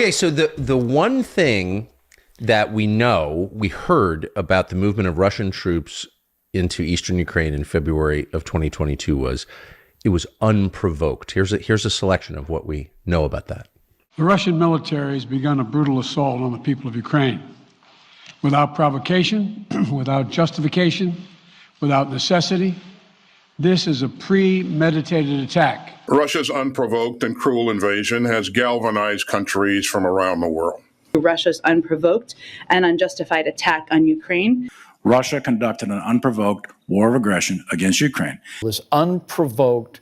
Okay, so the one thing that we heard about the movement of Russian troops into eastern Ukraine in February of 2022 was it was unprovoked. Here's a selection of what we know about that. The Russian military has begun a brutal assault on the people of Ukraine without provocation, without justification, without necessity. This is a premeditated attack. Russia's unprovoked and cruel invasion has galvanized countries from around the world. Russia's unprovoked and unjustified attack on Ukraine. Russia conducted an unprovoked war of aggression against Ukraine. This unprovoked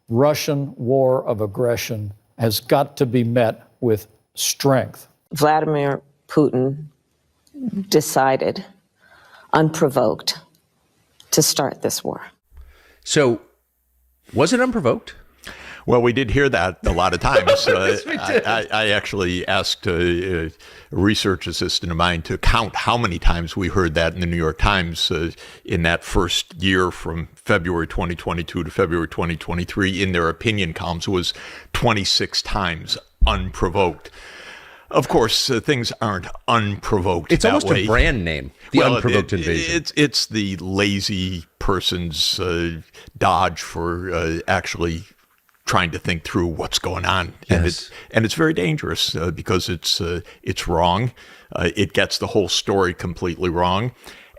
Russian war of aggression has got to be met with strength. Vladimir Putin decided, unprovoked, to start this war. So, was it unprovoked? Well, we did hear that a lot of times. Yes, we did. I actually asked a research assistant of mine to count how many times we heard that in the New York Times in that first year from February 2022 to February 2023 in their opinion columns. It was 26 times unprovoked. Of course, things aren't unprovoked. It's that almost way. A brand name, the unprovoked invasion. It's the lazy person's dodge for actually trying to think through what's going on. Yes. And it's very dangerous because it's wrong. It gets the whole story completely wrong.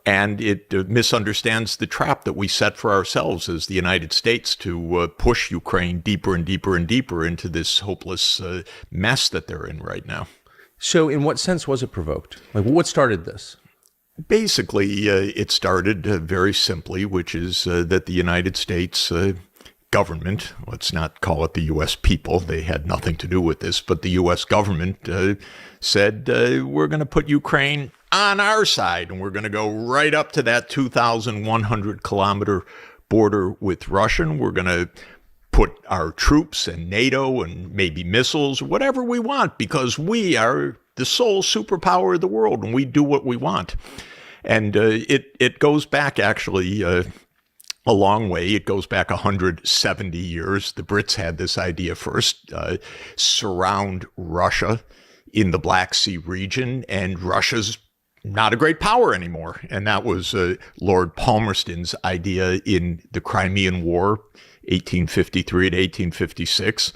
And it misunderstands the trap that we set for ourselves as the United States to push Ukraine deeper and deeper and deeper into this hopeless mess that they're in right now. So in what sense was it provoked? Like, what started this? Basically, it started very simply, which is that the United States government, let's not call it the U.S. people, they had nothing to do with this, but the U.S. government said, we're going to put Ukraine on our side, and we're going to go right up to that 2,100 kilometer border with Russia. We're going to put our troops and NATO and maybe missiles, whatever we want, because we are the sole superpower of the world, and we do what we want. And it goes back, actually, a long way. It goes back 170 years. The Brits had this idea first, surround Russia in the Black Sea region, and Russia's not a great power anymore. And that was Lord Palmerston's idea in the Crimean War, 1853 to 1856.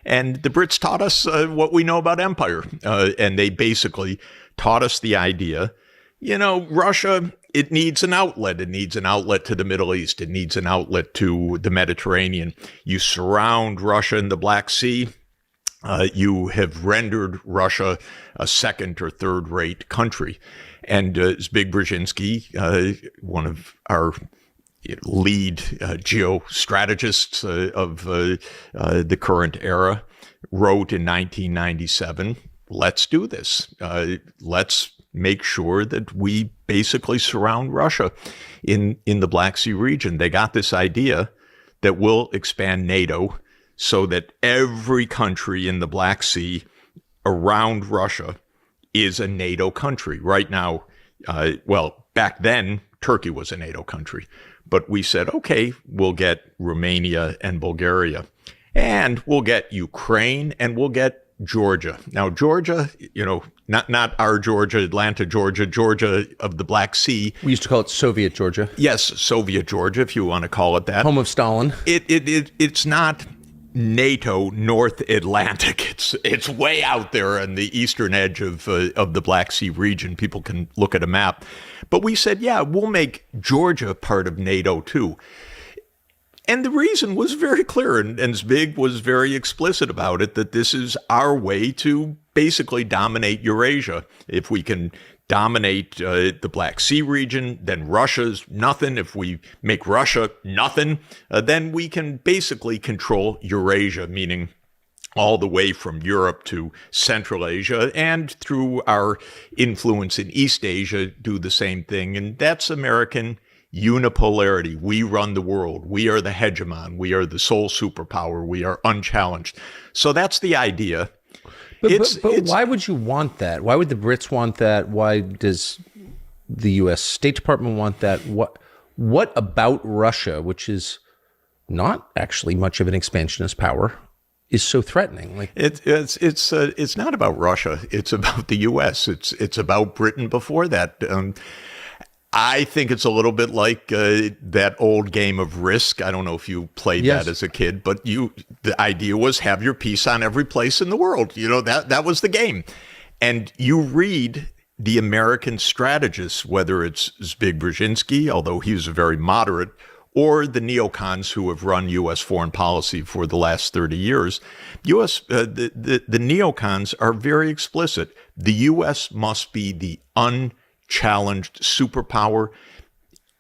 And the Brits taught us what we know about empire. And they basically taught us the idea, Russia, it needs an outlet. It needs an outlet to the Middle East. It needs an outlet to the Mediterranean. You surround Russia in the Black Sea. You have rendered Russia a second or third rate country. And Zbig Brzezinski, one of our lead geostrategists of the current era, wrote in 1997, let's do this. Let's make sure that we basically surround Russia in the Black Sea region. They got this idea that we'll expand NATO so that every country in the Black Sea around Russia is a NATO country. Right now, back then, Turkey was a NATO country. But we said, okay, we'll get Romania and Bulgaria, and we'll get Ukraine, and we'll get Georgia. Now, Georgia, not our Georgia, Atlanta, Georgia of the Black Sea. We used to call it Soviet Georgia. Yes, Soviet Georgia, if you want to call it that. Home of Stalin. It's not NATO North Atlantic. It's way out there on the eastern edge of the Black Sea region. People can look at a map. But we said, yeah, we'll make Georgia part of NATO too. And the reason was very clear, and Zbig was very explicit about it, that this is our way to basically dominate Eurasia. If we can dominate the Black Sea region, then Russia's nothing. If we make Russia nothing, then we can basically control Eurasia, meaning all the way from Europe to Central Asia, and through our influence in East Asia, do the same thing. And that's American unipolarity. We run the world. We are the hegemon. We are the sole superpower. We are unchallenged. So that's the idea. But why would you want that? Why would the Brits want that? Why does the U.S. State Department want that? What about Russia, which is not actually much of an expansionist power, is so threatening. Like it's not about Russia. It's about the U.S. It's about Britain before that. I think it's a little bit like that old game of Risk. I don't know if you played Yes. that as a kid, but the idea was have your piece on every place in the world. You know, that was the game. And you read the American strategists, whether it's Zbig Brzezinski, although he was very moderate, or the neocons who have run U.S. foreign policy for the last 30 years, the neocons are very explicit. The U.S. must be the unchallenged superpower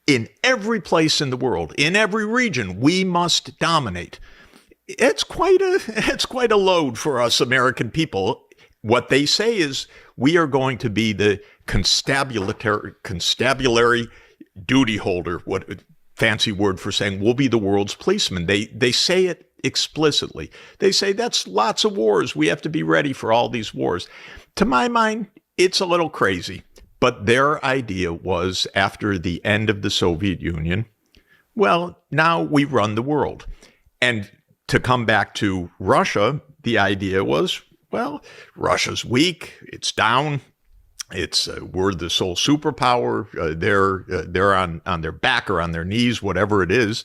in every place in the world, in every region. We must dominate. It's quite a load for us American people. What they say is we are going to be the constabulary duty holder. What fancy word for saying we'll be the world's policeman. They say it explicitly. They say that's lots of wars. We have to be ready for all these wars. To my mind, it's a little crazy. But their idea was after the end of the Soviet Union, well, now we run the world. And to come back to Russia, the idea was, well, Russia's weak. It's down. We're the sole superpower. They're on their back or on their knees, whatever it is.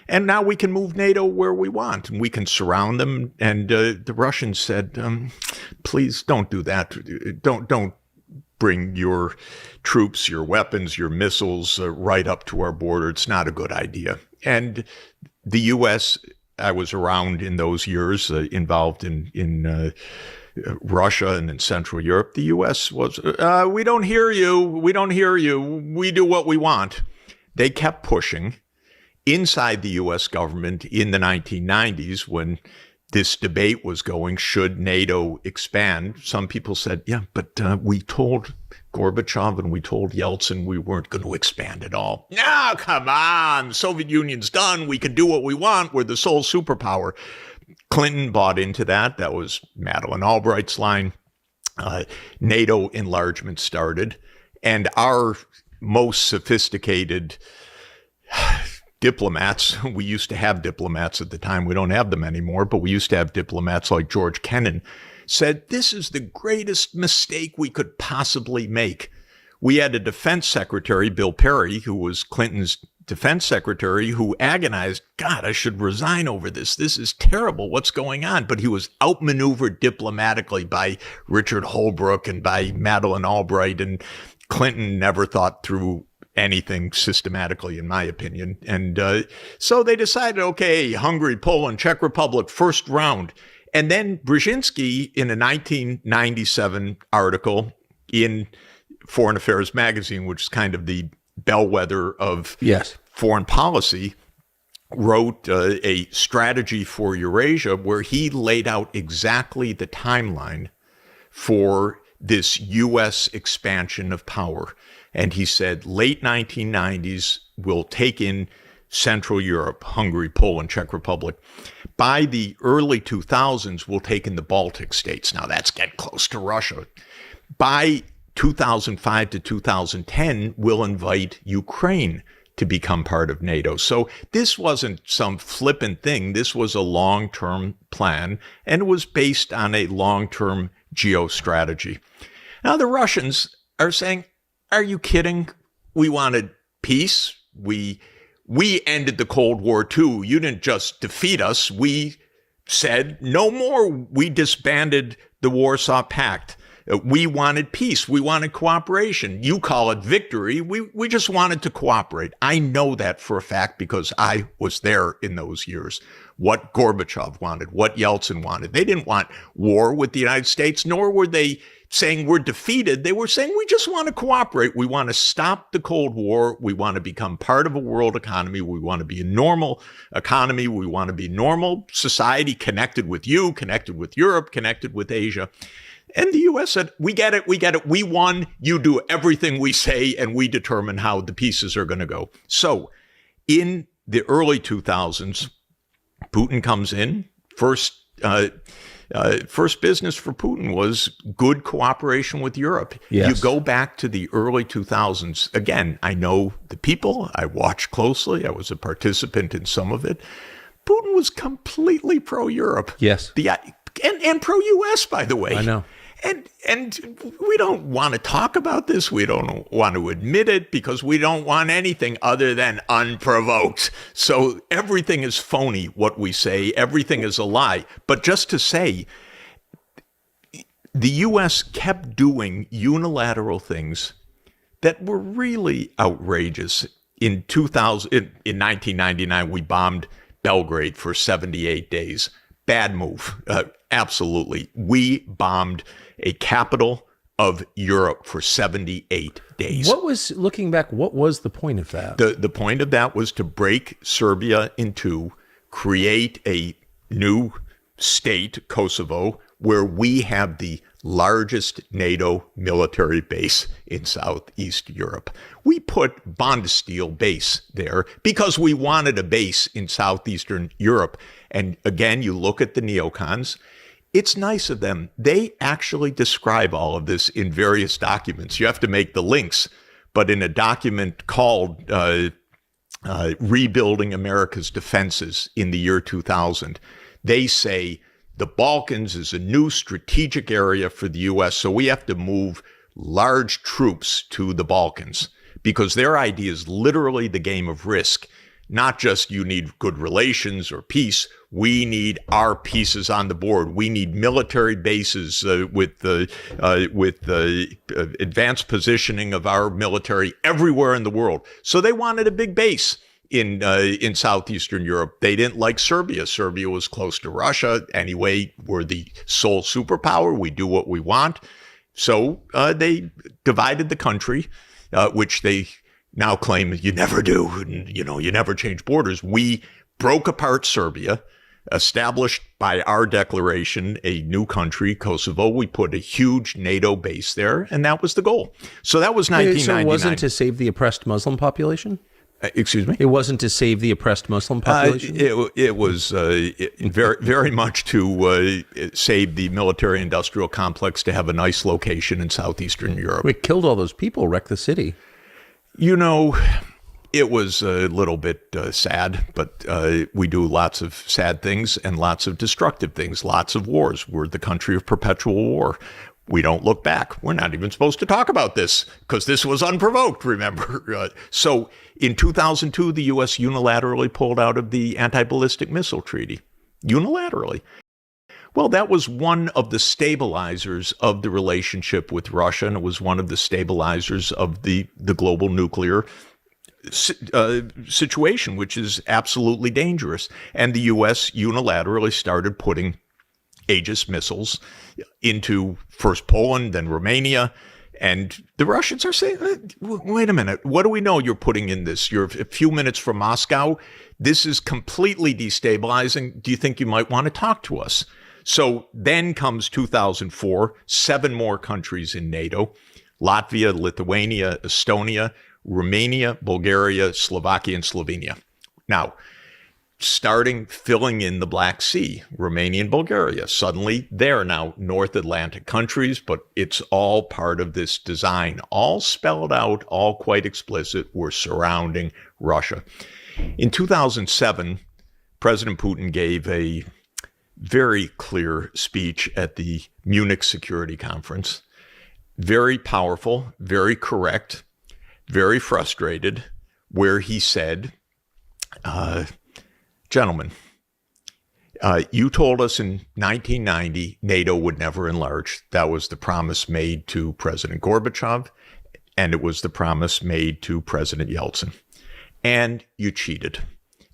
And now we can move NATO where we want, and we can surround them. And the Russians said, please don't do that. Don't bring your troops, your weapons, your missiles right up to our border. It's not a good idea. And the U.S., I was around in those years, involved in Russia and in Central Europe. The U.S. was, we don't hear you. We don't hear you. We do what we want. They kept pushing inside the U.S. government in the 1990s when this debate was going, should NATO expand? Some people said, yeah, but we told Gorbachev and we told Yeltsin we weren't going to expand at all. No, come on. The Soviet Union's done. We can do what we want. We're the sole superpower. Clinton bought into that. That was Madeleine Albright's line. NATO enlargement started. And our most sophisticated diplomats, we used to have diplomats at the time, we don't have them anymore, but we used to have diplomats like George Kennan, said this is the greatest mistake we could possibly make. We had a defense secretary, Bill Perry, who was Clinton's defense secretary, who agonized, God, I should resign over this. This is terrible. What's going on? But he was outmaneuvered diplomatically by Richard Holbrooke and by Madeleine Albright, and Clinton never thought through anything systematically, in my opinion. And so they decided, okay, Hungary, Poland, Czech Republic, first round. And then Brzezinski, in a 1997 article in Foreign Affairs magazine, which is kind of the bellwether of foreign policy, wrote a strategy for Eurasia where he laid out exactly the timeline for this U.S. expansion of power. And he said, late 1990s, we'll take in Central Europe, Hungary, Poland, Czech Republic. By the early 2000s, we'll take in the Baltic states. Now, that's getting close to Russia. By 2005 to 2010, we'll invite Ukraine to become part of NATO. So this wasn't some flippant thing. This was a long-term plan, and it was based on a long-term geostrategy. Now, the Russians are saying, are you kidding? We wanted peace. We ended the Cold War too. You didn't just defeat us. We said no more. We disbanded the Warsaw Pact. We wanted peace. We wanted cooperation. You call it victory. We just wanted to cooperate. I know that for a fact because I was there in those years. What Gorbachev wanted, what Yeltsin wanted. They didn't want war with the United States, nor were they saying we're defeated. They were saying we just want to cooperate. We want to stop the Cold War. We want to become part of a world economy. We want to be a normal economy. We want to be normal society connected with you, connected with Europe, connected with Asia. And the U.S. said, we get it. We won. You do everything we say, and we determine how the pieces are going to go. So in the early 2000s, Putin comes in. First business for Putin was good cooperation with Europe. Yes. You go back to the early 2000s. Again, I know the people. I watched closely. I was a participant in some of it. Putin was completely pro-Europe. Yes. And pro-U.S., by the way. I know. And we don't want to talk about this. We don't want to admit it because we don't want anything other than unprovoked. So everything is phony, what we say. Everything is a lie. But just to say, the U.S. kept doing unilateral things that were really outrageous. In 1999, we bombed Belgrade for 78 days. Bad move. Absolutely. We bombed a capital of Europe for 78 days. Looking back, what was the point of that? The point of that was to break Serbia in two, create a new state, Kosovo, where we have the largest NATO military base in Southeast Europe. We put Bondesteel base there because we wanted a base in Southeastern Europe. And again, you look at the neocons, it's nice of them. They actually describe all of this in various documents. You have to make the links, but in a document called Rebuilding America's Defenses in the year 2000, they say the Balkans is a new strategic area for the U.S., so we have to move large troops to the Balkans because their idea is literally the game of Risk. Not just you need good relations or peace. We need our pieces on the board. We need military bases with the advanced positioning of our military everywhere in the world. So they wanted a big base in Southeastern Europe. They didn't like Serbia. Serbia was close to Russia. Anyway, we're the sole superpower. We do what we want. So they divided the country, which they now claim you never do. You never change borders. We broke apart Serbia, established by our declaration a new country, Kosovo. We put a huge NATO base there, and that was the goal. So that was 1999. So it wasn't to save the oppressed Muslim population? Excuse me? It wasn't to save the oppressed Muslim population? It was very, very much to save the military-industrial complex to have a nice location in Southeastern Europe. We killed all those people, wrecked the city. It was a little bit sad, but we do lots of sad things and lots of destructive things, lots of wars. We're the country of perpetual war. We don't look back. We're not even supposed to talk about this because this was unprovoked, remember? So in 2002, the U.S. unilaterally pulled out of the anti-ballistic missile treaty. Unilaterally. Well, that was one of the stabilizers of the relationship with Russia, and it was one of the stabilizers of the global nuclear situation, which is absolutely dangerous. And the U.S. unilaterally started putting Aegis missiles into first Poland, then Romania. And the Russians are saying, wait a minute, what do we know you're putting in this? You're a few minutes from Moscow. This is completely destabilizing. Do you think you might want to talk to us? So then comes 2004, 7 more countries in NATO, Latvia, Lithuania, Estonia, Romania, Bulgaria, Slovakia, and Slovenia. Now, filling in the Black Sea, Romania and Bulgaria. Suddenly, they're now North Atlantic countries, but it's all part of this design, all spelled out, all quite explicit. We're surrounding Russia. In 2007, President Putin gave a very clear speech at the Munich Security Conference. Very powerful, very correct, very frustrated, where he said, gentlemen, you told us in 1990 NATO would never enlarge. That was the promise made to President Gorbachev, and it was the promise made to President Yeltsin. And you cheated.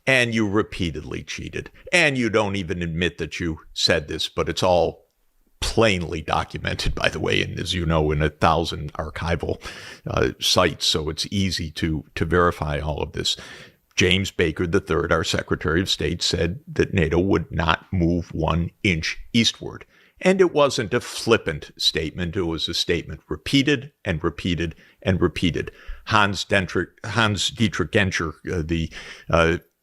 And you repeatedly cheated. And you don't even admit that you said this, but it's all plainly documented, by the way, and as you know, in 1,000 archival sites, so it's easy to verify all of this. James Baker III, our Secretary of State, said that NATO would not move 1 inch eastward. And it wasn't a flippant statement. It was a statement repeated and repeated and repeated. Hans Dietrich Genscher, the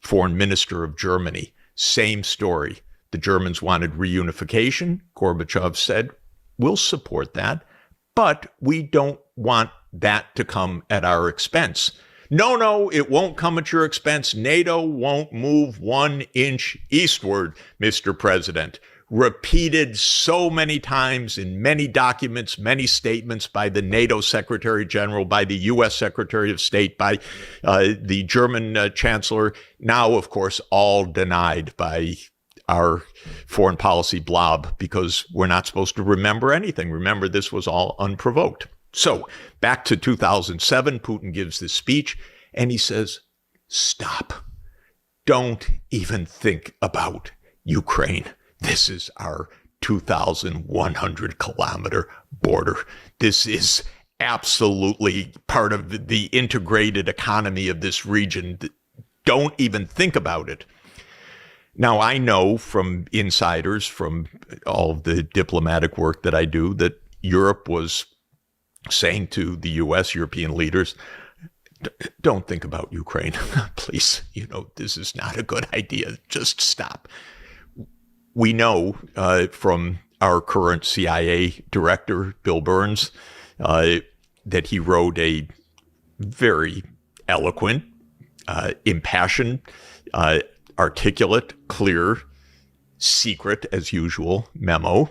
foreign minister of Germany, same story. The Germans wanted reunification. Gorbachev said, we'll support that, but we don't want that to come at our expense. No, it won't come at your expense. NATO won't move 1 inch eastward, Mr. President. Repeated so many times in many documents, many statements by the NATO Secretary General, by the U.S. Secretary of State, by the German Chancellor. Now, of course, all denied by our foreign policy blob, because we're not supposed to remember anything. Remember, this was all unprovoked. So back to 2007, Putin gives this speech and he says, stop. Don't even think about Ukraine. This is our 2,100 kilometer border. This is absolutely part of the integrated economy of this region. Don't even think about it. Now, I know from insiders, from all of the diplomatic work that I do, that Europe was saying to the U.S., European leaders, don't think about Ukraine, please. This is not a good idea. Just stop. We know from our current CIA director, Bill Burns, that he wrote a very eloquent, impassioned, articulate, clear, secret, as usual, memo,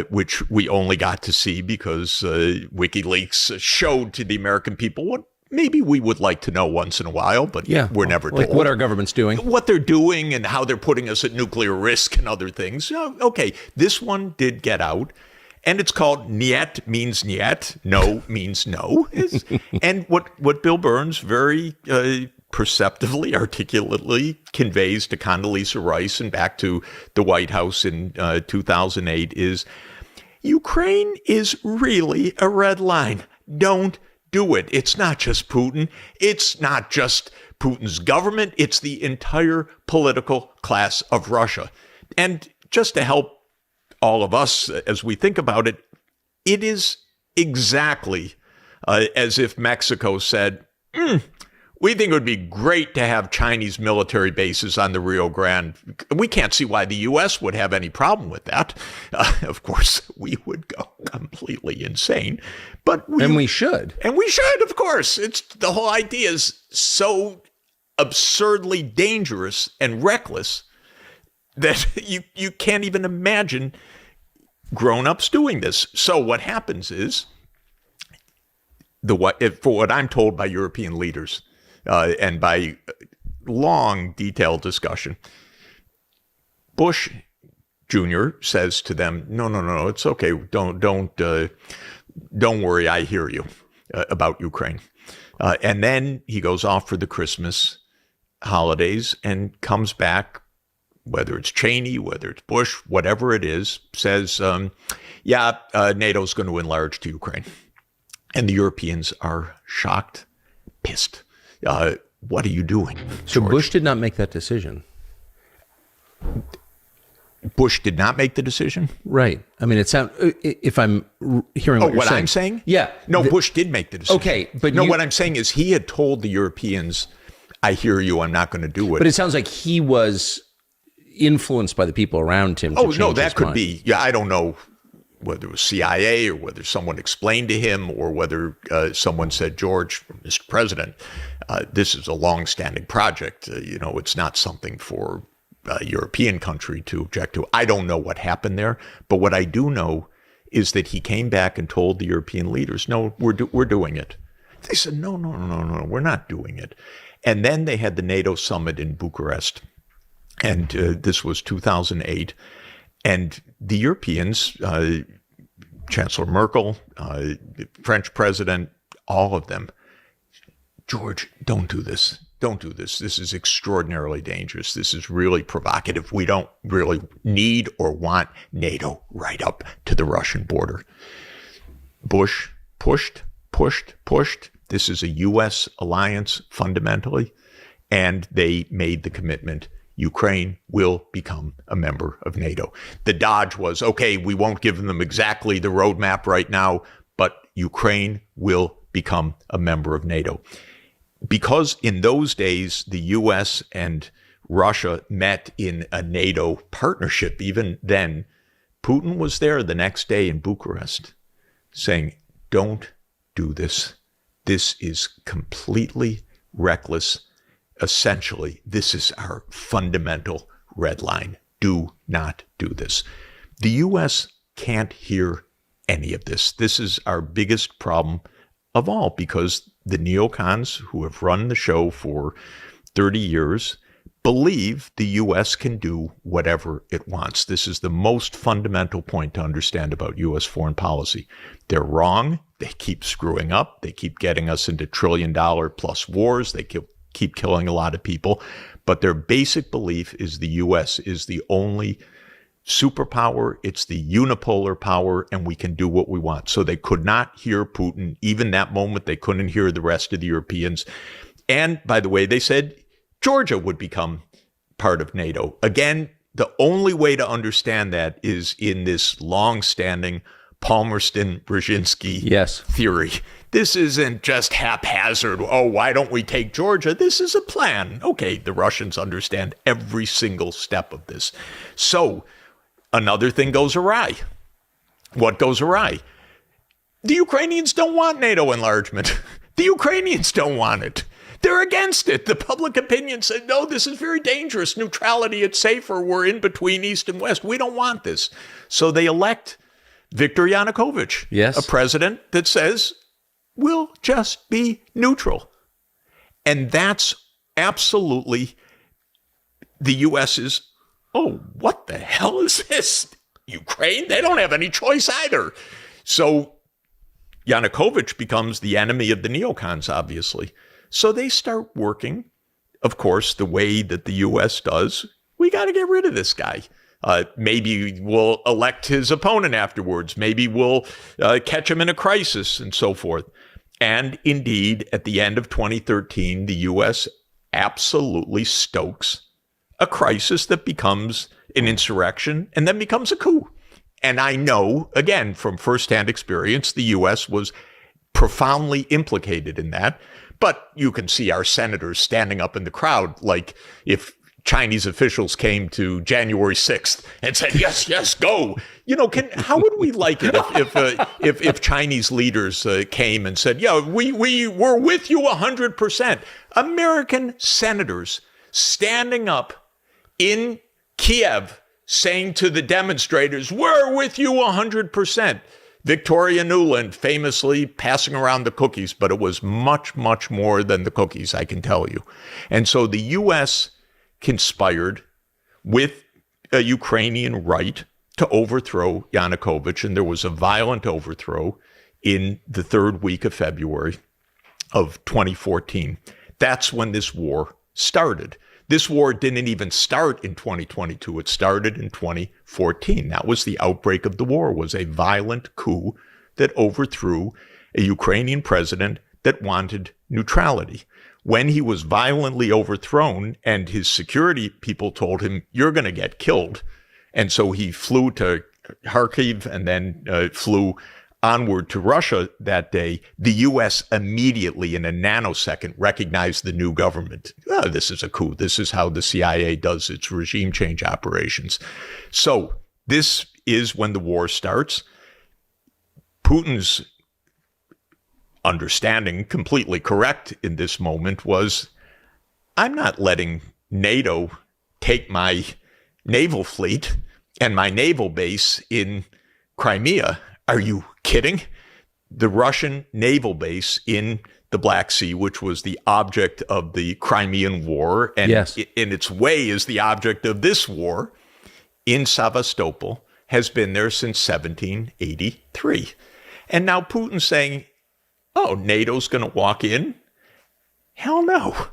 which we only got to see because WikiLeaks showed to the American people what maybe we would like to know once in a while, but we're never told. Like what our government's doing. What they're doing and how they're putting us at nuclear risk and other things. Okay, this one did get out. And it's called Niet means Niet, no means no. And what Bill Burns very perceptively, articulately conveys to Condoleezza Rice and back to the White House in 2008 is Ukraine is really a red line. Don't do it. It's not just Putin. It's not just Putin's government. It's the entire political class of Russia. And just to help all of us as we think about it, it is exactly as if Mexico said, we think it would be great to have Chinese military bases on the Rio Grande. We can't see why the U.S. would have any problem with that. Of course, we would go completely insane. And we should. And we should, of course. The whole idea is so absurdly dangerous and reckless that you can't even imagine grown-ups doing this. So what happens is, for what I'm told by European leaders, and by long, detailed discussion, Bush Jr. says to them, "No, it's okay. Don't worry. I hear you about Ukraine." And then he goes off for the Christmas holidays and comes back, whether it's Cheney, whether it's Bush, whatever it is, says, NATO's going to enlarge to Ukraine. And the Europeans are shocked, pissed. What are you doing, So George? Bush did not make that decision. Bush did not make the decision? Right. I mean, if I'm hearing what you're saying. I'm saying? Yeah. No, Bush did make the decision. Okay, but what I'm saying is he had told the Europeans, I hear you, I'm not going to do it. But it sounds like he was influenced by the people around him. That could be. Yeah, I don't know whether it was CIA or whether someone explained to him or whether someone said, George, Mr. President, this is a long-standing project. It's not something for a European country to object to. I don't know what happened there, but what I do know is that he came back and told the European leaders, no, we're doing it. They said, no, we're not doing it. And then they had the NATO summit in Bucharest, and this was 2008. And the Europeans, Chancellor Merkel, the French president, all of them, George, don't do this. Don't do this. This is extraordinarily dangerous. This is really provocative. We don't really need or want NATO right up to the Russian border. Bush pushed. This is a U.S. alliance fundamentally, and they made the commitment Ukraine will become a member of NATO. The dodge was, okay, we won't give them exactly the roadmap right now, but Ukraine will become a member of NATO. Because in those days, the U.S. and Russia met in a NATO partnership, even then, Putin was there the next day in Bucharest saying, don't do this. This is completely reckless. Essentially, this is our fundamental red line. Do not do this. The U.S. can't hear any of this. This is our biggest problem of all, because the neocons who have run the show for 30 years believe the U.S. can do whatever it wants. This is the most fundamental point to understand about U.S. foreign policy. They're wrong. They keep screwing up. They keep getting us into trillion-dollar-plus wars. They keep killing a lot of people. But their basic belief is the U.S. is the only superpower. It's the unipolar power, and we can do what we want. So they could not hear Putin. Even that moment, they couldn't hear the rest of the Europeans. And by the way, they said Georgia would become part of NATO. Again, the only way to understand that is in this long-standing Palmerston-Brzezinski theory. This isn't just haphazard. Oh, why don't we take Georgia? This is a plan. Okay, the Russians understand every single step of this. So another thing goes awry. What goes awry? The Ukrainians don't want NATO enlargement. The Ukrainians don't want it. They're against it. The public opinion said, no, this is very dangerous. Neutrality, it's safer. We're in between East and West. We don't want this. So they elect Viktor Yanukovych, a president that says, we'll just be neutral. And that's absolutely the U.S.'s, oh, what the hell is this? Ukraine? They don't have any choice either. So Yanukovych becomes the enemy of the neocons, obviously. So they start working, of course, the way that the U.S. does. We got to get rid of this guy. Maybe we'll elect his opponent afterwards. Maybe we'll catch him in a crisis and so forth. And indeed, at the end of 2013, the U.S. absolutely stokes a crisis that becomes an insurrection and then becomes a coup. And I know, again, from firsthand experience, the U.S. was profoundly implicated in that. But you can see our senators standing up in the crowd like if Chinese officials came to January 6th and said, yes, yes, go. You know, how would we like it if Chinese leaders came and said, yeah, we're with you 100%. American senators standing up in Kiev saying to the demonstrators, we're with you 100%. Victoria Nuland famously passing around the cookies, but it was much, much more than the cookies, I can tell you. And so the U.S. conspired with a Ukrainian right to overthrow Yanukovych, and there was a violent overthrow in the third week of February of 2014. That's when this war started. This war didn't even start in 2022. It started in 2014. That was the outbreak of the war, was a violent coup that overthrew a Ukrainian president that wanted neutrality. When he was violently overthrown and his security people told him, you're going to get killed. And so he flew to Kharkiv and then flew onward to Russia that day. The U.S. immediately, in a nanosecond, recognized the new government. Oh, this is a coup. This is how the CIA does its regime change operations. So this is when the war starts. Putin's understanding, completely correct in this moment, was I'm not letting NATO take my naval fleet and my naval base in Crimea. Are you kidding? The Russian naval base in the Black Sea, which was the object of the Crimean War, and in its way is the object of this war, in Sevastopol, has been there since 1783. And now Putin's saying, oh, NATO's going to walk in? Hell no.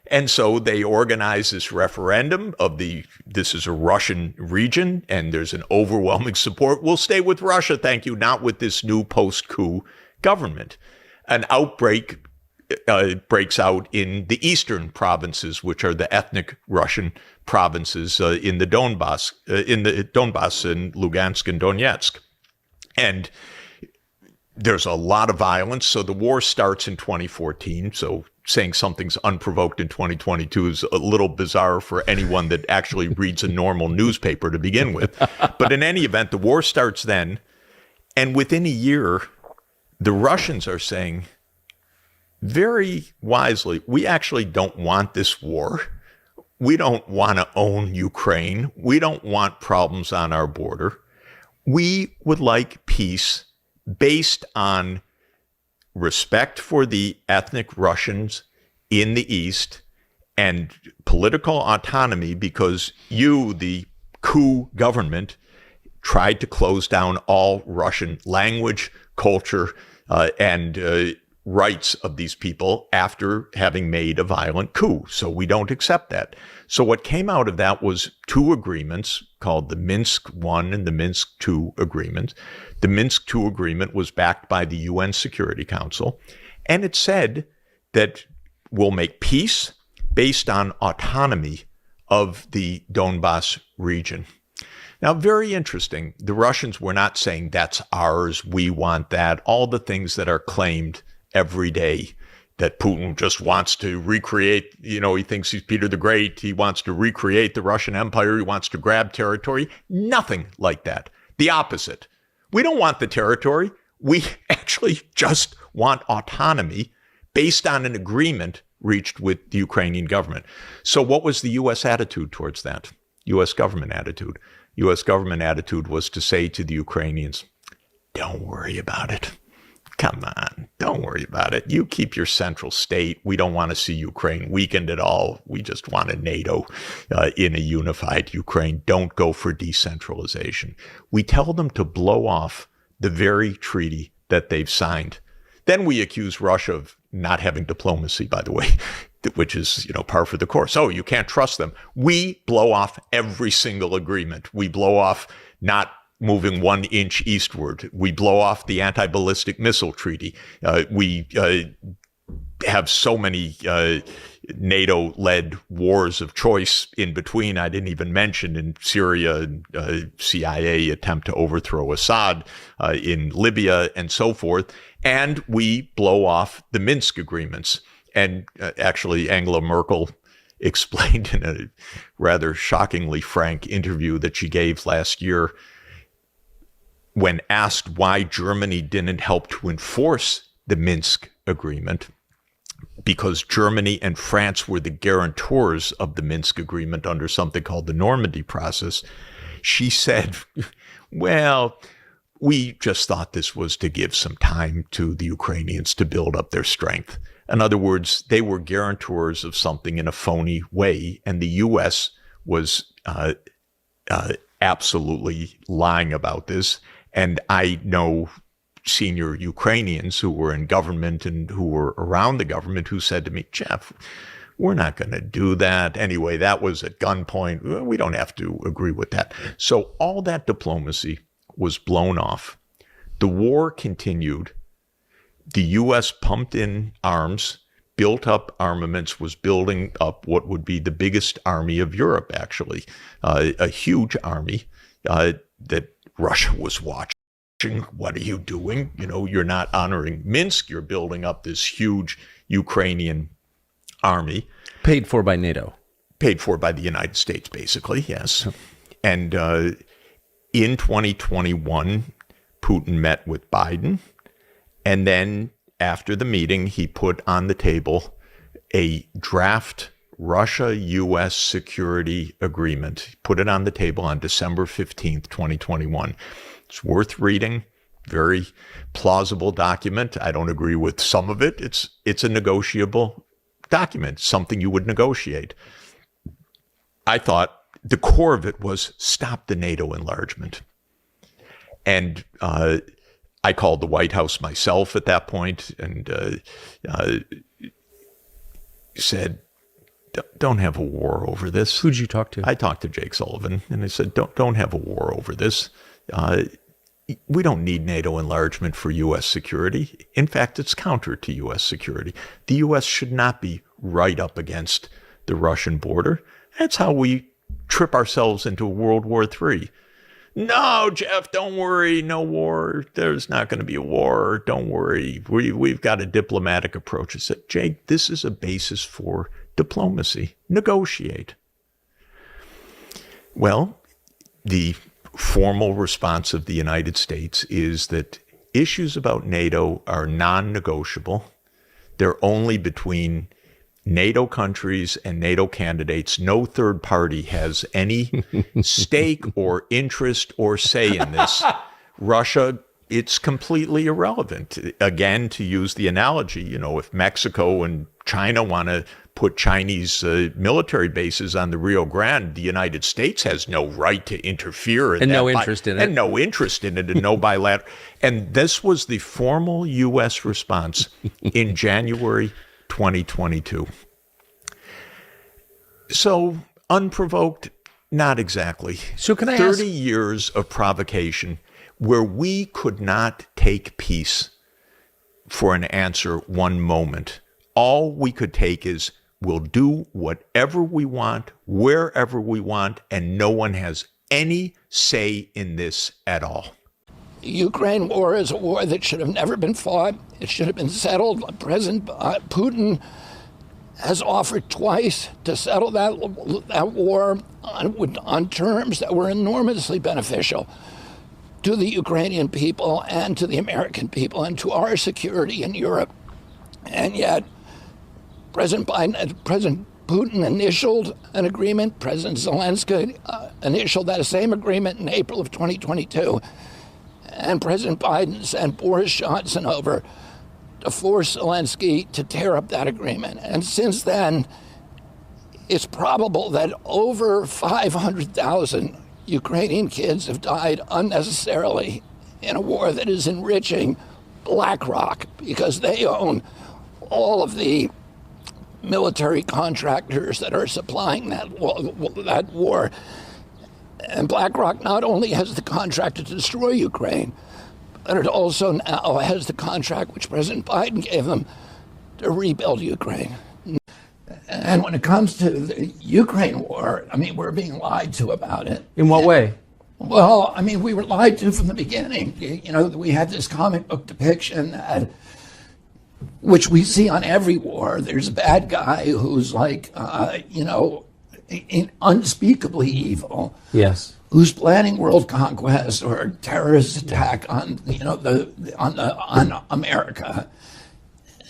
And so they organize this referendum of this is a Russian region, and there's an overwhelming support. We'll stay with Russia, thank you, not with this new post-coup government. An outbreak breaks out in the eastern provinces, which are the ethnic Russian provinces in the Donbass, in Lugansk and Donetsk. And there's a lot of violence. So the war starts in 2014. So saying something's unprovoked in 2022 is a little bizarre for anyone that actually reads a normal newspaper to begin with. But in any event, the war starts then. And within a year, the Russians are saying, very wisely, we actually don't want this war. We don't want to own Ukraine. We don't want problems on our border. We would like peace based on respect for the ethnic Russians in the East and political autonomy, because you, the coup government, tried to close down all Russian language, culture, and rights of these people after having made a violent coup. So we don't accept that. So what came out of that was two agreements called the Minsk I and the Minsk II agreement. The Minsk II agreement was backed by the UN Security Council, and it said that we'll make peace based on autonomy of the Donbas region. Now, very interesting. The Russians were not saying that's ours, we want that, all the things that are claimed every day, that Putin just wants to recreate, he thinks he's Peter the Great, he wants to recreate the Russian Empire, he wants to grab territory. Nothing like that. The opposite. We don't want the territory. We actually just want autonomy based on an agreement reached with the Ukrainian government. So what was the U.S. attitude towards that? U.S. government attitude. U.S. government attitude was to say to the Ukrainians, don't worry about it. Come on, don't worry about it. You keep your central state. We don't want to see Ukraine weakened at all. We just want a NATO in a unified Ukraine. Don't go for decentralization. We tell them to blow off the very treaty that they've signed. Then we accuse Russia of not having diplomacy, by the way, which is, par for the course. Oh, you can't trust them. We blow off every single agreement. We blow off not moving 1 inch eastward. We blow off the anti-ballistic missile treaty. We have so many NATO-led wars of choice in between. I didn't even mention in Syria, CIA attempt to overthrow Assad, in Libya, and so forth. And we blow off the Minsk agreements. And actually, Angela Merkel explained in a rather shockingly frank interview that she gave last year, when asked why Germany didn't help to enforce the Minsk agreement, because Germany and France were the guarantors of the Minsk agreement under something called the Normandy process, she said, well, we just thought this was to give some time to the Ukrainians to build up their strength. In other words, they were guarantors of something in a phony way, and the U.S. was absolutely lying about this. And I know senior Ukrainians who were in government and who were around the government who said to me, Jeff, we're not going to do that. Anyway, that was at gunpoint. We don't have to agree with that. So all that diplomacy was blown off. The war continued. The U.S. pumped in arms, built up armaments, was building up what would be the biggest army of Europe, actually, a huge army that Russia was watching. What are you doing? You're not honoring Minsk. You're building up this huge Ukrainian army. Paid for by NATO. Paid for by the United States, basically, yes. And in 2021, Putin met with Biden. And then after the meeting, he put on the table a draft Russia-U.S. security agreement. He put it on the table on December 15th, 2021. It's worth reading. Very plausible document. I don't agree with some of it. It's a negotiable document, something you would negotiate. I thought the core of it was stop the NATO enlargement. And I called the White House myself at that point and said, don't have a war over this. Who'd you talk to? I talked to Jake Sullivan, and I said, don't have a war over this. We don't need NATO enlargement for U.S. security. In fact, it's counter to U.S. security. The U.S. should not be right up against the Russian border. That's how we trip ourselves into World War III. No, Jeff, don't worry. No war. There's not going to be a war. Don't worry. We've got a diplomatic approach. I said, Jake, this is a basis for diplomacy. Negotiate. Well, the formal response of the United States is that issues about NATO are non-negotiable. They're only between NATO countries and NATO candidates. No third party has any stake or interest or say in this. Russia, it's completely irrelevant. Again, to use the analogy, if Mexico and China want to put Chinese military bases on the Rio Grande, the United States has no right to interfere in and that no interest in it. And no interest in it, and no bilateral. And this was the formal U.S. response in January 2022. So unprovoked, not exactly. So can I 30 years of provocation where we could not take peace for an answer one moment. All we could take is we'll do whatever we want, wherever we want, and no one has any say in this at all. The Ukraine war is a war that should have never been fought. It should have been settled. President Putin has offered twice to settle that war on terms that were enormously beneficial to the Ukrainian people and to the American people and to our security in Europe. And yet, President Putin initialed an agreement. President Zelensky initialed that same agreement in April of 2022. And President Biden sent Boris Johnson over to force Zelensky to tear up that agreement. And since then, it's probable that over 500,000 Ukrainian kids have died unnecessarily in a war that is enriching BlackRock because they own all of the military contractors that are supplying that war. And BlackRock not only has the contract to destroy Ukraine, but it also now has the contract which President Biden gave them to rebuild Ukraine. And when it comes to the Ukraine war, we're being lied to about it. In what way? Well, we were lied to from the beginning. We had this comic book depiction which we see on every war. There's a bad guy who's unspeakably evil. Yes. Who's planning world conquest or a terrorist attack on on America,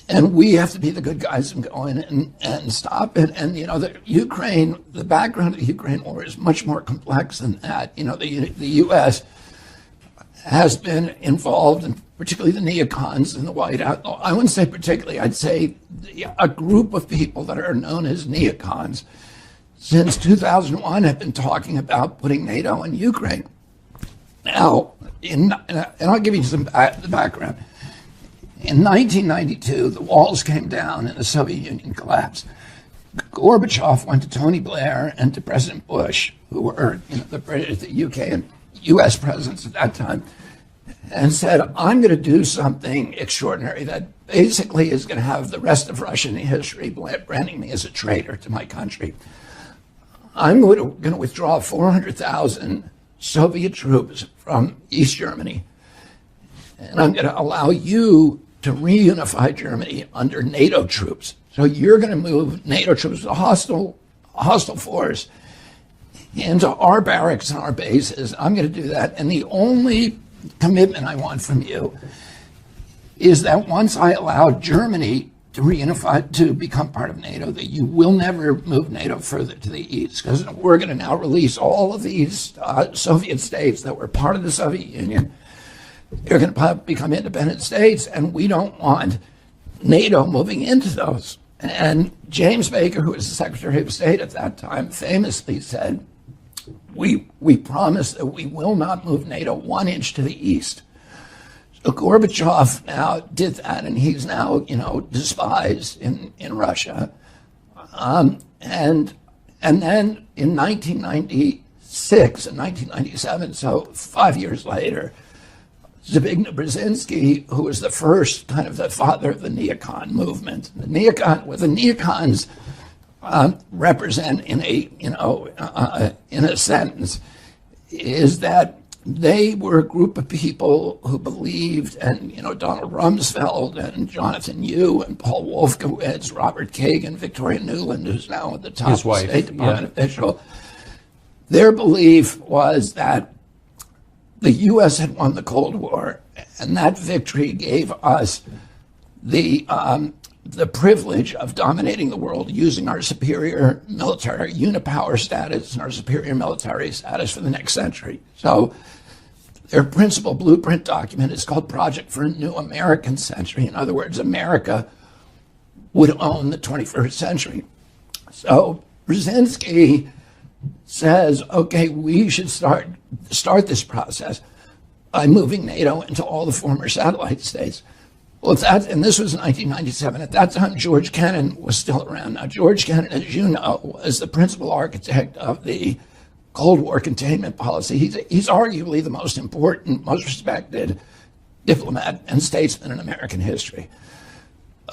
and we have to be the good guys and go in and stop it. And the background of the Ukraine war is much more complex than that. The U.S. has been involved, and particularly the neocons in the White House. I wouldn't say particularly. I'd say a group of people that are known as neocons since 2001 have been talking about putting NATO in Ukraine. Now, and I'll give you the background. In 1992, the walls came down and the Soviet Union collapsed. Gorbachev went to Tony Blair and to President Bush, who were the UK and US presidents at that time, and said, I'm going to do something extraordinary that basically is going to have the rest of Russian history branding me as a traitor to my country. I'm going to withdraw 400,000 Soviet troops from East Germany, and I'm going to allow you to reunify Germany under NATO troops. So you're going to move NATO troops, a hostile force, into our barracks and our bases. I'm going to do that. And the only commitment I want from you is that once I allow Germany to reunify, to become part of NATO, that you will never move NATO further to the east, because we're going to now release all of these Soviet states that were part of the Soviet Union. They're going to become independent states, and we don't want NATO moving into those. And James Baker, who was the Secretary of State at that time, famously said, we promise that we will not move NATO 1 inch to the east. So Gorbachev now did that, and he's now, despised in Russia. And then in 1996 and 1997, so 5 years later, Zbigniew Brzezinski, who was the first kind of the father of the neocon movement. What the neocons represent in a sentence is that they were a group of people who believed, and Donald Rumsfeld and Jonathan Yu and Paul Wolfowitz, Robert Kagan, Victoria Nuland, who's now at the top of the State Department official. Their belief was that the U.S. had won the Cold War, and that victory gave us the the privilege of dominating the world using our superior military unipower status and our superior military status for the next century. So their principal blueprint document is called Project for a New American Century. In other words, America would own the 21st century. So Brzezinski says, okay, we should start this process by moving NATO into all the former satellite states. Well, and this was 1997. At that time, George Kennan was still around. Now, George Kennan, as you know, was the principal architect of the Cold War containment policy. He's arguably the most important, most respected diplomat and statesman in American history.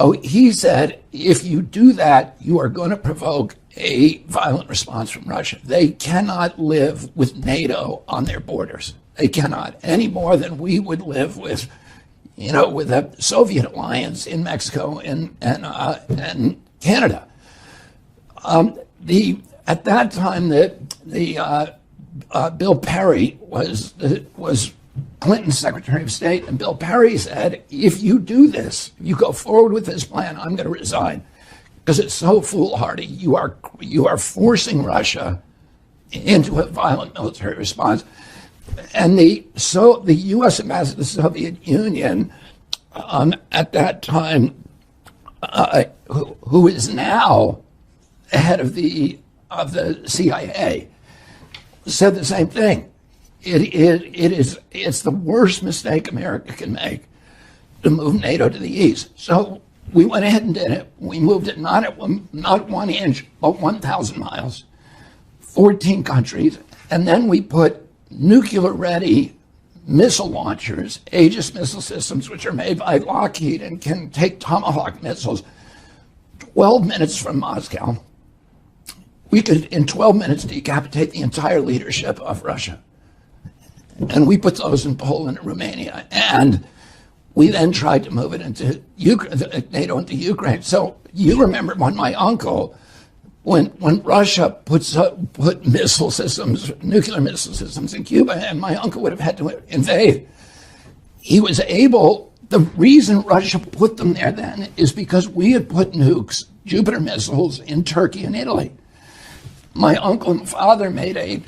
Oh, he said, if you do that, you are going to provoke a violent response from Russia. They cannot live with NATO on their borders. They cannot, any more than we would live with, with a Soviet alliance in Mexico and Canada. At that time, Bill Perry was Clinton's Secretary of State, and Bill Perry said, if you do this, you go forward with this plan, I'm going to resign because it's so foolhardy. You are forcing Russia into a violent military response. And the U.S. ambassador to the Soviet Union at that time, who is now the head of the CIA, said the same thing. It's the worst mistake America can make to move NATO to the east. So we went ahead and did it. We moved it not 1 inch, but 1,000 miles, 14 countries, and then we put nuclear-ready missile launchers, Aegis missile systems, which are made by Lockheed and can take Tomahawk missiles 12 minutes from Moscow. We could, in 12 minutes, decapitate the entire leadership of Russia. And we put those in Poland and Romania. And we then tried to move it into NATO into Ukraine. So you remember when my uncle, when Russia put missile systems, nuclear missile systems in Cuba, and my uncle would have had to invade, he was able, the reason Russia put them there then is because we had put nukes, Jupiter missiles, in Turkey and Italy. My uncle and father made a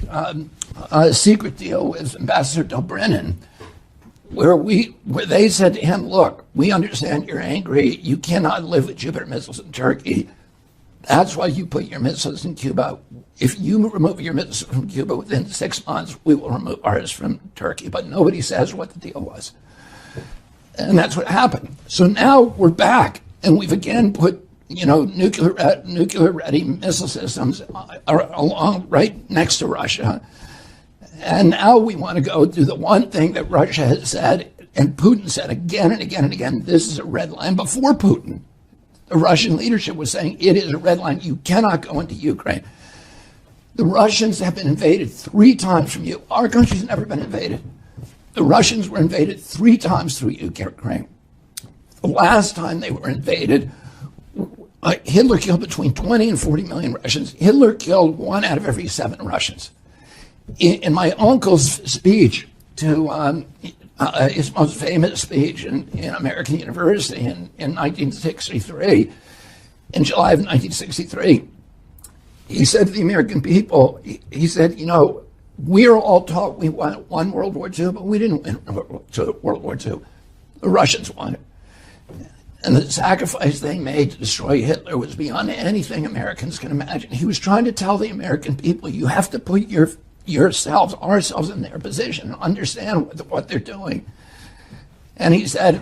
secret deal with Ambassador Dobrynin, where they said to him, look, we understand you're angry. You cannot live with Jupiter missiles in Turkey. That's why you put your missiles in Cuba. If you remove your missiles from Cuba within 6 months, we will remove ours from Turkey. But nobody says what the deal was. And that's what happened. So now we're back, and we've again put nuclear-ready missile systems along right next to Russia. And now we want to go do the one thing that Russia has said, and Putin said again and again and again, this is a red line. Before Putin, the Russian leadership was saying it is a red line. You cannot go into Ukraine. The Russians have been invaded 3 times from you. Our country's never been invaded. The Russians were invaded 3 times through Ukraine. The last time they were invaded, Hitler killed between 20 and 40 million Russians. Hitler killed 1 out of every 7 Russians. In my uncle's speech to his most famous speech in American University in 1963, in July of 1963, he said to the American people, he said, we're all taught we won World War II, but we didn't win World War II. The Russians won it. And the sacrifice they made to destroy Hitler was beyond anything Americans can imagine. He was trying to tell the American people, you have to put ourselves in their position, and understand what they're doing. And he said,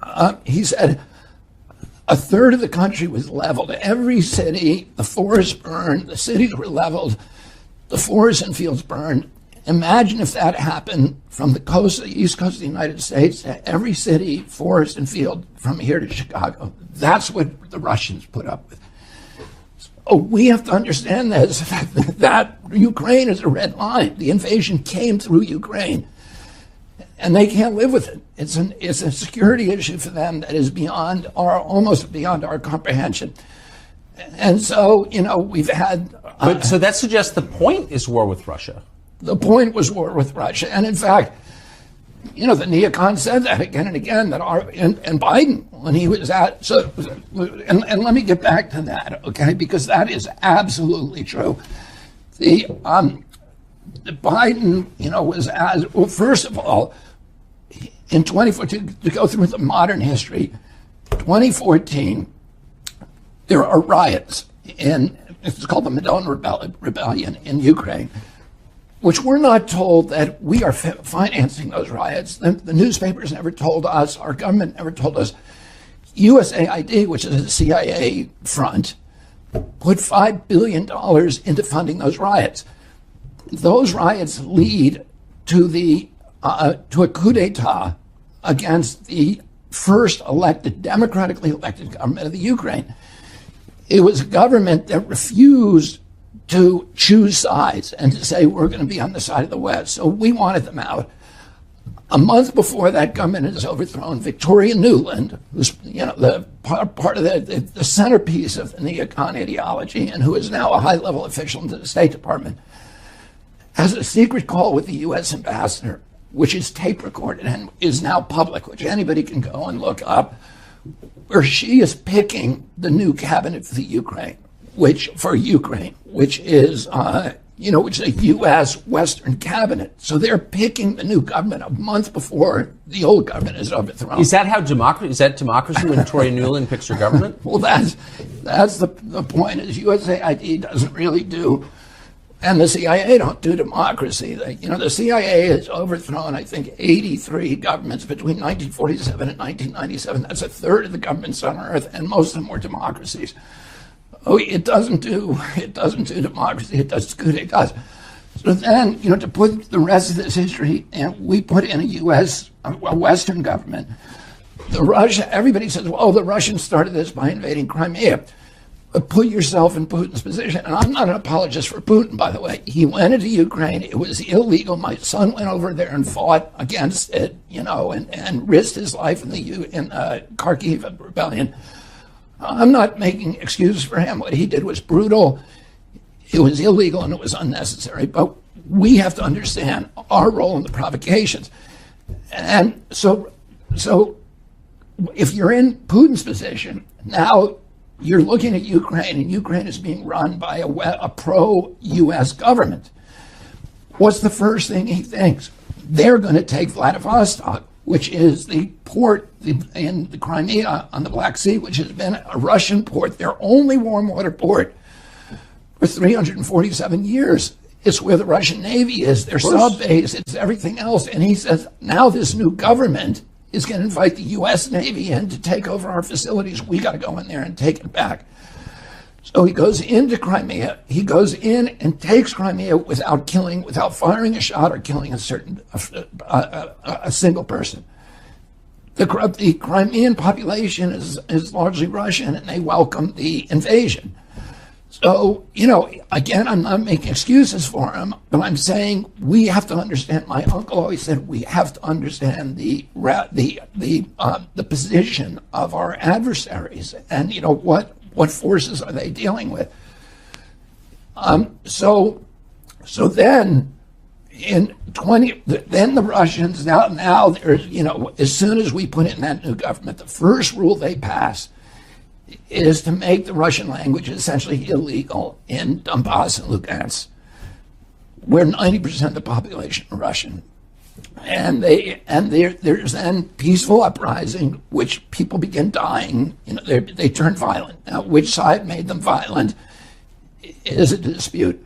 a third of the country was leveled. Every city, the forests burned, the cities were leveled, the forests and fields burned. Imagine if that happened from the coast, the east coast of the United States, to every city, forest, and field from here to Chicago. That's what the Russians put up with. Oh, we have to understand this, that Ukraine is a red line. The invasion came through Ukraine, and they can't live with it. It's a security issue for them that is almost beyond our comprehension. And so, we've had... But so that suggests the point is war with Russia. The point was war with Russia. And in fact, the neocons said that again and again, that and Biden, when he was and let me get back to that, okay, because that is absolutely true. The Biden, was well, first of all, in 2014, to go through the modern history, 2014, there are riots it's called the Maidan Rebellion in Ukraine, which we're not told that we are financing those riots. The newspapers never told us, our government never told us. USAID, which is a CIA front, put $5 billion into funding those riots. Those riots lead to a coup d'etat against the first democratically elected government of the Ukraine. It was a government that refused to choose sides and to say, we're going to be on the side of the West. So we wanted them out. A month before that government is overthrown, Victoria Nuland, who's the part of the centerpiece of the neocon ideology and who is now a high-level official in the State Department, has a secret call with the U.S. ambassador, which is tape recorded and is now public, which anybody can go and look up, where she is picking the new cabinet for the Ukraine, which is which is a U.S. Western cabinet. So they're picking the new government a month before the old government is overthrown. Is that how democracy? Is that democracy when Victoria Nuland picks her government? Well, that's the point. Is USAID doesn't really do, and the CIA don't do democracy. The CIA has overthrown, I think, 83 governments between 1947 and 1997. That's a third of the governments on Earth, and most of them were democracies. Oh, it doesn't do democracy. It does good. It does. So then, to put the rest of this history, and we put in a Western government. Everybody says, well, the Russians started this by invading Crimea. But put yourself in Putin's position. And I'm not an apologist for Putin, by the way. He went into Ukraine. It was illegal. My son went over there and fought against it, and risked his life in the Kharkiv rebellion. I'm not making excuses for him. What he did was brutal. It was illegal and it was unnecessary. But we have to understand our role in the provocations. And so if you're in Putin's position, now you're looking at Ukraine, and Ukraine is being run by a pro-U.S. government. What's the first thing he thinks? They're going to take Vladivostok, which is the port in the Crimea on the Black Sea, which has been a Russian port, their only warm water port for 347 years. It's where the Russian Navy is, their sub base, it's everything else. And he says, now this new government is going to invite the U.S. Navy in to take over our facilities. We got to go in there and take it back. So he goes into Crimea. He goes in and takes Crimea without firing a shot or killing a single person. The Crimean population is largely Russian, and they welcome the invasion. So, again, I'm not making excuses for him, but I'm saying we have to understand. My uncle always said we have to understand the position of our adversaries, and what forces are they dealing with. So then then the Russians now there's as soon as we put in that new government, the first rule they pass is to make the Russian language essentially illegal in Donbass and Lugansk, where 90% of the population are Russian. And there's then peaceful uprising, which people begin dying. They turn violent. Now, which side made them violent is a dispute.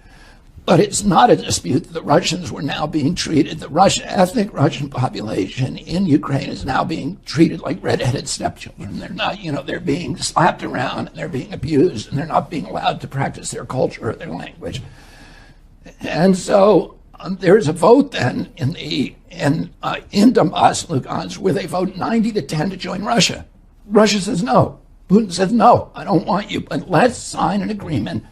But it's not a dispute that the Russians were now being treated. The ethnic Russian population in Ukraine is now being treated like redheaded stepchildren. They're not, they're being slapped around and they're being abused and they're not being allowed to practice their culture or their language. And so there's a vote then in Donbass and Lugansk where they vote 90-10 to join Russia. Russia says no. Putin says no, I don't want you, but let's sign an agreement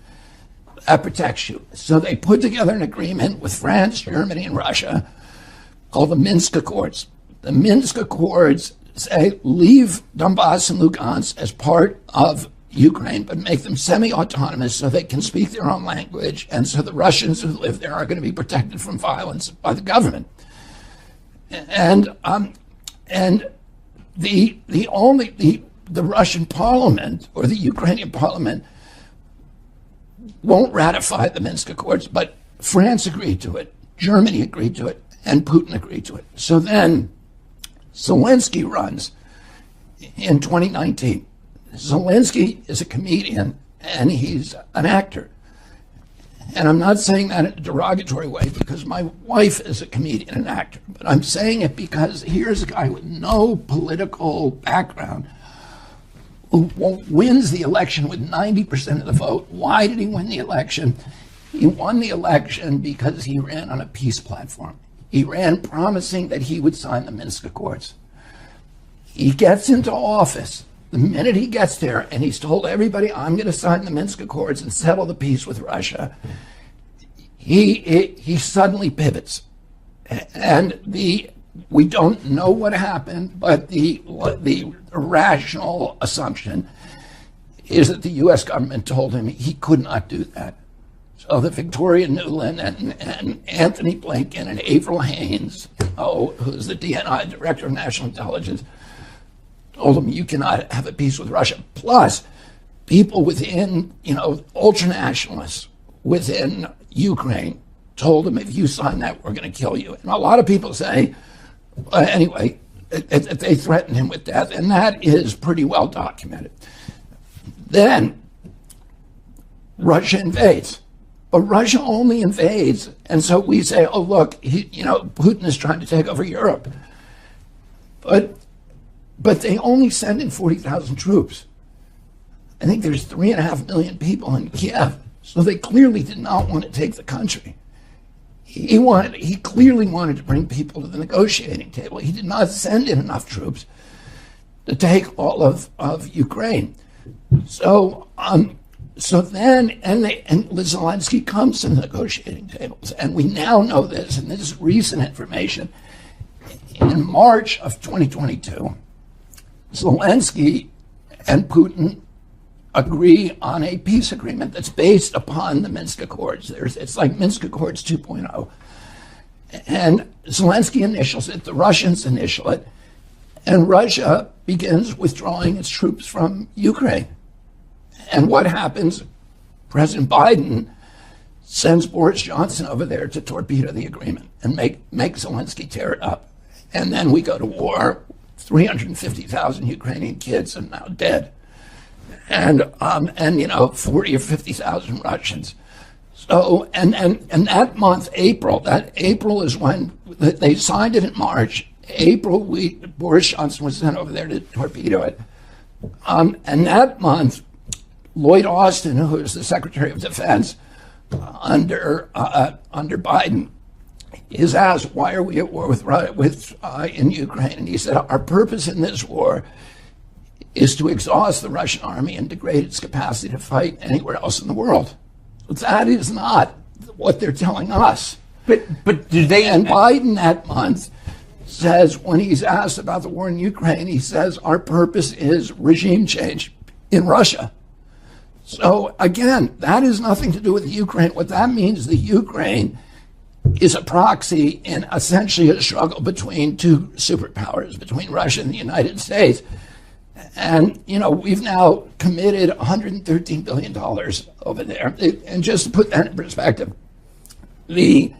that protects you. So they put together an agreement with France, Germany, and Russia called the Minsk Accords. The Minsk Accords say leave Donbass and Lugansk as part of Ukraine, but make them semi-autonomous so they can speak their own language, and so the Russians who live there are going to be protected from violence by the government. and the Russian parliament or the Ukrainian parliament won't ratify the Minsk Accords, but France agreed to it, Germany agreed to it, and Putin agreed to it. So then Zelensky runs in 2019. Zelensky is a comedian and he's an actor. And I'm not saying that in a derogatory way because my wife is a comedian and actor, but I'm saying it because here's a guy with no political background who wins the election with 90% of the vote. Why did he win the election? He won the election because he ran on a peace platform. He ran promising that he would sign the Minsk Accords. He gets into office. The minute he gets there and he's told everybody, I'm going to sign the Minsk Accords and settle the peace with Russia, he suddenly pivots. And we don't know what happened, but the rational assumption is that the U.S. government told him he could not do that. So the Victoria Nuland and Anthony Blinken and Avril Haines, who's the DNI, Director of National Intelligence, told him you cannot have a peace with Russia. Plus, people within, ultranationalists within Ukraine told him if you sign that, we're going to kill you. And a lot of people say, anyway, they threatened him with death, and that is pretty well documented. Then Russia invades. But Russia only invades, and so we say, oh, look, Putin is trying to take over Europe. But they only send in 40,000 troops. I think there's 3.5 million people in Kiev, so they clearly did not want to take the country. He clearly wanted to bring people to the negotiating table. He did not send in enough troops to take all of Ukraine. So then Zelensky comes to the negotiating tables, and we now know this, and this is recent information. In March of 2022, Zelensky and Putin agree on a peace agreement that's based upon the Minsk Accords. It's like Minsk Accords 2.0. And Zelensky initials it, the Russians initial it, and Russia begins withdrawing its troops from Ukraine. And what happens? President Biden sends Boris Johnson over there to torpedo the agreement and make Zelensky tear it up. And then we go to war. 350,000 Ukrainian kids are now dead, and 40 or 50,000 Russians. So and that month, April is when they signed it in March. April, Boris Johnson was sent over there to torpedo it, and that month, Lloyd Austin, who is the Secretary of Defense under Biden, is asked, why are we at war in Ukraine? And he said, our purpose in this war is to exhaust the Russian army and degrade its capacity to fight anywhere else in the world. But that is not what they're telling us. But do they? And Biden that month says, when he's asked about the war in Ukraine, he says, our purpose is regime change in Russia. So again, that has nothing to do with Ukraine. What that means is that Ukraine is a proxy in essentially a struggle between two superpowers, between Russia and the United States. And, we've now committed $113 billion over there. And just to put that in perspective, the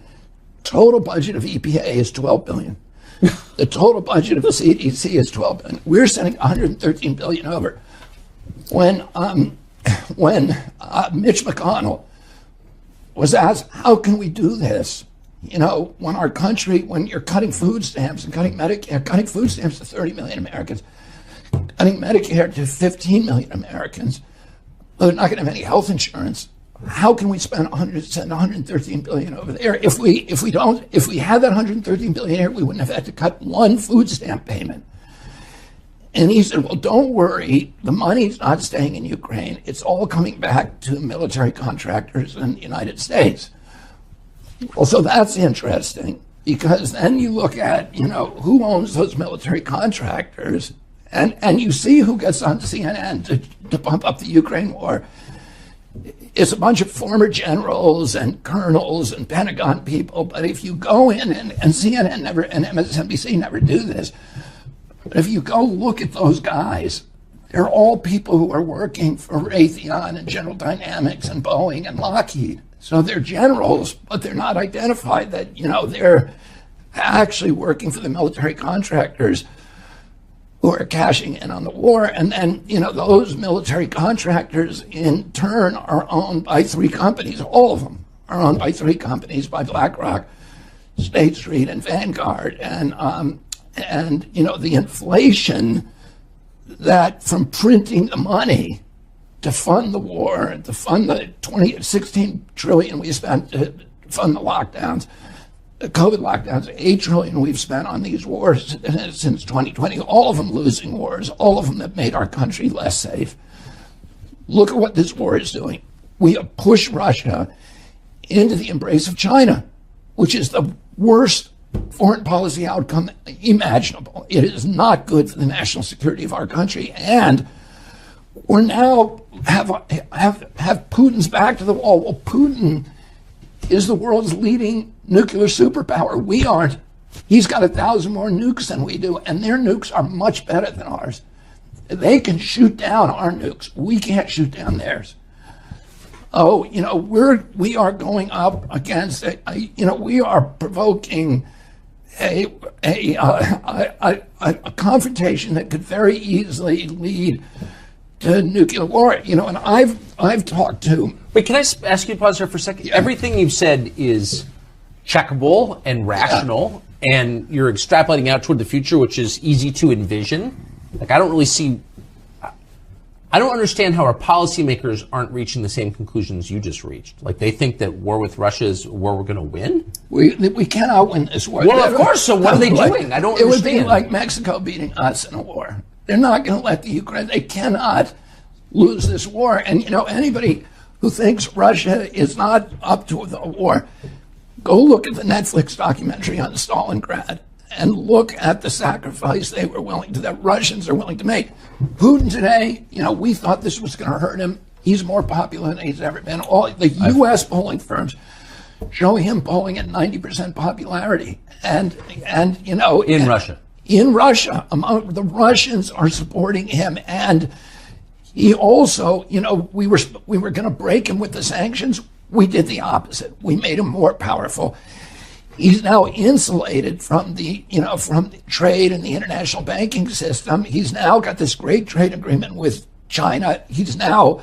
total budget of EPA is $12 billion. The total budget of the CDC is $12 billion. We're sending $113 billion over. When Mitch McConnell was asked, how can we do this? When you're cutting food stamps and cutting Medicare, cutting food stamps to 30 million Americans, cutting Medicare to 15 million Americans, they're not going to have any health insurance. How can we send 113 billion over there? If we had that 113 billion here, we wouldn't have had to cut one food stamp payment. And he said, well, don't worry, the money's not staying in Ukraine. It's all coming back to military contractors in the United States. Well, so that's interesting, because then you look at, who owns those military contractors, and you see who gets on CNN to pump up the Ukraine war. it's a bunch of former generals and colonels and Pentagon people. But if you go in, and CNN never, and MSNBC never do this, but if you go look at those guys, they're all people who are working for Raytheon and General Dynamics and Boeing and Lockheed. So they're generals, but they're not identified that, they're actually working for the military contractors who are cashing in on the war. And then, those military contractors in turn are owned by three companies. All of them are owned by three companies, by BlackRock, State Street, and Vanguard. And the inflation that from printing the money to fund the war and to fund the 16 trillion we spent to fund the lockdowns, the COVID lockdowns, 8 trillion we've spent on these wars since 2020, all of them losing wars, all of them have made our country less safe. Look at what this war is doing. We have pushed Russia into the embrace of China, which is the worst foreign policy outcome imaginable. It is not good for the national security of our country. And we're now have Putin's back to the wall. Well, Putin is the world's leading nuclear superpower. We aren't. He's got 1,000 more nukes than we do, and their nukes are much better than ours. They can shoot down our nukes. We can't shoot down theirs. Oh, we are going up against we are provoking a confrontation that could very easily lead to nuclear war. And I've talked to. Wait, can I ask you to pause there for a second? Yeah. Everything you've said is checkable and rational, and you're extrapolating out toward the future, which is easy to envision. Like, I don't understand how our policymakers aren't reaching the same conclusions you just reached. Like, they think that war with Russia is a war we're going to win? We cannot win this war. Well, of course, so what are they doing? I don't understand. It would be like Mexico beating us in a war. They're not going to let the Ukraine, they cannot lose this war. And, anybody who thinks Russia is not up to the war, go look at the Netflix documentary on Stalingrad and look at the sacrifice the Russians are willing to make. Putin today, we thought this was going to hurt him. He's more popular than he's ever been. All the U.S. polling firms show him polling at 90% popularity. And in Russia. In Russia, the Russians are supporting him. And he also, we were going to break him with the sanctions. We did the opposite. We made him more powerful. He's now insulated from the trade and the international banking system. He's now got this great trade agreement with China. He's now,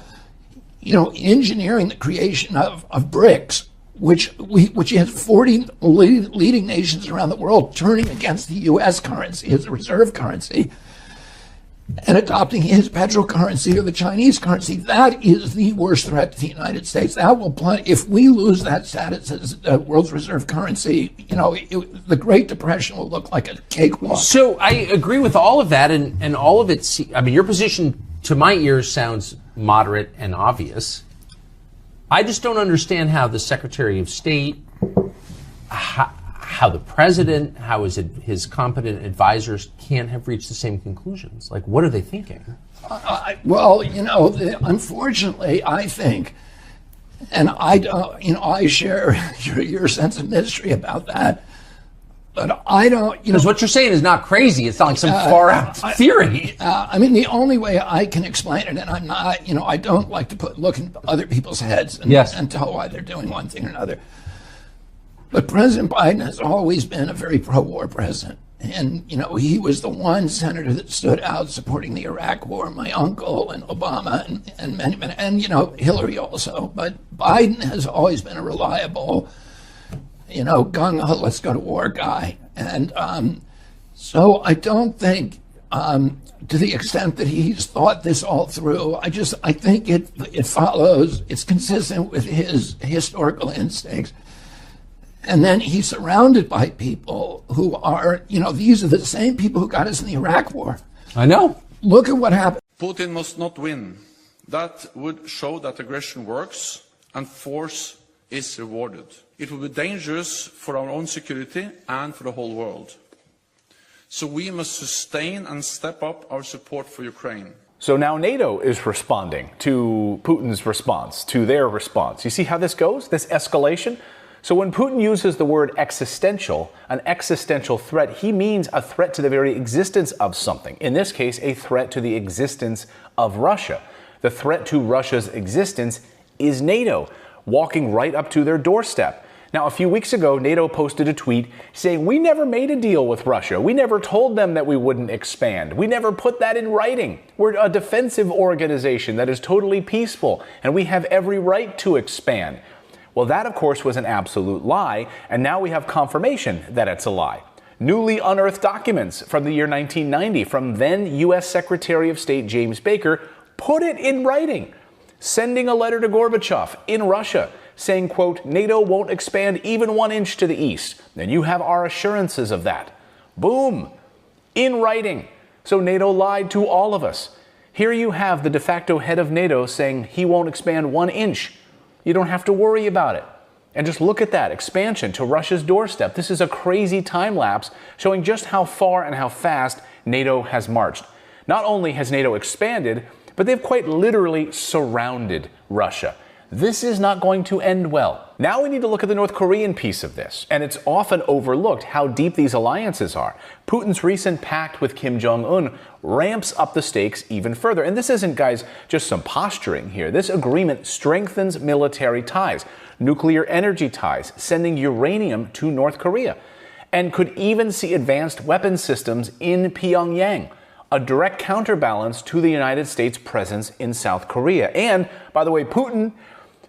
engineering the creation of BRICS, which has 40 leading nations around the world turning against the U.S. currency as a reserve currency and adopting his petrocurrency or the Chinese currency. That is the worst threat to the United States. That will if we lose that status as the world's reserve currency, the Great Depression will look like a cakewalk. So I agree with all of that, and all of it. Your position to my ears sounds moderate and obvious. I just don't understand how the Secretary of State, how the president, how his competent advisors can't have reached the same conclusions. Like, what are they thinking? Unfortunately, I think, and I share your sense of mystery about that, but I don't, because what you're saying is not crazy. It's not like some far out theory. The only way I can explain it, and I'm not, I don't like to look in other people's heads and tell why they're doing one thing or another. But President Biden has always been a very pro-war president. And, he was the one senator that stood out supporting the Iraq war, my uncle and Obama and many, and, Hillary also. But Biden has always been a reliable, gung-ho, let's go to war guy. And so I don't think, to the extent that he's thought this all through, I think it follows, it's consistent with his historical instincts. And then he's surrounded by people who are, these are the same people who got us in the Iraq war. I know. Look at what happened. Putin must not win. That would show that aggression works and force is rewarded. It would be dangerous for our own security and for the whole world. So we must sustain and step up our support for Ukraine. So now NATO is responding to Putin's response, to their response. You see how this goes, this escalation? So when Putin uses the word existential, an existential threat, he means a threat to the very existence of something. In this case, a threat to the existence of Russia. The threat to Russia's existence is NATO, walking right up to their doorstep. Now, a few weeks ago, NATO posted a tweet saying, "We never made a deal with Russia. We never told them that we wouldn't expand. We never put that in writing. We're a defensive organization that is totally peaceful, and we have every right to expand." Well, that, of course, was an absolute lie, and now we have confirmation that it's a lie. Newly unearthed documents from the year 1990 from then U.S. Secretary of State James Baker put it in writing, sending a letter to Gorbachev in Russia saying, quote, "NATO won't expand even 1 inch to the east, and you have our assurances of that." Boom! In writing. So NATO lied to all of us. Here you have the de facto head of NATO saying he won't expand 1 inch. You don't have to worry about it. And just look at that expansion to Russia's doorstep. This is a crazy time lapse showing just how far and how fast NATO has marched. Not only has NATO expanded, but they've quite literally surrounded Russia. This is not going to end well. Now we need to look at the North Korean piece of this, and it's often overlooked how deep these alliances are. Putin's recent pact with Kim Jong-un ramps up the stakes even further. And this isn't, guys, just some posturing here. This agreement strengthens military ties, nuclear energy ties, sending uranium to North Korea, and could even see advanced weapon systems in Pyongyang, a direct counterbalance to the United States' presence in South Korea. And, by the way, Putin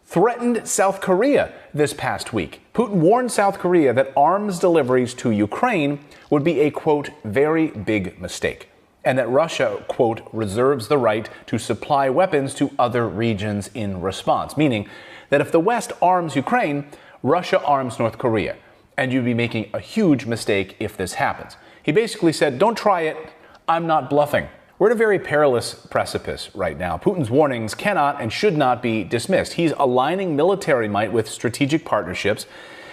threatened South Korea this past week. Putin warned South Korea that arms deliveries to Ukraine would be a, quote, very big mistake, and that Russia, quote, reserves the right to supply weapons to other regions in response, meaning that if the West arms Ukraine, Russia arms North Korea, and you'd be making a huge mistake if this happens. He basically said, don't try it, I'm not bluffing. We're at a very perilous precipice right now. Putin's warnings cannot and should not be dismissed. He's aligning military might with strategic partnerships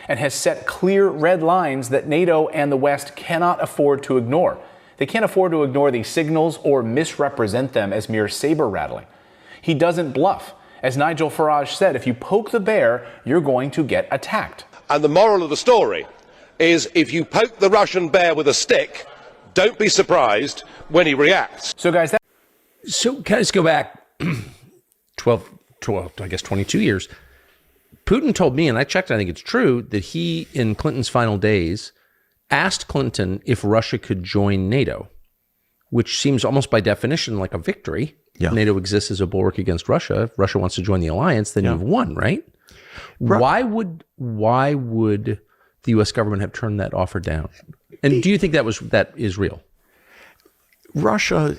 and has set clear red lines that NATO and the West cannot afford to ignore. They can't afford to ignore these signals or misrepresent them as mere saber rattling. He doesn't bluff. As Nigel Farage said, if you poke the bear, you're going to get attacked. And the moral of the story is if you poke the Russian bear with a stick, don't be surprised when he reacts. So, guys, guys, go back 22 years. Putin told me, and I checked, I think it's true, that he, in Clinton's final days, asked Clinton if Russia could join NATO, which seems almost by definition like a victory. Yeah. NATO exists as a bulwark against Russia. If Russia wants to join the alliance, then you've won, right? Why would the U.S. government have turned that offer down? And do you think that is real? Russia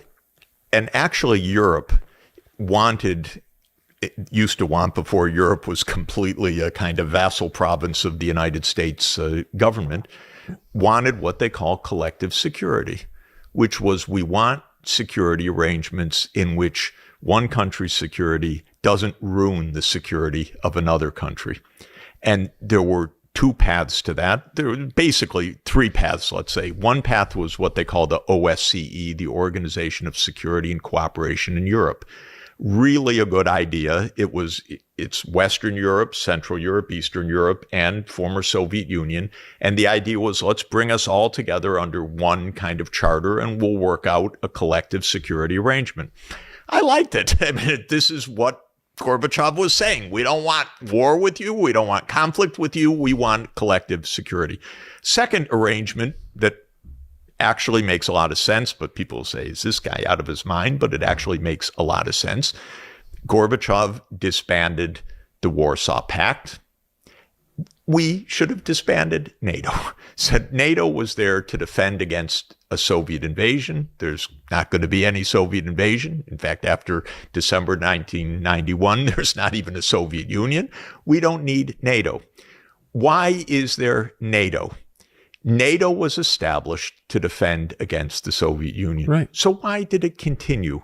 and actually Europe used to want, before Europe was completely a kind of vassal province of the United States government, wanted what they call collective security, which was, we want security arrangements in which one country's security doesn't ruin the security of another country. And there were two paths to that. There were basically three paths, let's say. One path was what they call the OSCE, the Organization of Security and Cooperation in Europe. Really a good idea. It's Western Europe, Central Europe, Eastern Europe, and former Soviet Union. And the idea was, let's bring us all together under one kind of charter and we'll work out a collective security arrangement. I liked it. I mean, this is what Gorbachev was saying. We don't want war with you. We don't want conflict with you. We want collective security. Second arrangement that actually makes a lot of sense, but people say, is this guy out of his mind? But it actually makes a lot of sense. Gorbachev disbanded the Warsaw Pact. We should have disbanded NATO. Said NATO was there to defend against a Soviet invasion. There's not going to be any Soviet invasion. In fact, after December 1991, there's not even a Soviet Union. We don't need NATO. Why is there NATO? NATO was established to defend against the Soviet Union. Right. So why did it continue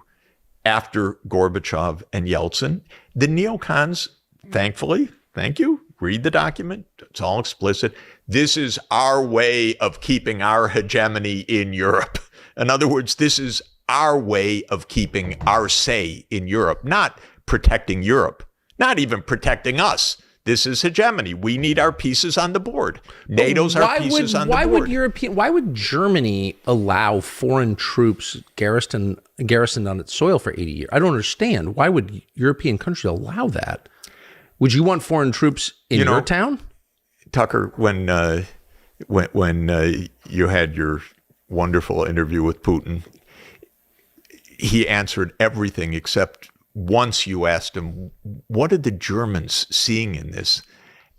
after Gorbachev and Yeltsin? The neocons, thankfully, thank you, read the document. It's all explicit. This is our way of keeping our hegemony in Europe. In other words, this is our way of keeping our say in Europe, not protecting Europe, not even protecting us. This is hegemony. We need our pieces on the board. NATO's our pieces on the board. Why would Germany allow foreign troops garrisoned on its soil for 80 years? I don't understand. Why would European countries allow that? Would you want foreign troops in your town? Tucker, when you had your wonderful interview with Putin, he answered everything except once you asked him, what are the Germans seeing in this?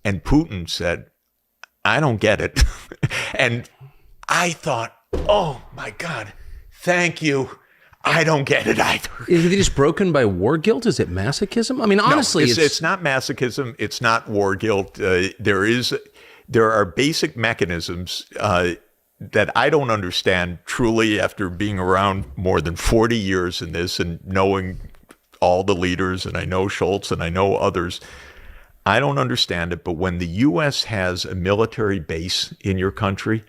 And Putin said, I don't get it. And I thought, oh my God, thank you. I don't get it either. Is it just broken by war guilt? Is it masochism? I mean, honestly, no, it's not masochism. It's not war guilt. There are basic mechanisms that I don't understand truly after being around more than 40 years in this and knowing all the leaders, and I know Schultz and I know others. I don't understand it, but when the U.S. has a military base in your country,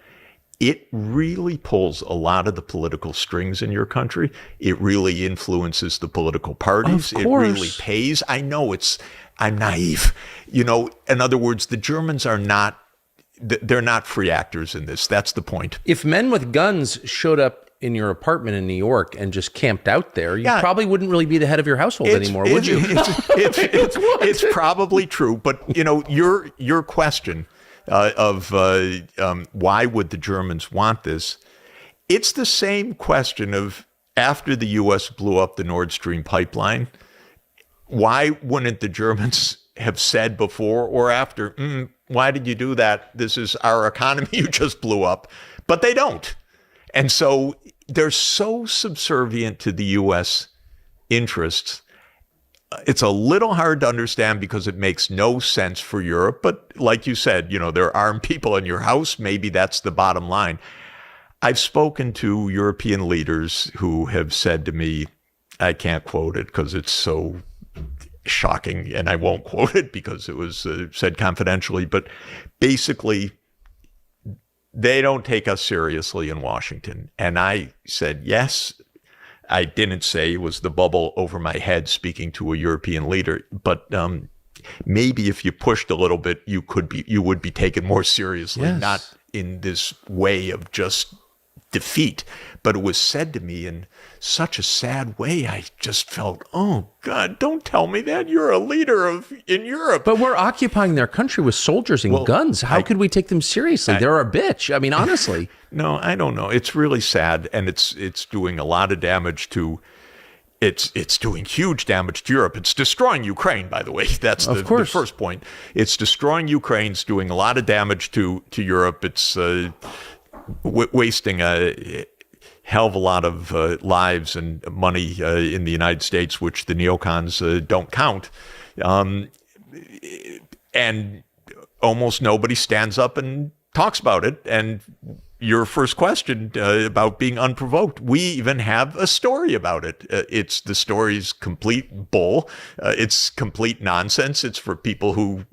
it really pulls a lot of the political strings in your country. It really influences the political parties. It really pays. I know I'm naive. In other words, the Germans are not, they're not free actors in this. That's the point. If men with guns showed up in your apartment in New York and just camped out there, you probably wouldn't really be the head of your household anymore, would you? It's probably true. But, your question of why would the Germans want this? It's the same question of after the U.S. blew up the Nord Stream pipeline, why wouldn't the Germans have said before or after, why did you do that? This is our economy you just blew up. But they don't. And so they're so subservient to the U.S. interests. It's a little hard to understand because it makes no sense for Europe. But like you said, there are armed people in your house. Maybe that's the bottom line. I've spoken to European leaders who have said to me, I can't quote it because it's so shocking, and I won't quote it because it was said confidentially, but basically, they don't take us seriously in Washington. And I said, yes. I didn't say it was the bubble over my head speaking to a European leader, but maybe if you pushed a little bit, you would be taken more seriously, not in this way of just defeat. But it was said to me in such a sad way. I just felt, oh God, don't tell me that. You're a leader in Europe. But we're occupying their country with soldiers and guns. How could we take them seriously? They're a bitch. I mean, honestly. No, I don't know. It's really sad, and it's doing a lot of damage to. It's doing huge damage to Europe. It's destroying Ukraine, by the way. That's the first point. It's destroying Ukraine. It's doing a lot of damage to Europe. It's wasting a hell of a lot of lives and money in the United States, which the neocons don't count. And almost nobody stands up and talks about it. And your first question about being unprovoked, we even have a story about it. The story's complete bull. It's complete nonsense. It's for people who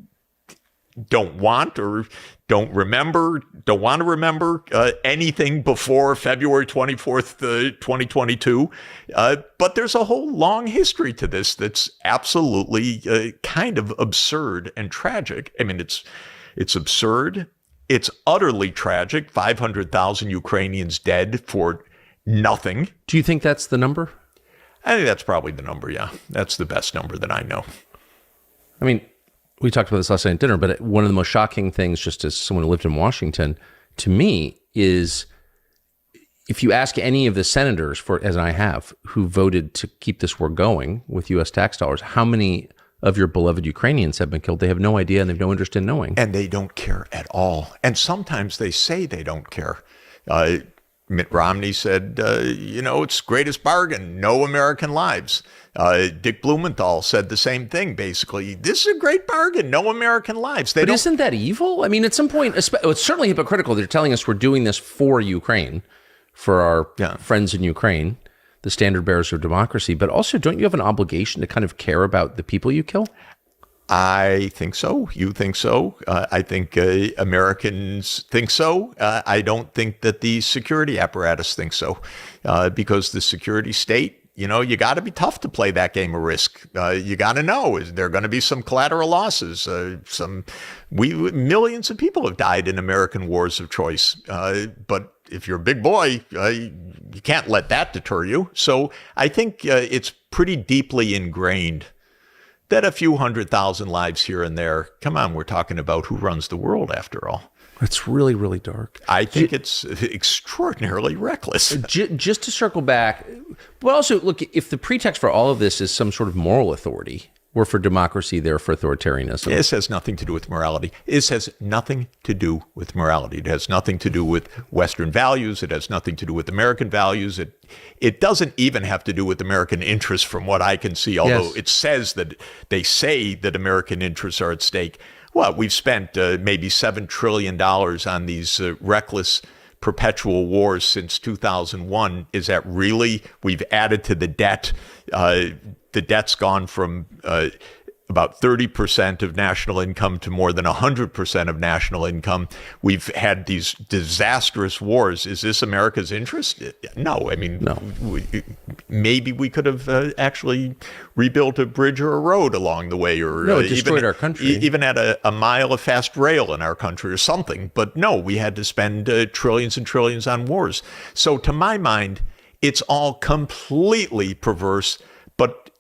don't want or don't want to remember anything before February 24th, 2022. But there's a whole long history to this that's absolutely kind of absurd and tragic. I mean, it's absurd. It's utterly tragic. 500,000 Ukrainians dead for nothing. Do you think that's the number? I think that's probably the number, yeah. That's the best number that I know. I mean, we talked about this last night at dinner, but one of the most shocking things, just as someone who lived in Washington, to me, is if you ask any of the senators, as I have, who voted to keep this war going with U.S. tax dollars, how many of your beloved Ukrainians have been killed? They have no idea, and they have no interest in knowing. And they don't care at all. And sometimes they say they don't care. Mitt Romney said, it's greatest bargain, no American lives. Dick Blumenthal said the same thing, basically. This is a great bargain, no American lives. But isn't that evil? I mean, at some point, it's certainly hypocritical. They're telling us we're doing this for Ukraine, for our friends in Ukraine, the standard bearers of democracy. But also, don't you have an obligation to kind of care about the people you kill? I think so. You think so. I think Americans think so. I don't think that the security apparatus thinks so, because the security state, you got to be tough to play that game of risk. You got to know, is there going to be some collateral losses? Millions of people have died in American wars of choice. But if you're a big boy, you can't let that deter you. So I think it's pretty deeply ingrained that a few 100,000 lives here and there, come on, we're talking about who runs the world after all. It's really, really dark. I think it's extraordinarily reckless. Just to circle back, but also, look, if the pretext for all of this is some sort of moral authority, we're for democracy, they're for authoritarianism. This has nothing to do with morality. This has nothing to do with morality. It has nothing to do with Western values. It has nothing to do with American values. It doesn't even have to do with American interests from what I can see, although It says that they say that American interests are at stake. Well, we've spent maybe $7 trillion on these reckless perpetual wars since 2001. Is that really? We've added to the debt. The debt's gone from about 30% of national income to more than 100% of national income. We've had these disastrous wars. Is this America's interest? No. I mean, no. Maybe we could have actually rebuilt a bridge or a road along the way, or it destroyed our country. Even had a mile of fast rail in our country or something. But no, we had to spend trillions and trillions on wars. So to my mind, it's all completely perverse. But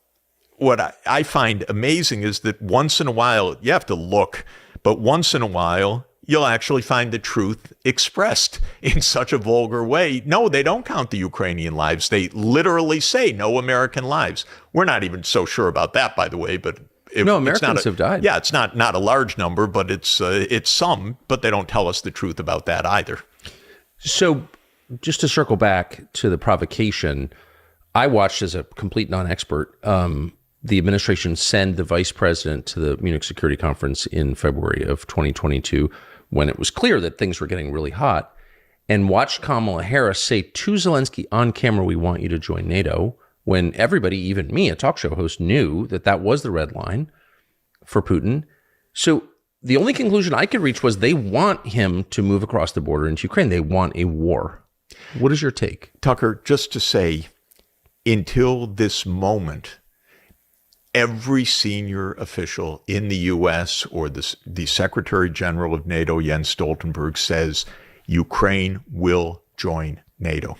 what I find amazing is that once in a while, you have to look, but once in a while, you'll actually find the truth expressed in such a vulgar way. No, they don't count the Ukrainian lives. They literally say no American lives. We're not even so sure about that, by the way, but Americans have died. Yeah, it's not a large number, but it's some, but they don't tell us the truth about that either. So just to circle back to the provocation, I watched, as a complete non-expert, the administration send the vice president to the Munich Security Conference in February of 2022, when it was clear that things were getting really hot, and watched Kamala Harris say to Zelensky on camera, "We want you to join NATO," when everybody, even me, a talk show host, knew that that was the red line for Putin. So the only conclusion I could reach was they want him to move across the border into Ukraine. They want a war. What is your take? Tucker, just to say, until this moment, every senior official in the U.S. or the Secretary General of NATO, Jens Stoltenberg, says Ukraine will join NATO.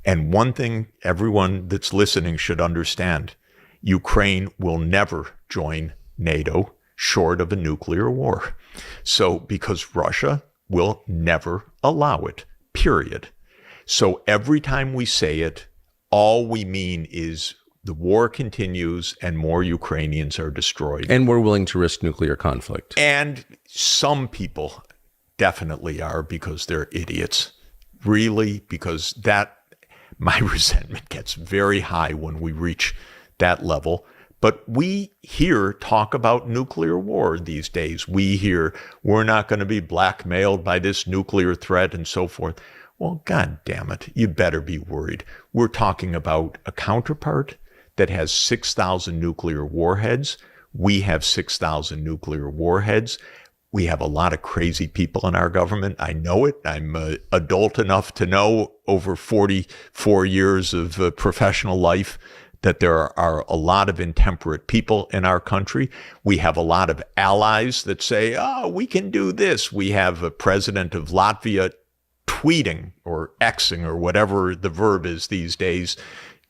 And one thing everyone that's listening should understand, Ukraine will never join NATO short of a nuclear war. So, because Russia will never allow it, period. So every time we say it, all we mean is the war continues and more Ukrainians are destroyed. And we're willing to risk nuclear conflict. And some people definitely are, because they're idiots. Really, because my resentment gets very high when we reach that level. But we hear talk about nuclear war these days. We hear we're not going to be blackmailed by this nuclear threat and so forth. Well, God damn it, you better be worried. We're talking about a counterpart that has 6,000 nuclear warheads. We have 6,000 nuclear warheads. We have a lot of crazy people in our government. I know it. I'm adult enough to know, over 44 years of professional life, that there are a lot of intemperate people in our country. We have a lot of allies that say, oh, we can do this. We have a president of Latvia tweeting or Xing or whatever the verb is these days,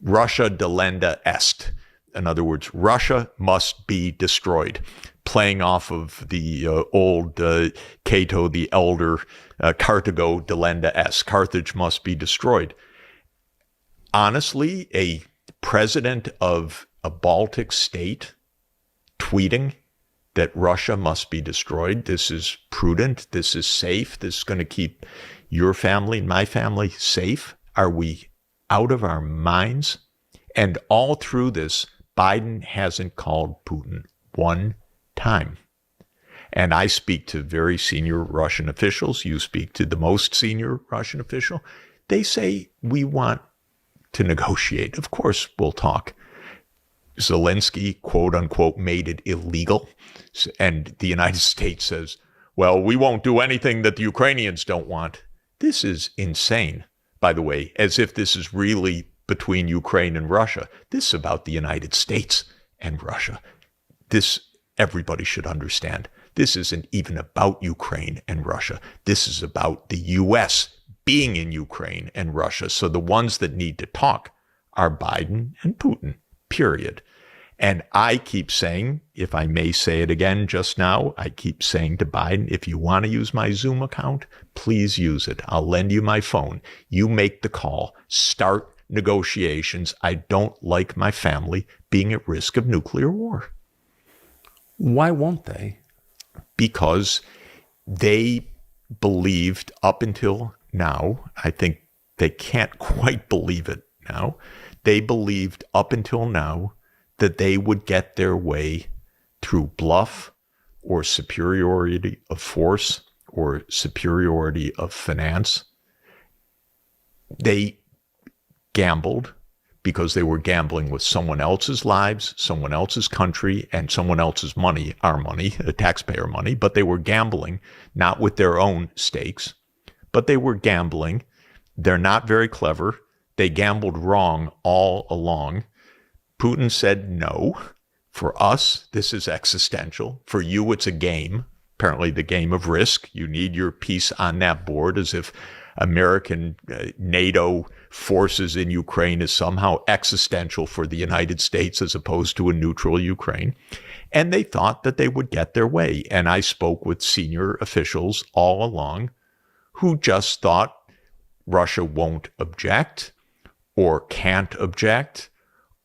Russia delenda est. In other words, Russia must be destroyed, playing off of the old Cato the Elder, Carthago delenda est. Carthage must be destroyed. Honestly, a president of a Baltic state tweeting that Russia must be destroyed, this is prudent, this is safe, this is going to keep your family and my family safe. Are we out of our minds? And all through this, Biden hasn't called Putin one time. And I speak to very senior Russian officials. You speak to the most senior Russian official. They say, we want to negotiate. Of course, we'll talk. Zelensky, quote unquote, made it illegal. And the United States says, well, we won't do anything that the Ukrainians don't want. This is insane, by the way, as if this is really between Ukraine and Russia. This is about the United States and Russia. This, everybody should understand. This isn't even about Ukraine and Russia. This is about the U.S. being in Ukraine and Russia. So the ones that need to talk are Biden and Putin, period. And I keep saying, if I may say it again just now, I keep saying to Biden, if you want to use my Zoom account, please use it. I'll lend you my phone. You make the call. Start negotiations. I don't like my family being at risk of nuclear war. Why won't they? Because they believed up until now, I think they can't quite believe it now, they believed up until now that they would get their way through bluff or superiority of force or superiority of finance. They gambled because they were gambling with someone else's lives, someone else's country, and someone else's money, our money, taxpayer money, but they were gambling not with their own stakes, but they were gambling. They're not very clever. They gambled wrong all along. Putin said no. For us, this is existential. For you, it's a game, apparently the game of risk. You need your piece on that board, as if American NATO forces in Ukraine is somehow existential for the United States as opposed to a neutral Ukraine. And they thought that they would get their way. And I spoke with senior officials all along who just thought Russia won't object or can't object,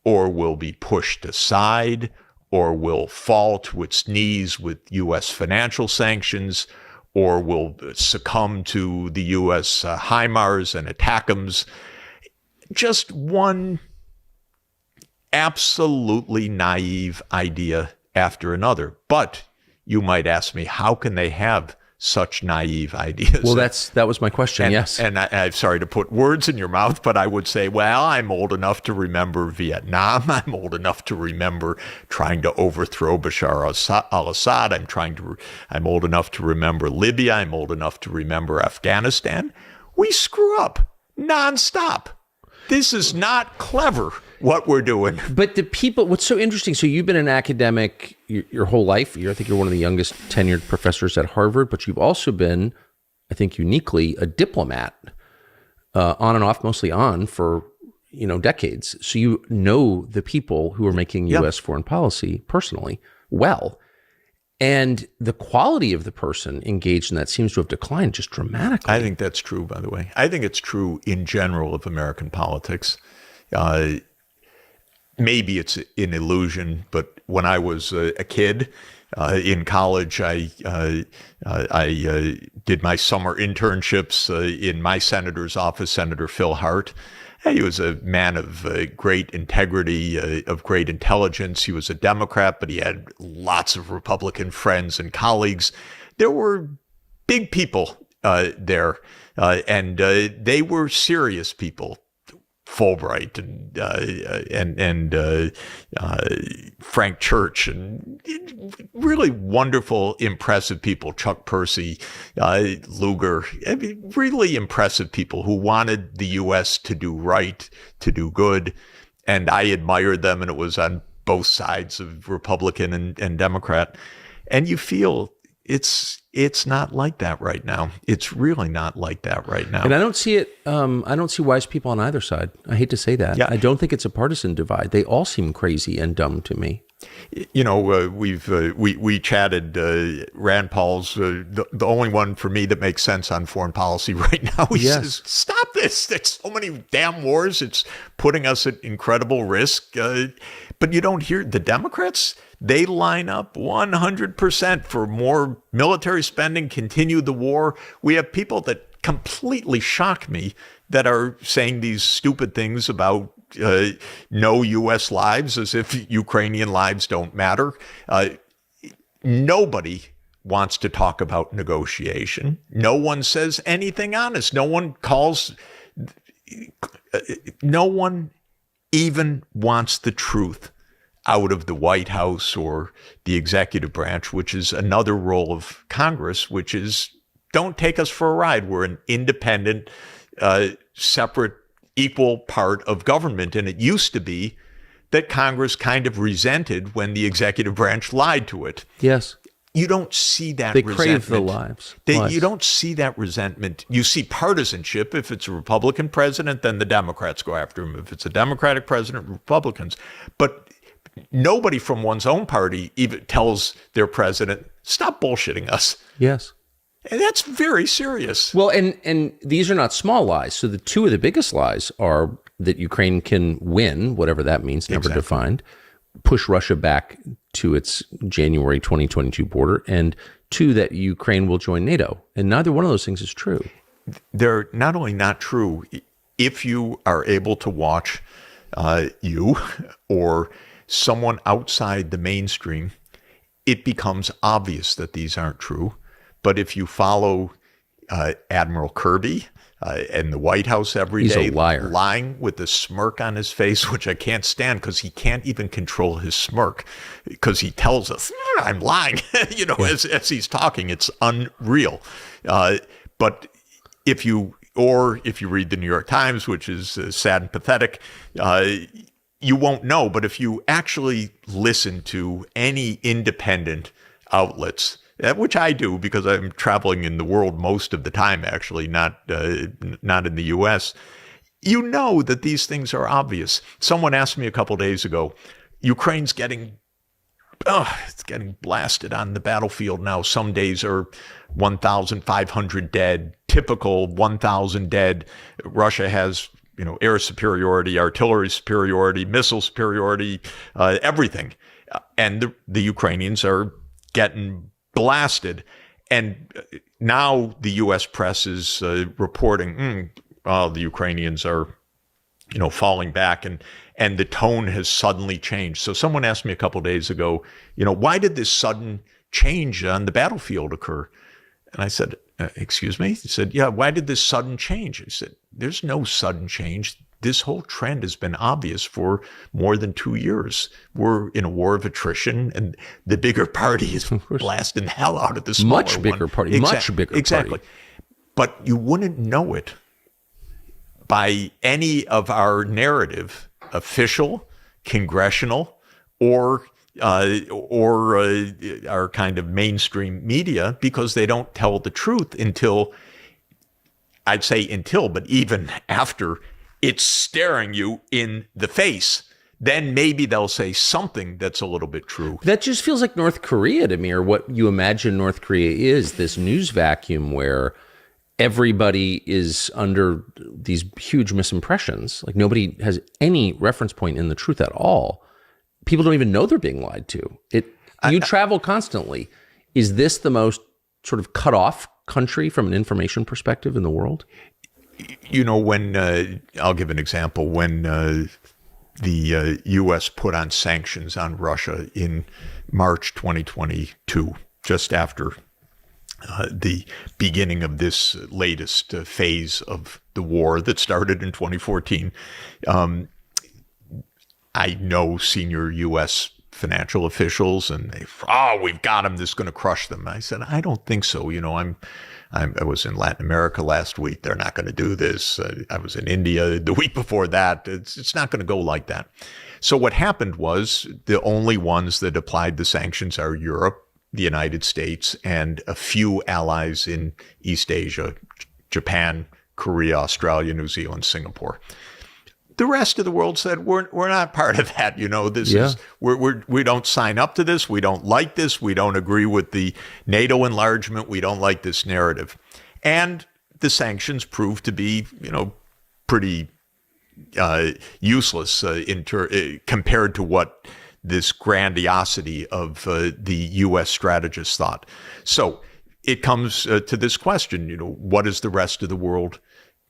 or will be pushed aside, or will fall to its knees with U.S. financial sanctions, or will succumb to the U.S. HIMARS and ATACMS. Just one absolutely naive idea after another. But you might ask me, how can they have such naive ideas? Well, that was my question, yes. And I'm sorry to put words in your mouth, but I would say, well, I'm old enough to remember Vietnam. I'm old enough to remember trying to overthrow Bashar al-Assad. I'm old enough to remember Libya. I'm old enough to remember Afghanistan. We screw up nonstop. This is not clever, what we're doing. But the people, what's so interesting, so you've been an academic your whole life. I think you're one of the youngest tenured professors at Harvard, but you've also been, I think uniquely, a diplomat, on and off, mostly on, for decades. So you know the people who are making U.S. foreign policy personally well. And the quality of the person engaged in that seems to have declined just dramatically. I think that's true, by the way. I think it's true in general of American politics. Maybe it's an illusion, but when I was a kid in college, I did my summer internships in my senator's office, Senator Phil Hart. He was a man of great integrity, of great intelligence. He was a Democrat, but he had lots of Republican friends and colleagues. There were big people there, and they were serious people. Fulbright and Frank Church, and really wonderful, impressive people. Chuck Percy, Lugar, really impressive people who wanted the U.S. to do right, to do good. And I admired them, and it was on both sides of Republican and Democrat. And you feel it's not like that right now. It's really not like that right now. And I don't see it. I don't see wise people on either side. I hate to say that. Yeah. I don't think it's a partisan divide. They all seem crazy and dumb to me. We chatted. Rand Paul's the only one for me that makes sense on foreign policy right now. He says, "Stop this! There's so many damn wars. It's putting us at incredible risk." But you don't hear the Democrats. They line up 100% for more military spending, continue the war. We have people that completely shock me that are saying these stupid things about no U.S. lives, as if Ukrainian lives don't matter. Nobody wants to talk about negotiation. No one says anything honest. No one even wants the truth out of the White House or the executive branch, which is another role of Congress, which is don't take us for a ride. We're an independent, separate, equal part of government. And it used to be that Congress kind of resented when the executive branch lied to it. Yes. You don't see that They resentment. crave the lies. You don't see that resentment. You see partisanship. If it's a Republican president, then the Democrats go after him. If it's a Democratic president, Republicans. But nobody from one's own party even tells their president, stop bullshitting us. Yes. And that's very serious. Well, and these are not small lies. So the two of the biggest lies are that Ukraine can win, whatever that means, never defined, push Russia back to its January 2022 border, and two, that Ukraine will join NATO. And neither one of those things is true. They're not only not true, if you are able to watch you or someone outside the mainstream, it becomes obvious that these aren't true. But if you follow Admiral Kirby in the White House every day, He's a liar. lying with a smirk on his face, which I can't stand because he can't even control his smirk because he tells us, I'm lying, as he's talking. It's unreal. But if you read the New York Times, which is sad and pathetic, you won't know. But if you actually listen to any independent outlets, which I do because I'm traveling in the world most of the time, actually, not in the U.S., you know that these things are obvious. Someone asked me a couple days ago, Ukraine's getting blasted on the battlefield now. Some days are 1,500 dead, typical 1,000 dead. Russia has air superiority, artillery superiority, missile superiority, everything. And the Ukrainians are getting blasted. And now the U.S. press is reporting, the Ukrainians are, falling back, and the tone has suddenly changed. So someone asked me a couple of days ago, why did this sudden change on the battlefield occur? And I said, excuse me? He said, yeah, why did this sudden change? I said, there's no sudden change. This whole trend has been obvious for more than 2 years. We're in a war of attrition, and the bigger party is blasting the hell out of the smaller Much bigger one. party. Much bigger Exactly. party. But you wouldn't know it by any of our narrative, official, congressional, or our kind of mainstream media, because they don't tell the truth until, but even after it's staring you in the face, then maybe they'll say something that's a little bit true. That just feels like North Korea to me, or what you imagine North Korea is, this news vacuum where everybody is under these huge misimpressions. Like nobody has any reference point in the truth at all. People don't even know they're being lied to. You travel constantly. Is this the most sort of cut off country from an information perspective in the world? When I'll give an example. When the U.S. put on sanctions on Russia in March 2022, just after the beginning of this latest phase of the war that started in 2014, I know senior U.S. financial officials, and we've got them. This is going to crush them. I said, I don't think so. I was in Latin America last week. They're not going to do this. I was in India the week before that. It's not going to go like that. So what happened was the only ones that applied the sanctions are Europe, the United States, and a few allies in East Asia, Japan, Korea, Australia, New Zealand, Singapore. The rest of the world said, we're not part of that. We don't sign up to this. We don't like this. We don't agree with the NATO enlargement. We don't like this narrative. And the sanctions proved to be, pretty useless compared to what this grandiosity of the U.S. strategists thought. So it comes to this question, what does the rest of the world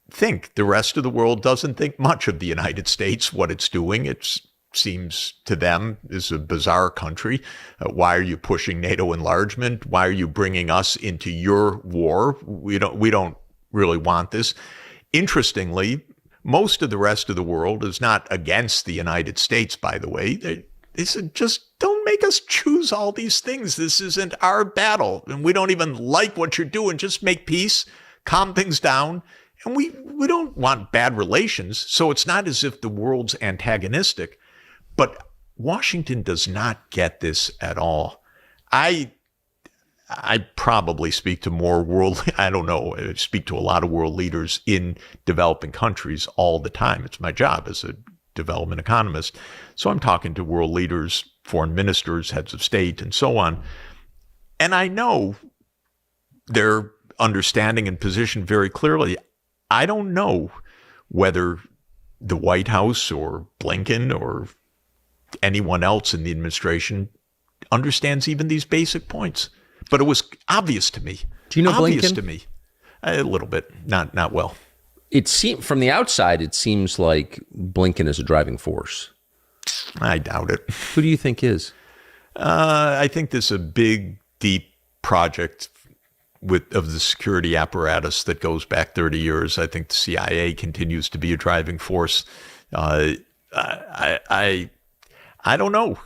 think? The rest of the world doesn't think much of the United States, what it's doing. It seems to them is a bizarre country. Why are you pushing NATO enlargement? Why are you bringing us into your war? We don't really want this. Interestingly, most of the rest of the world is not against the United States, by the way. They said, just don't make us choose all these things. This isn't our battle. And we don't even like what you're doing. Just make peace, calm things down. And we don't want bad relations. So it's not as if the world's antagonistic. But Washington does not get this at all. I probably speak to I speak to a lot of world leaders in developing countries all the time. It's my job as a development economist. So I'm talking to world leaders, foreign ministers, heads of state, and so on. And I know their understanding and position very clearly. I don't know whether the White House or Blinken or anyone else in the administration understands even these basic points. But it was obvious to me. Do you know obvious Blinken? To me. A little bit. Not well. It seems from the outside, it seems like Blinken is a driving force. I doubt it. Who do you think is? I think this is a big, deep project of the security apparatus that goes back 30 years. I think the CIA continues to be a driving force. I don't know.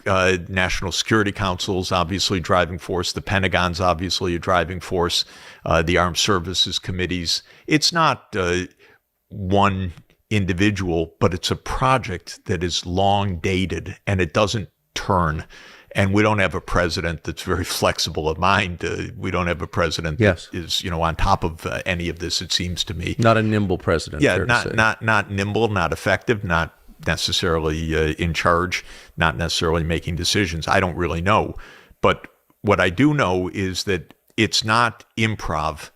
National Security Council is obviously a driving force. The Pentagon's obviously a driving force. The Armed Services Committees. It's not one individual, but it's a project that is long dated and it doesn't turn. And we don't have a president that's very flexible of mind. We don't have a president that is, on top of any of this, it seems to me. Not a nimble president. Yeah, not nimble, not effective, not necessarily in charge, not necessarily making decisions. I don't really know. But what I do know is that it's not improv.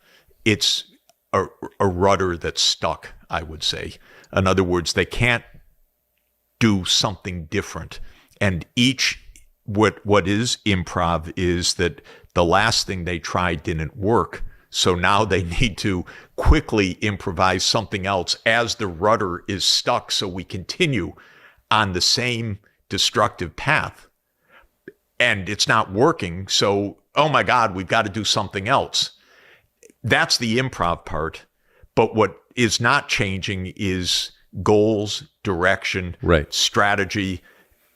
It's a rudder that's stuck, I would say. In other words, they can't do something different. And what is improv is that the last thing they tried didn't work. So now they need to quickly improvise something else as the rudder is stuck so we continue on the same destructive path. And it's not working. So, oh my God, we've got to do something else. That's the improv part. But what is not changing is goals, direction, strategy,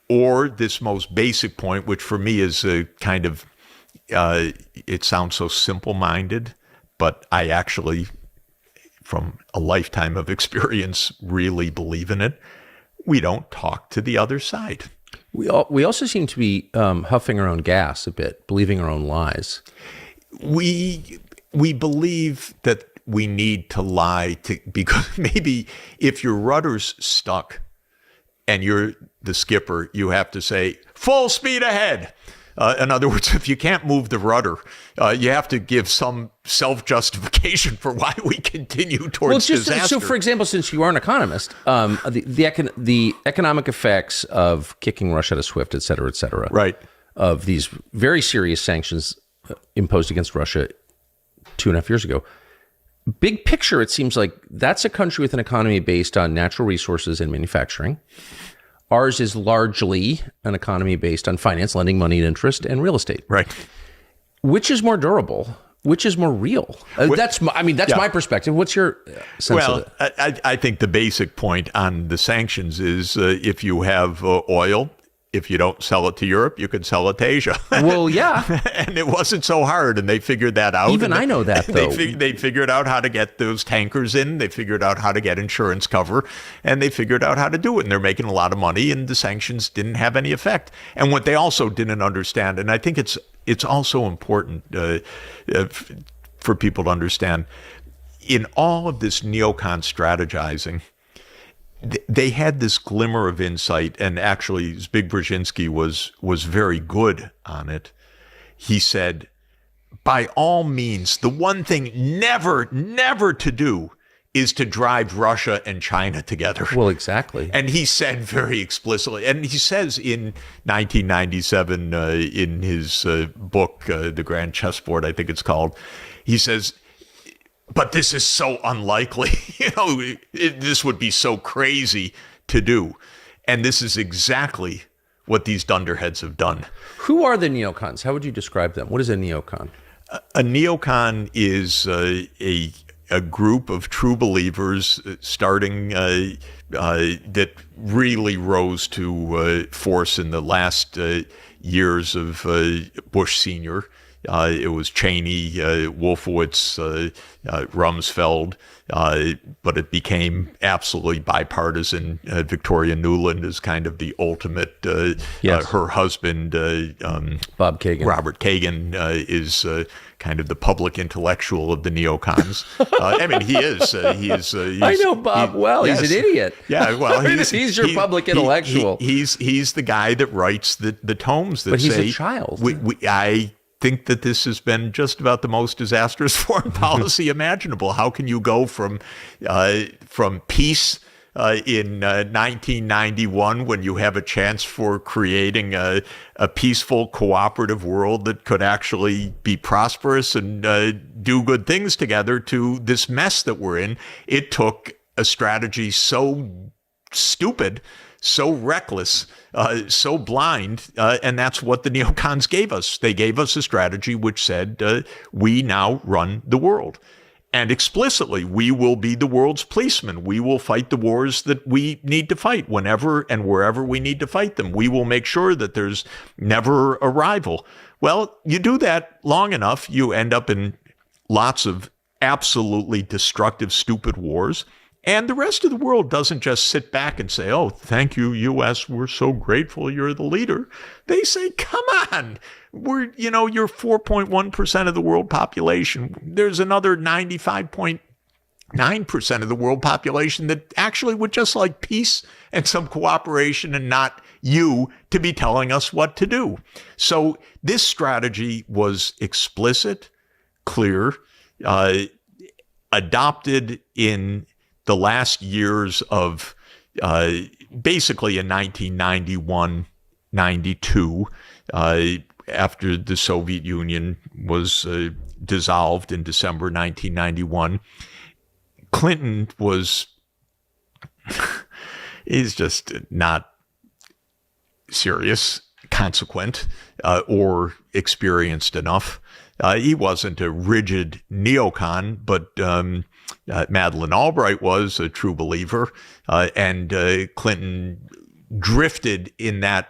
or this most basic point, which for me is a kind of, it sounds so simple-minded, but I actually, from a lifetime of experience, really believe in it. We don't talk to the other side. We also seem to be huffing our own gas a bit, believing our own lies. We believe that we need to lie because maybe if your rudder's stuck and you're the skipper, you have to say, full speed ahead. In other words, if you can't move the rudder, you have to give some self-justification for why we continue towards disaster. So, for example, since you are an economist, the economic effects of kicking Russia out of SWIFT, et cetera, of these very serious sanctions imposed against Russia 2.5 years ago, big picture, it seems like that's a country with an economy based on natural resources and manufacturing. Ours is largely an economy based on finance, lending money and interest, and real estate. Right. Which is more durable? Which is more real? That's my perspective. What's your sense of it? I think the basic point on the sanctions is if you have oil, if you don't sell it to Europe, you can sell it to Asia. Well, yeah. And it wasn't so hard, and they figured that out. Even I know that, though. They figured out how to get those tankers in. They figured out how to get insurance cover, and they figured out how to do it. And they're making a lot of money, and the sanctions didn't have any effect. And what they also didn't understand, and I think it's also important for people to understand, in all of this neocon strategizing, they had this glimmer of insight, and actually Zbig Brzezinski was very good on it. He said, by all means, the one thing never to do is to drive Russia and China together. Well, exactly. And he said very explicitly, and he says in 1997 in his book, The Grand Chessboard, I think it's called, he says, but this is so unlikely. This would be so crazy to do. And this is exactly what these dunderheads have done. Who are the neocons? How would you describe them? What is a neocon? A neocon is a group of true believers starting that really rose to force in the last years of Bush Sr. It was Cheney, Wolfowitz, Rumsfeld, but it became absolutely bipartisan. Victoria Nuland is kind of the ultimate. Her husband, Bob Kagan, Robert Kagan, is kind of the public intellectual of the neocons. I mean, he is. I know Bob well. Yes. He's an idiot. Yeah, well, he's your public intellectual. He's the guy that writes the tomes that but he's say, a child. I think that this has been just about the most disastrous foreign policy imaginable. How can you go from peace in 1991, when you have a chance for creating a peaceful, cooperative world that could actually be prosperous and do good things together, to this mess that we're in? It took a strategy so stupid, so reckless, so blind, and that's what the neocons gave us. They gave us a strategy which said, we now run the world. And explicitly, we will be the world's policemen. We will fight the wars that we need to fight whenever and wherever we need to fight them. We will make sure that there's never a rival. Well, you do that long enough, you end up in lots of absolutely destructive, stupid wars. And the rest of the world doesn't just sit back and say, oh, thank you, U.S., we're so grateful you're the leader. They say, come on, you're 4.1% of the world population. There's another 95.9% of the world population that actually would just like peace and some cooperation, and not you to be telling us what to do. So this strategy was explicit, clear, adopted in the last years of basically in 1991-92, after the Soviet Union was dissolved in December 1991. Clinton is just not serious, consequent, or experienced enough. He wasn't a rigid neocon, but Madeleine Albright was a true believer, and Clinton drifted in that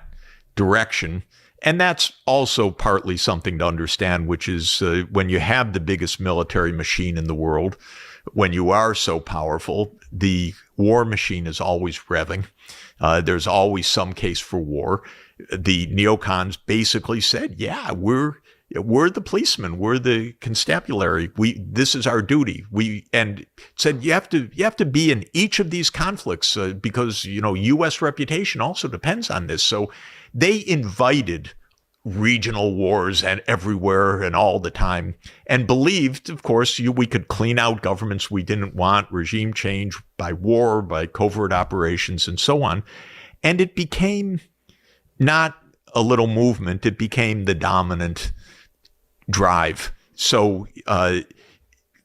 direction. And that's also partly something to understand, which is when you have the biggest military machine in the world, when you are so powerful, the war machine is always revving. There's always some case for war. The neocons basically said, yeah, we're the policemen, we're the constabulary. This is our duty. And said you have to be in each of these conflicts because U.S. reputation also depends on this. So they invited regional wars and everywhere and all the time, and believed, of course, we could clean out governments we didn't want, regime change by war, by covert operations, and so on. And it became not a little movement; it became the dominant drive. So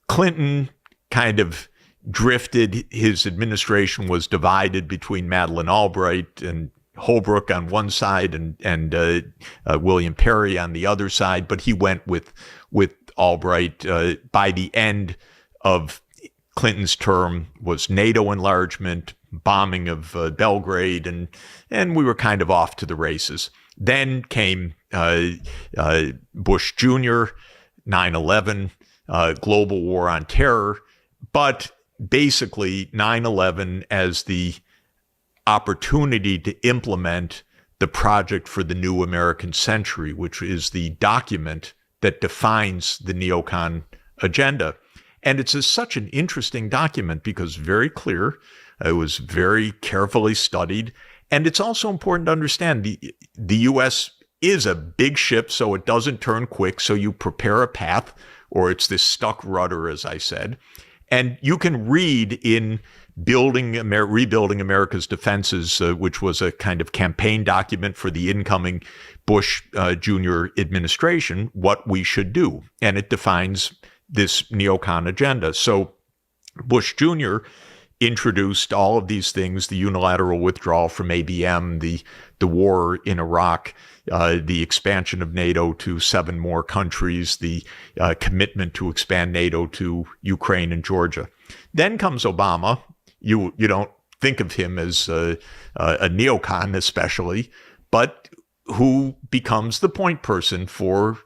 Clinton kind of drifted. His administration was divided between Madeleine Albright and Holbrooke on one side and William Perry on the other side, but he went with Albright. By the end of Clinton's term was NATO enlargement, bombing of Belgrade, and we were kind of off to the races. Then came Bush Jr., 9/11, global war on terror, but basically 9/11 as the opportunity to implement the project for the new American century, which is the document that defines the neocon agenda. And it's such an interesting document because very clear, it was very carefully studied, and it's also important to understand the U.S. is a big ship, so it doesn't turn quick, so you prepare a path, or it's this stuck rudder, as I said. And you can read in Rebuilding America's Defenses, which was a kind of campaign document for the incoming Bush Jr. administration, what we should do. And it defines this neocon agenda. So Bush Jr. introduced all of these things, the unilateral withdrawal from ABM, the war in Iraq, the expansion of NATO to 7 more countries, the commitment to expand NATO to Ukraine and Georgia. Then comes Obama. You don't think of him as a neocon, especially, but who becomes the point person for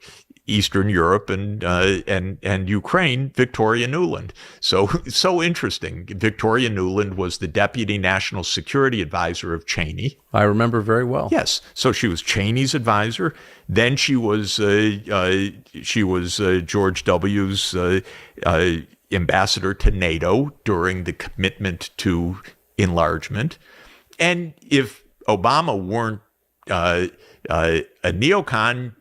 Eastern Europe and Ukraine, Victoria Nuland. So interesting. Victoria Nuland was the Deputy National Security Advisor of Cheney. I remember very well. Yes. So she was Cheney's advisor. Then she was George W.'s ambassador to NATO during the commitment to enlargement. And if Obama weren't a neocon,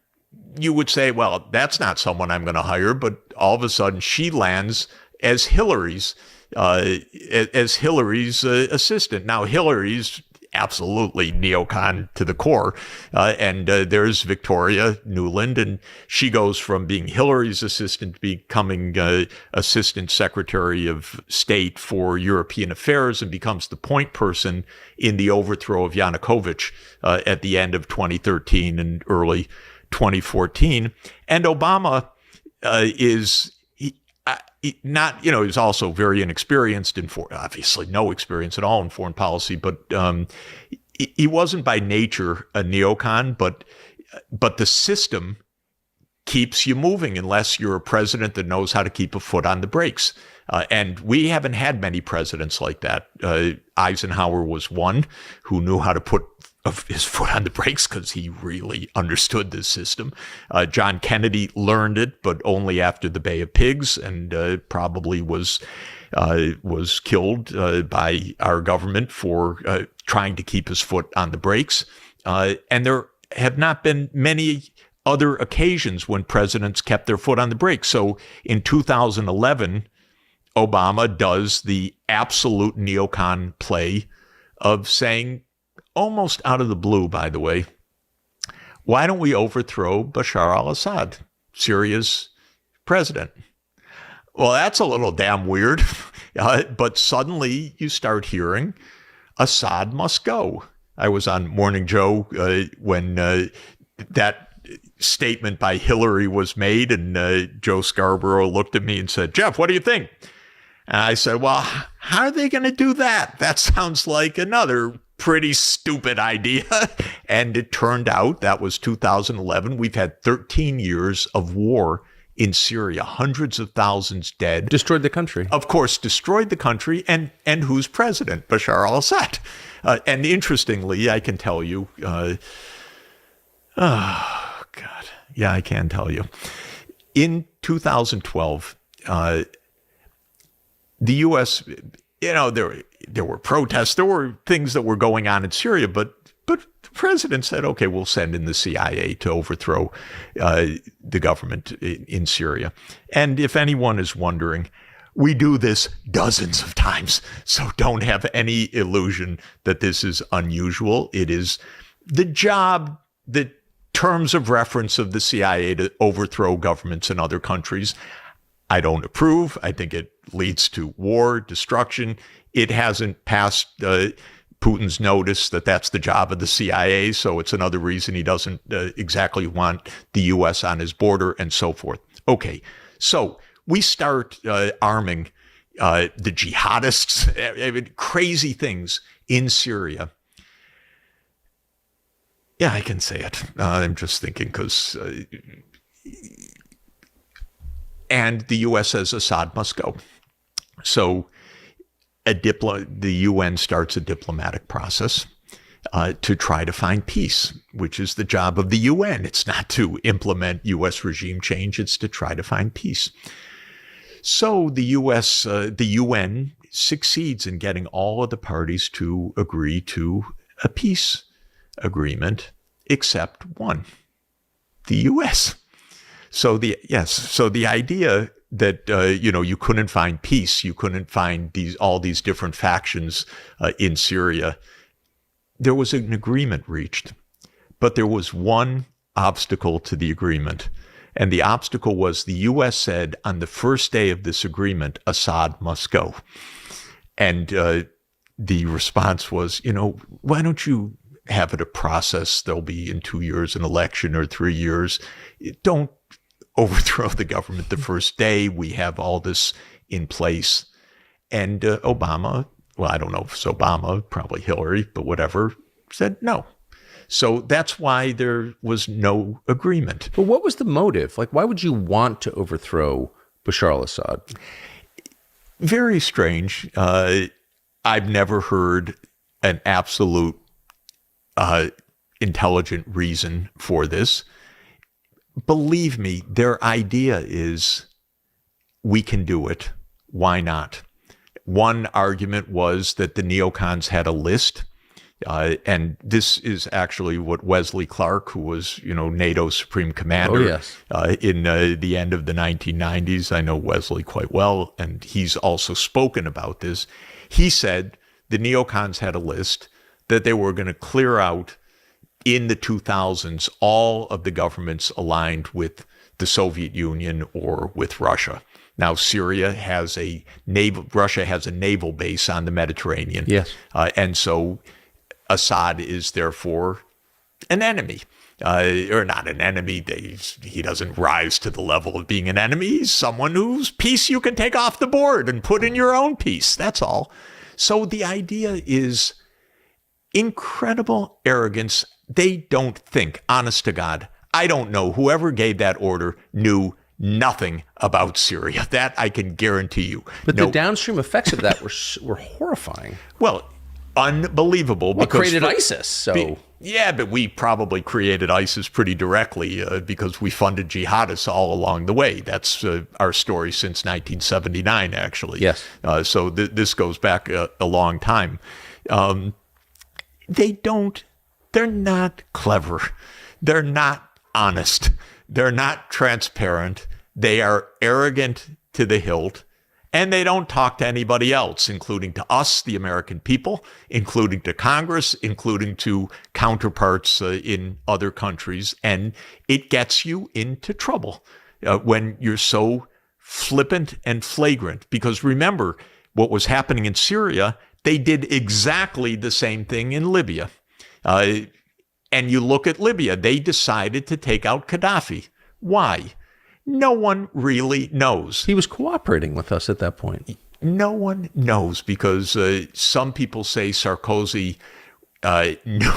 you would say, well, that's not someone I'm going to hire. But all of a sudden, she lands as Hillary's assistant. Now, Hillary's absolutely neocon to the core, and there's Victoria Nuland, and she goes from being Hillary's assistant to becoming Assistant Secretary of State for European Affairs, and becomes the point person in the overthrow of Yanukovych at the end of 2013 and early 2014. And Obama is not, he's also very inexperienced in obviously no experience at all in foreign policy, but he wasn't by nature a neocon, but the system keeps you moving unless you're a president that knows how to keep a foot on the brakes. And we haven't had many presidents like that. Eisenhower was one who knew how to put his foot on the brakes because he really understood this system. John Kennedy learned it, but only after the Bay of Pigs, and probably was killed by our government for trying to keep his foot on the brakes. And there have not been many other occasions when presidents kept their foot on the brakes. So in 2011, Obama does the absolute neocon play of saying, almost out of the blue, by the way, why don't we overthrow Bashar al-Assad, Syria's president? Well, that's a little damn weird, but suddenly you start hearing Assad must go. I was on Morning Joe when that statement by Hillary was made, and Joe Scarborough looked at me and said, Jeff, what do you think? And I said, well, how are they going to do that? That sounds like another pretty stupid idea. And it turned out that was 2011. We've had 13 years of war in Syria, hundreds of thousands dead. Destroyed the country. Of course, destroyed the country. And who's president? Bashar al-Assad. And interestingly, I can tell you, oh, God. Yeah, I can tell you. In 2012, the U.S., there were protests, there were things that were going on in Syria, but the president said, okay, we'll send in the CIA to overthrow the government in Syria. And if anyone is wondering, we do this dozens of times, so don't have any illusion that this is unusual. It is the job, the terms of reference of the CIA to overthrow governments in other countries. I don't approve. I think it leads to war, destruction. It hasn't passed Putin's notice that that's the job of the CIA, so it's another reason he doesn't exactly want the U.S. on his border and so forth. Okay, so we start arming the jihadists, crazy things in Syria. Yeah, I can say it. I'm just thinking because... and the U.S. says Assad must go. So the UN starts a diplomatic process to try to find peace, which is the job of the UN. It's not to implement U.S. regime change. It's to try to find peace. So the UN succeeds in getting all of the parties to agree to a peace agreement, except one, the U.S. So the idea that you couldn't find peace, you couldn't find all these different factions in Syria. There was an agreement reached, but there was one obstacle to the agreement, and the obstacle was the U.S. said on the first day of this agreement, Assad must go, and the response was, why don't you have it a process? There'll be in 2 years an election or 3 years. Don't overthrow the government the first day. We have all this in place. And Obama well, I don't know if it's Obama, probably Hillary, but whatever, said no. So that's why there was no agreement. But what was the motive? Like, why would you want to overthrow Bashar al-Assad? Very strange. I've never heard an absolute intelligent reason for this. Believe me, their idea is we can do it. Why not? One argument was that the neocons had a list. And this is actually what Wesley Clark, who was, NATO's supreme commander in the end of the 1990s. I know Wesley quite well, and he's also spoken about this. He said the neocons had a list that they were going to clear out in the 2000s all of the governments aligned with the Soviet Union or with Russia. Now, Russia has a naval base on the Mediterranean. Yes. And so Assad is therefore an enemy, or not an enemy. He doesn't rise to the level of being an enemy. He's someone whose piece you can take off the board and put in your own piece. That's all. So the idea is incredible arrogance. They don't think, honest to God. I don't know. Whoever gave that order knew nothing about Syria. That I can guarantee you. But the downstream effects of that were horrifying. Well, unbelievable. We created ISIS, so... Yeah, but we probably created ISIS pretty directly because we funded jihadists all along the way. That's our story since 1979, actually. Yes. So this goes back a long time. They're not clever. They're not honest. They're not transparent. They are arrogant to the hilt. And they don't talk to anybody else, including to us, the American people, including to Congress, including to counterparts in other countries. And it gets you into trouble when you're so flippant and flagrant. Because remember, what was happening in Syria, they did exactly the same thing in Libya. And you look at Libya, they decided to take out Gaddafi. Why? No one really knows. He was cooperating with us at that point. No one knows because some people say Sarkozy knew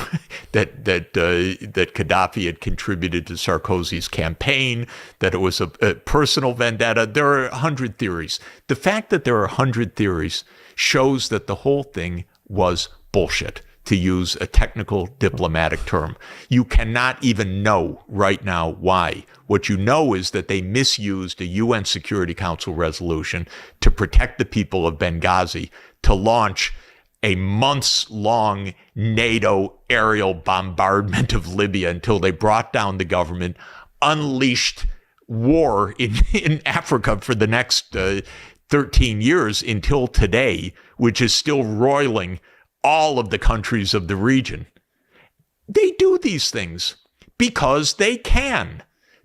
that Gaddafi had contributed to Sarkozy's campaign, that it was a personal vendetta. There are 100 theories. The fact that there are 100 theories shows that the whole thing was bullshit, to use a technical diplomatic term. You cannot even know right now why. What you know is that they misused a UN Security Council resolution to protect the people of Benghazi to launch a months-long NATO aerial bombardment of Libya until they brought down the government, unleashed war in Africa for the next 13 years until today, which is still roiling all of the countries of the region. They do these things because they can,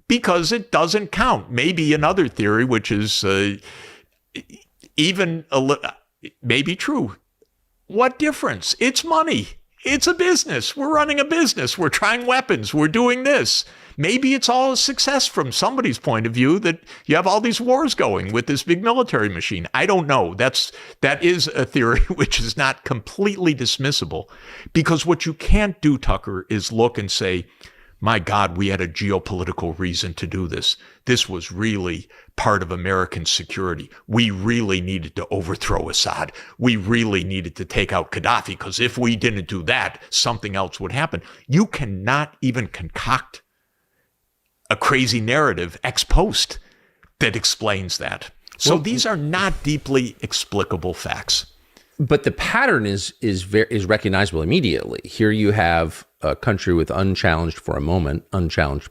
because it doesn't count. Maybe another theory, which is maybe true. What difference? It's money. It's a business. We're running a business. We're trying weapons. We're doing this. Maybe it's all a success from somebody's point of view that you have all these wars going with this big military machine. I don't know. That is a theory which is not completely dismissible, because what you can't do, Tucker, is look and say, my God, we had a geopolitical reason to do this. This was really part of American security. We really needed to overthrow Assad. We really needed to take out Gaddafi, because if we didn't do that, something else would happen. You cannot even concoct a crazy narrative ex post that explains that. So these are not deeply explicable facts. But the pattern is recognizable immediately. Here you have a country with unchallenged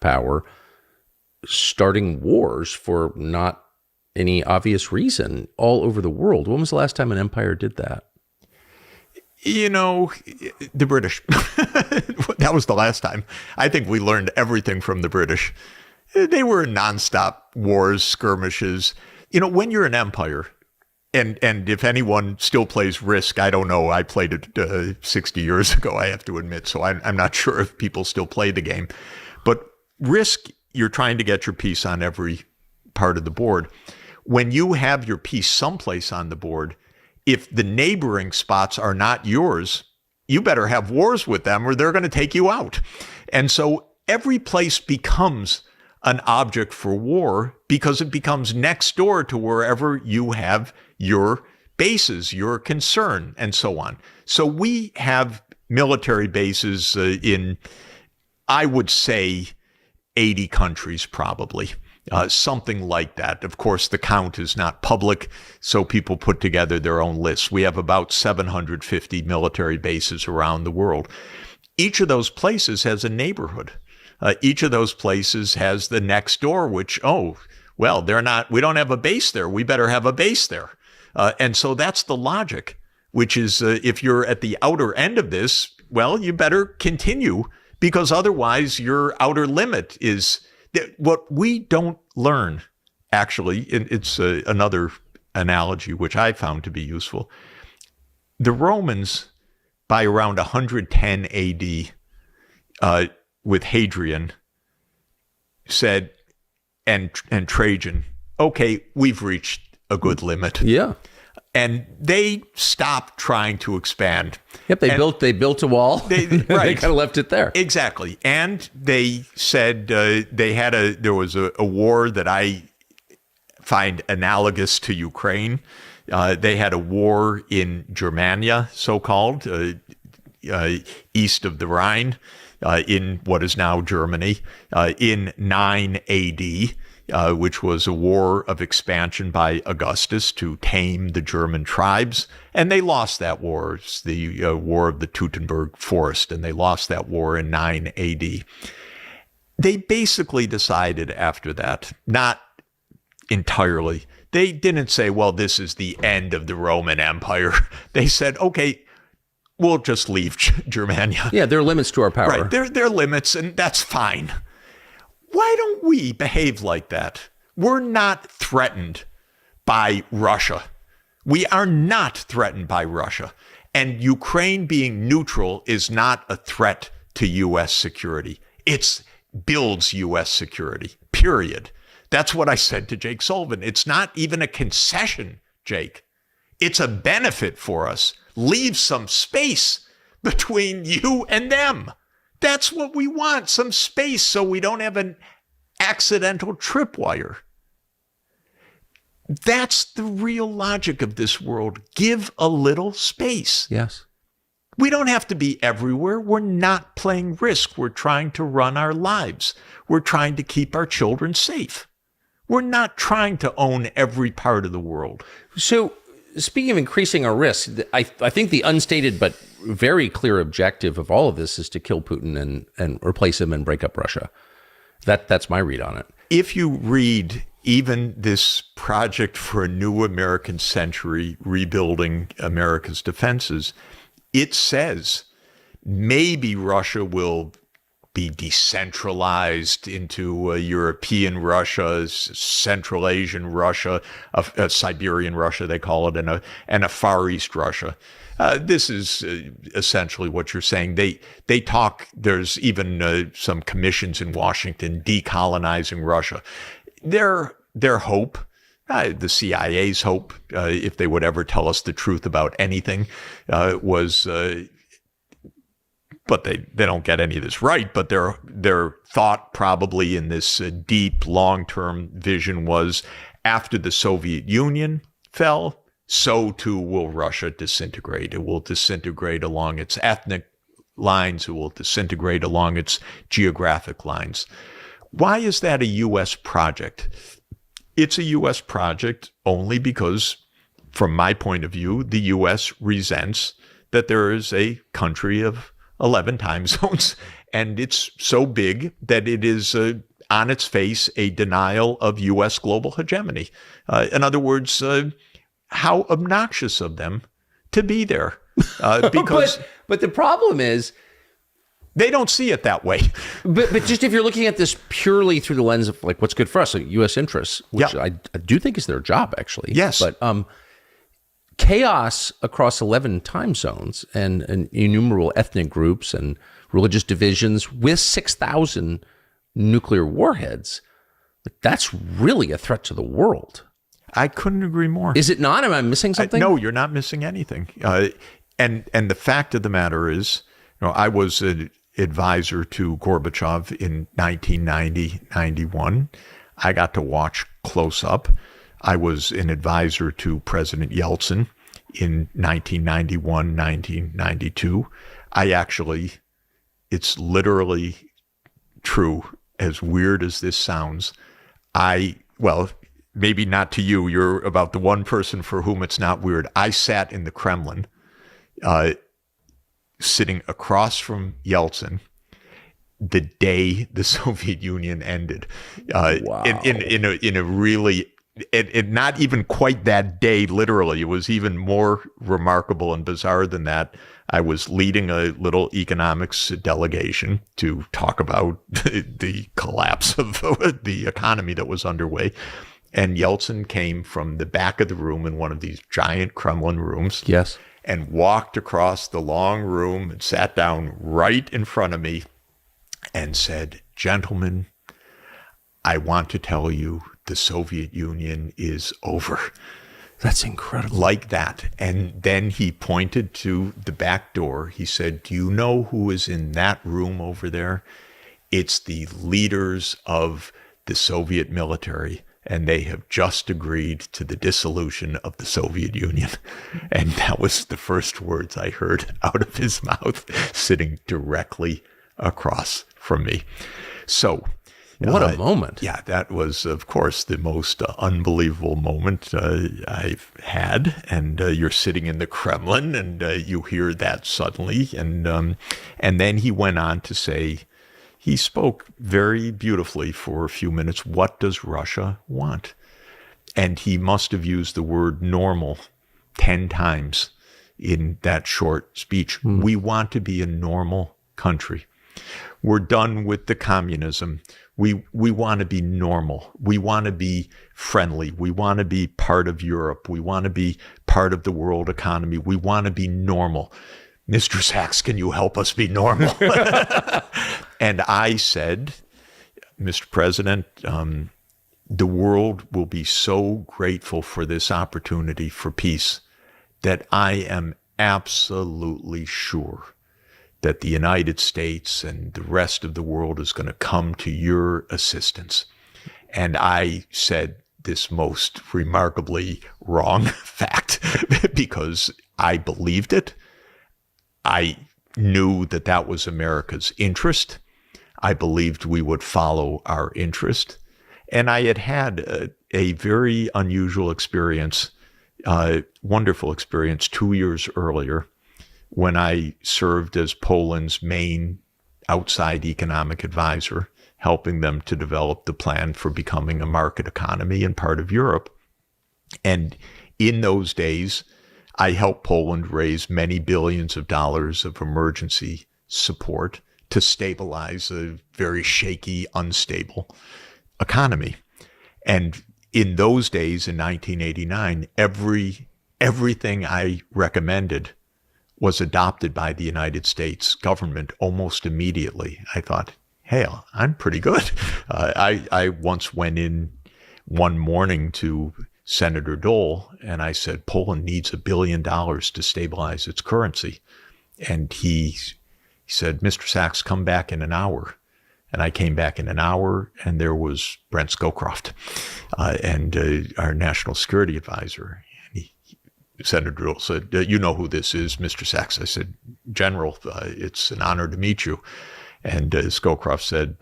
power starting wars for not any obvious reason all over the world. When was the last time an empire did that? The British. That was the last time. I think we learned everything from the British. They were nonstop wars, skirmishes. When you're an empire, and if anyone still plays Risk, I don't know. I played it 60 years ago, I have to admit, so I'm not sure if people still play the game. But Risk, you're trying to get your piece on every part of the board. When you have your piece someplace on the board, if the neighboring spots are not yours, you better have wars with them or they're going to take you out. And so every place becomes an object for war because it becomes next door to wherever you have your bases, your concern, and so on. So we have military bases in, I would say, 80 countries probably. Something like that. Of course, the count is not public, so people put together their own lists. We have about 750 military bases around the world. Each of those places has a neighborhood. Each of those places has the next door, which, we don't have a base there. We better have a base there. And so that's the logic, which is if you're at the outer end of this, well, you better continue because otherwise your outer limit is what we don't learn. Actually, it's another analogy which I found to be useful. The Romans, by around 110 AD, with Hadrian, said, and Trajan, okay, we've reached a good limit. Yeah. And they stopped trying to expand. Yep, they built a wall. Right. They kind of left it there. Exactly. And they said there was a war that I find analogous to Ukraine. They had a war in Germania, so-called, east of the Rhine, in what is now Germany, in 9 AD. Which was a war of expansion by Augustus to tame the German tribes. And they lost that war. It's the War of the Teutoburg Forest, and they lost that war in 9 AD. They basically decided after that, not entirely, they didn't say, well, this is the end of the Roman Empire. They said, okay, we'll just leave Germania. Yeah, there are limits to our power. Right, there are limits, and that's fine. Why don't we behave like that? We're not threatened by Russia. We are not threatened by Russia. And Ukraine being neutral is not a threat to U.S. security. It builds U.S. security, period. That's what I said to Jake Sullivan. It's not even a concession, Jake. It's a benefit for us. Leave some space between you and them. That's what we want, some space so we don't have an accidental tripwire. That's the real logic of this world. Give a little space. Yes. We don't have to be everywhere. We're not playing Risk. We're trying to run our lives. We're trying to keep our children safe. We're not trying to own every part of the world. So, speaking of increasing our risk, I think the unstated but very clear objective of all of this is to kill Putin and replace him and break up Russia. That's my read on it. If you read even this project for a new American century, rebuilding America's defenses, it says maybe Russia will be decentralized into a European Russia, Central Asian Russia, a Siberian Russia, they call it, and a Far East Russia. This is essentially what you're saying. They talk, there's even some commissions in Washington decolonizing Russia. Their hope, the CIA's hope, if they would ever tell us the truth about anything, was... but they don't get any of this right. But their thought probably in this deep, long-term vision was after the Soviet Union fell, so too will Russia disintegrate. It will disintegrate along its ethnic lines. It will disintegrate along its geographic lines. Why is that a U.S. project? It's a U.S. project only because, from my point of view, the U.S. resents that there is a country of 11 time zones, and it's so big that it is on its face a denial of U.S. global hegemony. In other words, how obnoxious of them to be there. Because but the problem is they don't see it that way. But just if you're looking at this purely through the lens of like what's good for us, like U.S. interests, which I do think is their job actually. Yes, but chaos across 11 time zones and innumerable ethnic groups and religious divisions with 6,000 nuclear warheads, that's really a threat to the world. I couldn't agree more. Is it not? Am I missing something? No, you're not missing anything. And the fact of the matter is, I was an advisor to Gorbachev in 1990, 91. I got to watch close up. I was an advisor to President Yeltsin in 1991, 1992. It's literally true, as weird as this sounds. Maybe not to you. You're about the one person for whom it's not weird. I sat in the Kremlin, sitting across from Yeltsin the day the Soviet Union ended. Wow. In a really, not even quite that day, literally. It was even more remarkable and bizarre than that. I was leading a little economics delegation to talk about the collapse of the economy that was underway. And Yeltsin came from the back of the room in one of these giant Kremlin rooms. Yes. And walked across the long room and sat down right in front of me and said, "Gentlemen, I want to tell you the Soviet Union is over." That's incredible. Like that. And then he pointed to the back door. He said, "Do you know who is in that room over there? It's the leaders of the Soviet military. And they have just agreed to the dissolution of the Soviet Union." And that was the first words I heard out of his mouth, sitting directly across from me. So, what a moment. Yeah, that was, of course, the most unbelievable moment I've had. And you're sitting in the Kremlin and you hear that suddenly. And then he went on to say, he spoke very beautifully for a few minutes. What does Russia want? And he must have used the word normal 10 times in that short speech. We want to be a normal country. We're done with the communism. We want to be normal. We want to be friendly. We want to be part of Europe. We want to be part of the world economy. We want to be normal. Mr. Sachs, can you help us be normal? And I said, "Mr. President, the world will be so grateful for this opportunity for peace that I am absolutely sure that the United States and the rest of the world is going to come to your assistance." And I said this most remarkably wrong fact because I believed it. I knew that that was America's interest. I believed we would follow our interest. And I had had a very unusual experience, wonderful experience 2 years earlier when I served as Poland's main outside economic advisor, helping them to develop the plan for becoming a market economy and part of Europe. And in those days, I helped Poland raise many billions of dollars of emergency support to stabilize a very shaky, unstable economy. And in those days, in 1989, everything I recommended was adopted by the United States government almost immediately. I thought, hey, I'm pretty good. I once went in one morning to Senator Dole, and I said, Poland needs $1 billion to stabilize its currency. And he said, Mr. Sachs, come back in an hour. And I came back in an hour, and there was Brent Scowcroft, and our national security advisor. And Senator Dole said, you know who this is, Mr. Sachs. I said, General, it's an honor to meet you. And Scowcroft said,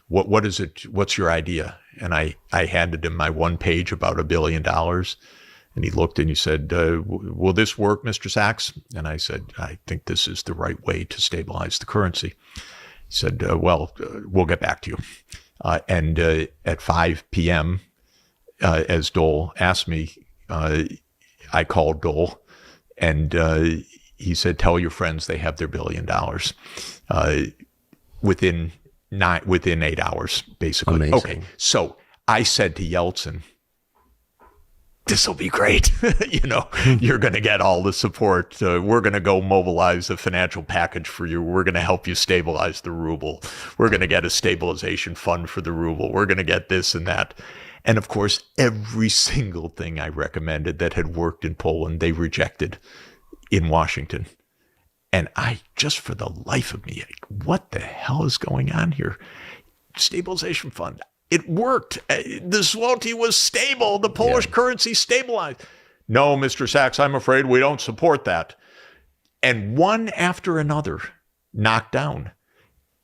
what is it? What's your idea? And I handed him my one page about $1 billion. And he looked and he said, will this work, Mr. Sachs? And I said, I think this is the right way to stabilize the currency. He said, we'll get back to you. And at 5 p.m., as Dole asked me, I called Dole and he said, tell your friends they have their $1 billion. Within 8 hours, basically. Amazing. Okay, so I said to Yeltsin, this will be great. You're going to get all the support. We're going to go mobilize a financial package for you. We're going to help you stabilize the ruble. We're going to get a stabilization fund for the ruble. We're going to get this and that. And of course, every single thing I recommended that had worked in Poland, they rejected in Washington. And I just, for the life of me, what the hell is going on here? Stabilization fund. It worked. The zloty was stable. The Polish currency stabilized. No, Mr. Sachs, I'm afraid we don't support that. And one after another knocked down.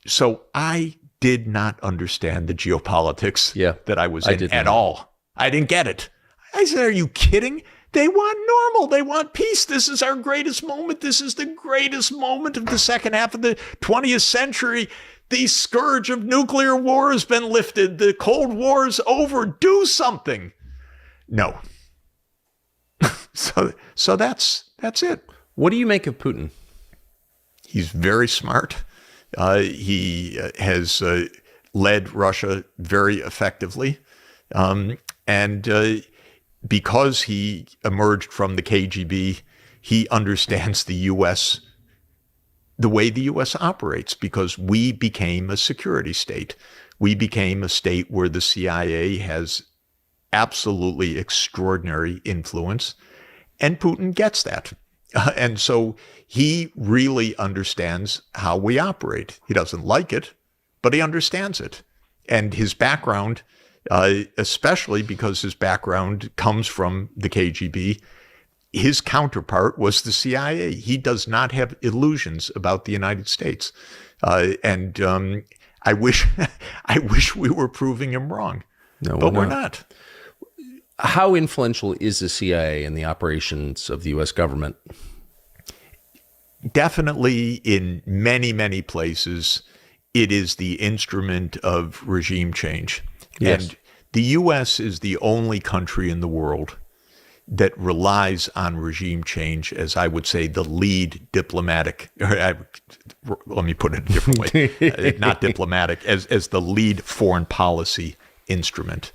So I did not understand the geopolitics that I was in at all. I didn't get it. I said, are you kidding? They want normal. They want peace. This is our greatest moment. This is the greatest moment of the second half of the 20th century. The scourge of nuclear war has been lifted. The Cold War is over. Do something. No. So that's it. What do you make of Putin? He's very smart. He has led Russia very effectively. And because he emerged from the KGB, he understands the U.S., the way the U.S. operates, because we became a security state. We became a state where the CIA has absolutely extraordinary influence, and Putin gets that. And so he really understands how we operate. He doesn't like it, but he understands it. And his background, especially because his background comes from the KGB, his counterpart was the CIA. He does not have illusions about the United States. And I wish we were proving him wrong, but we're not. How influential is the CIA in the operations of the U.S. government? Definitely in many, many places, it is the instrument of regime change. Yes. And the U.S. is the only country in the world that relies on regime change as, I would say, the lead diplomatic, let me put it a different way, not diplomatic, as the lead foreign policy instrument.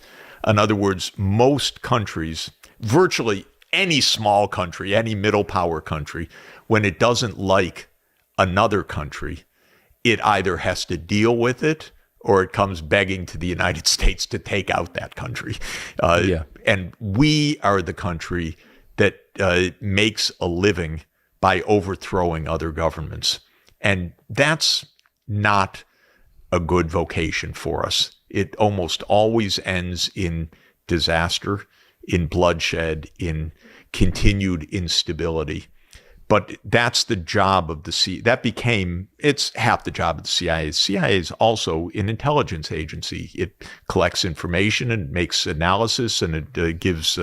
In other words, most countries, virtually any small country, any middle power country, when it doesn't like another country, it either has to deal with it or it comes begging to the United States to take out that country. And we are the country that makes a living by overthrowing other governments. And that's not a good vocation for us. It almost always ends in disaster, in bloodshed, in continued instability. But that's the job of the CIA. It's half the job of the CIA. The CIA is also an intelligence agency. It collects information and makes analysis, and it gives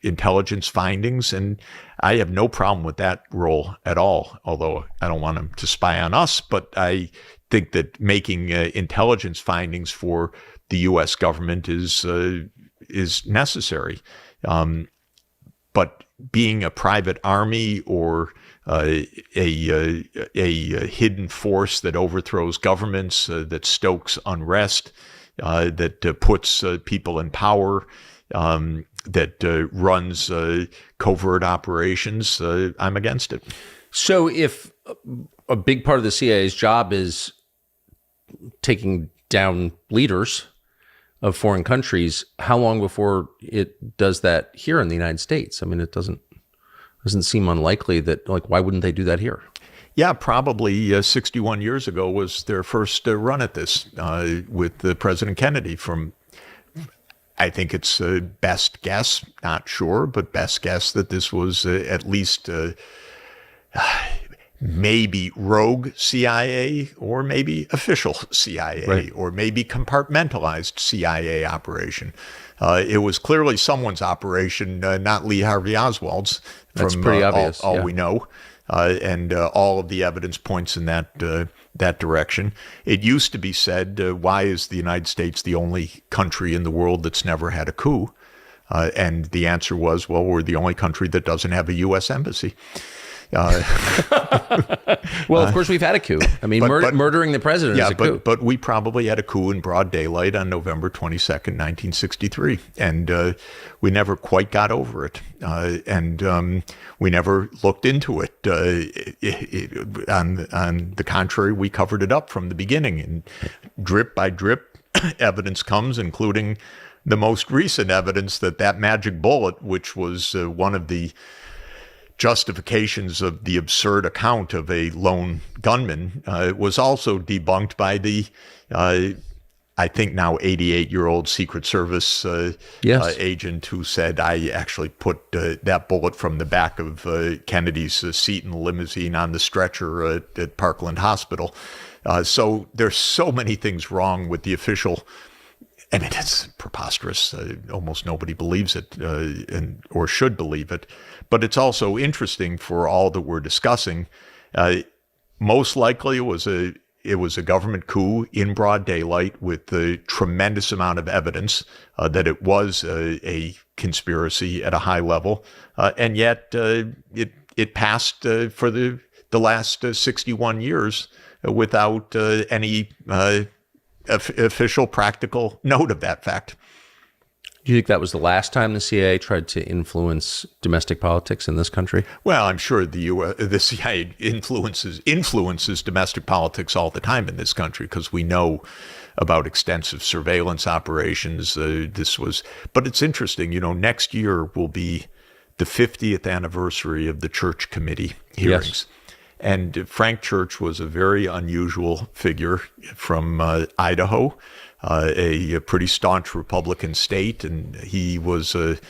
intelligence findings. And I have no problem with that role at all, although I don't want them to spy on us. But I think that making intelligence findings for the U.S. government is necessary. But being a private army or a hidden force that overthrows governments, that stokes unrest, that puts people in power, that runs covert operations, I'm against it. So if a big part of the CIA's job is taking down leaders of foreign countries, how long before it does that here in the United States? I mean, it doesn't seem unlikely that, why wouldn't they do that here? Yeah, probably 61 years ago was their first run at this with President Kennedy. I think it's best guess, not sure, but best guess that this was at least maybe rogue CIA or maybe official CIA, right, or maybe compartmentalized CIA operation. It was clearly someone's operation, not Lee Harvey Oswald's. That's pretty obvious. All we know. And all of the evidence points in that direction. It used to be said, why is the United States the only country in the world that's never had a coup? And the answer was, well, we're the only country that doesn't have a U.S. embassy. Well, of course, we've had a coup. I mean, murdering the president is a coup. But we probably had a coup in broad daylight on November 22nd, 1963. And we never quite got over it. And we never looked into it. On the contrary, we covered it up from the beginning. And drip by drip, evidence comes, including the most recent evidence that magic bullet, which was one of the justifications of the absurd account of a lone gunman, was also debunked by the, I think now 88-year-old Secret Service agent who said, I actually put that bullet from the back of Kennedy's seat in the limousine on the stretcher at Parkland Hospital. So there's so many things wrong with the official. I mean, it's preposterous. Almost nobody believes it or should believe it. But it's also interesting for all that we're discussing. Most likely it was a government coup in broad daylight with a tremendous amount of evidence that it was a conspiracy at a high level. And yet it passed for the last 61 years without any official practical note of that fact. Do you think that was the last time the CIA tried to influence domestic politics in this country? Well, I'm sure the CIA influences domestic politics all the time in this country because we know about extensive surveillance operations. But it's interesting, next year will be the 50th anniversary of the Church Committee hearings. Yes. And Frank Church was a very unusual figure from Idaho, a pretty staunch Republican state, and he was a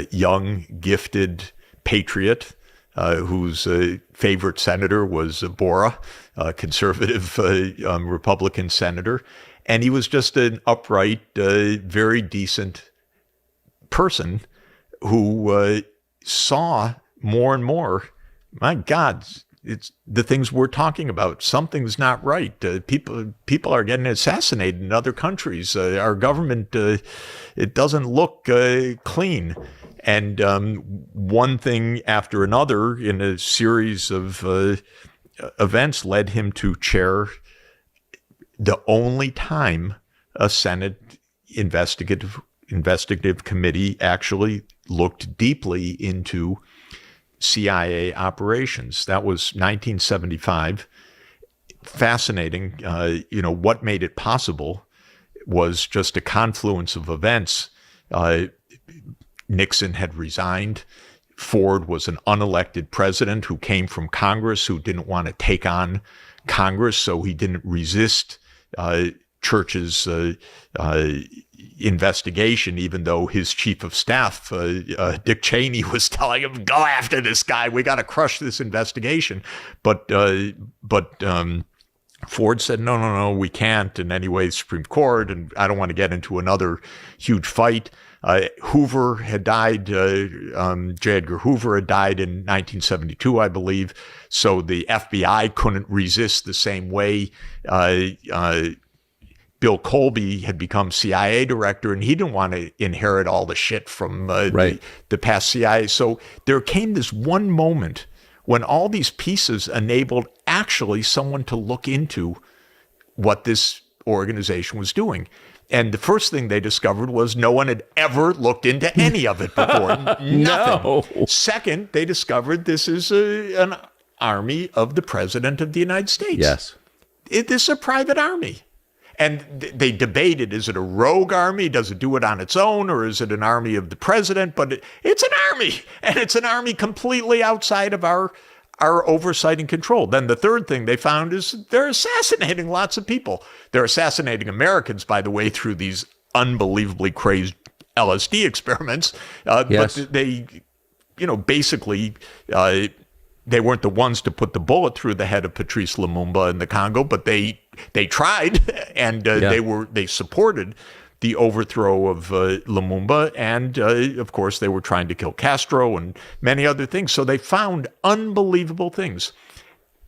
young, gifted patriot whose favorite senator was Bora, a conservative Republican senator. And he was just an upright, very decent person who saw more and more, my God, it's the things we're talking about. Something's not right. People are getting assassinated in other countries. Our government, it doesn't look clean. And one thing after another in a series of events led him to chair the only time a Senate investigative committee actually looked deeply into CIA operations. That was 1975. Fascinating. What made it possible was just a confluence of events. Nixon had resigned. Ford was an unelected president who came from Congress, who didn't want to take on Congress, so he didn't resist Church's investigation, even though his chief of staff, Dick Cheney, was telling him, go after this guy. We got to crush this investigation. But Ford said, no, we can't. And anyway, the Supreme Court, and I don't want to get into another huge fight. Hoover had died. J. Edgar Hoover had died in 1972, I believe. So the FBI couldn't resist the same way. Bill Colby had become CIA director, and he didn't want to inherit all the shit from the past CIA. So there came this one moment when all these pieces enabled actually someone to look into what this organization was doing. And the first thing they discovered was no one had ever looked into any of it before. Nothing. No. Second, they discovered this is an army of the President of the United States. Yes. This is a private army. And they debated, is it a rogue army? Does it do it on its own? Or is it an army of the president? But it's an army. And it's an army completely outside of our oversight and control. Then the third thing they found is they're assassinating lots of people. They're assassinating Americans, by the way, through these unbelievably crazed LSD experiments. Yes. But they, basically... they weren't the ones to put the bullet through the head of Patrice Lumumba in the Congo, but they tried, and they supported the overthrow of Lumumba, and of course they were trying to kill Castro and many other things. So they found unbelievable things.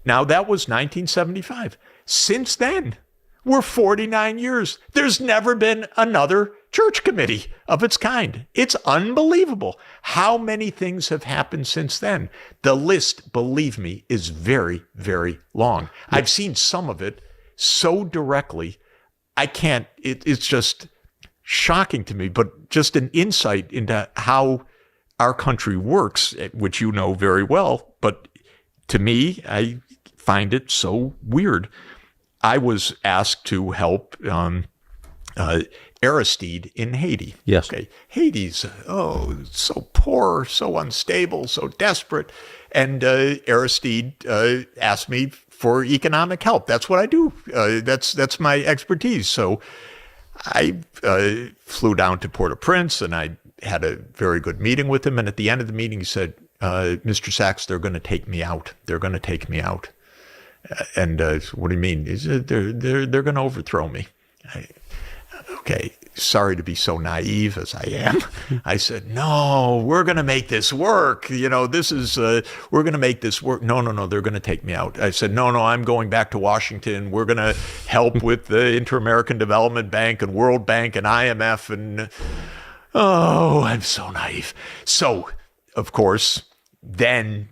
Now that was 1975. Since then, we're 49 years. There's never been another church committee of its kind. It's unbelievable how many things have happened since then. The list, believe me, is very, very long. I've seen some of it so directly, I can't, it's just shocking to me, but just an insight into how our country works, which you know very well. But to me, I find it so weird. I was asked to help Aristide in Haiti. Yes. Okay. Haiti's, so poor, so unstable, so desperate. And Aristide asked me for economic help. That's what I do. That's my expertise. So I flew down to Port-au-Prince and I had a very good meeting with him. And at the end of the meeting, he said, Mr. Sachs, they're going to take me out. They're going to take me out. And what do you mean? He said, they're going to overthrow me. Okay, sorry to be so naive as I am. I said, no, we're going to make this work. You know, we're going to make this work. No, they're going to take me out. I said, no, I'm going back to Washington. We're going to help with the Inter-American Development Bank and World Bank and IMF. And, I'm so naive. So, of course, then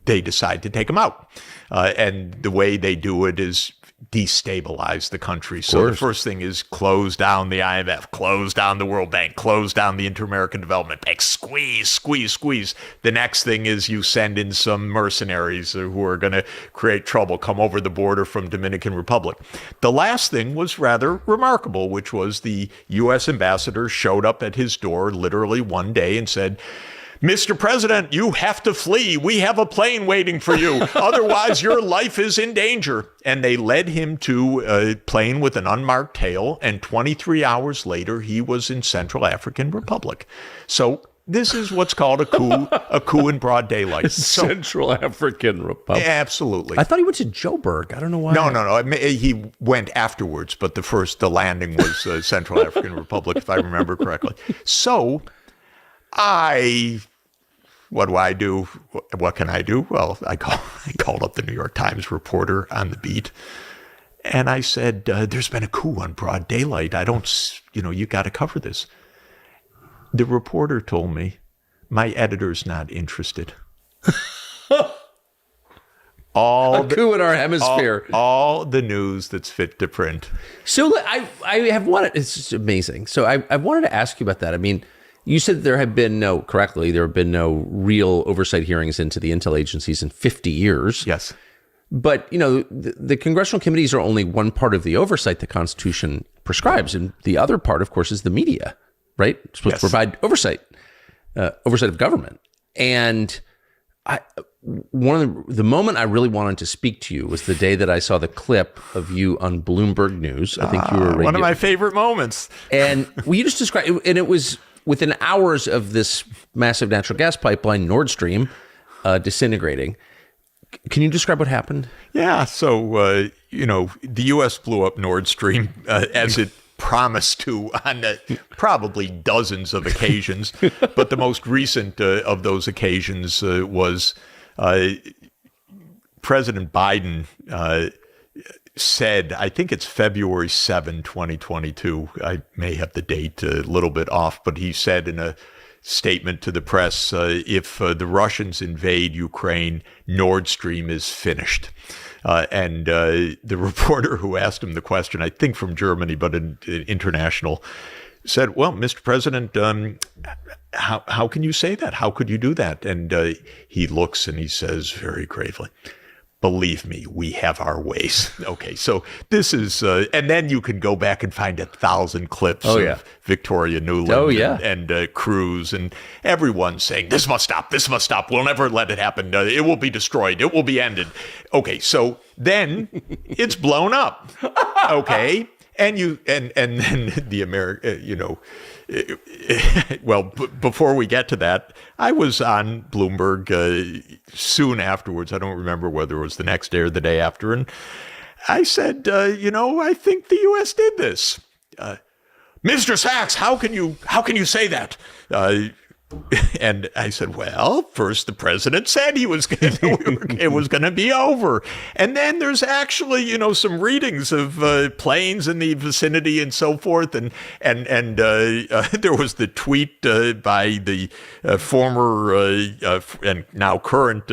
they decide to take him out. And the way they do it is destabilize the country. So the first thing is close down the IMF, close down the World Bank, close down the Inter-American Development Bank, squeeze. The next thing is you send in some mercenaries who are going to create trouble, come over the border from Dominican Republic. The last thing was rather remarkable, which was the U.S. ambassador showed up at his door literally one day and said, Mr. President, you have to flee. We have a plane waiting for you. Otherwise, your life is in danger. And they led him to a plane with an unmarked tail. And 23 hours later, he was in Central African Republic. So this is what's called a coup in broad daylight. Central African Republic. Absolutely. I thought he went to Joburg. I don't know why. No. He went afterwards, but the landing was Central African Republic, if I remember correctly. So what do I do? What can I do? Well, I called up the New York Times reporter on the beat, and I said, there's been a coup on broad daylight. You got to cover this. The reporter told me, my editor's not interested. A coup in our hemisphere. All the news that's fit to print. So I have wanted, it's just amazing. So I wanted to ask you about that. I mean, you said there have been no real oversight hearings into the intel agencies in 50 years. Yes. But, the congressional committees are only one part of the oversight the Constitution prescribes. And the other part, of course, is the media, right? It's supposed to provide oversight of government. And the moment I really wanted to speak to you was the day that I saw the clip of you on Bloomberg News. I think you were one of my favorite moments. And you just described it, and it was within hours of this massive natural gas pipeline, Nord Stream, disintegrating. Can you describe what happened? Yeah. So, the U.S. blew up Nord Stream as it promised to on probably dozens of occasions. But the most recent of those occasions was President Biden said, I think it's February 7, 2022. I may have the date a little bit off, but he said in a statement to the press, if the Russians invade Ukraine, Nord Stream is finished. And the reporter who asked him the question, I think from Germany, but international, said, well, Mr. President, how can you say that? How could you do that? And he looks and he says very gravely, believe me, we have our ways. Okay, so this is, and then you can go back and find 1,000 clips of Victoria Nuland and Cruz and everyone saying, this must stop, we'll never let it happen, it will be destroyed, it will be ended. Okay, so then it's blown up. Okay, and then the American, well, before we get to that, I was on Bloomberg soon afterwards. I don't remember whether it was the next day or the day after. And I said, I think the U.S. did this. Mr. Sachs, how can you say that? And I said, well, first the president said it was going to be over. And then there's actually, some readings of planes in the vicinity and so forth. And there was the tweet by the former and now current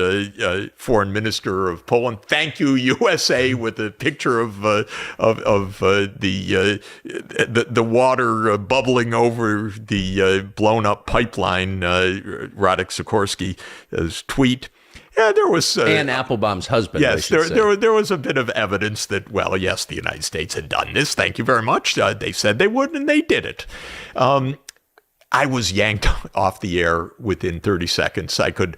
foreign minister of Poland. Thank you, USA, with a picture of the water bubbling over the blown up pipeline. Radek Sikorski's tweet. Yeah, there was Anne Applebaum's husband. Yes, there was a bit of evidence that, well, yes, the United States had done this. Thank you very much. They said they would, and they did it. I was yanked off the air within 30 seconds. I could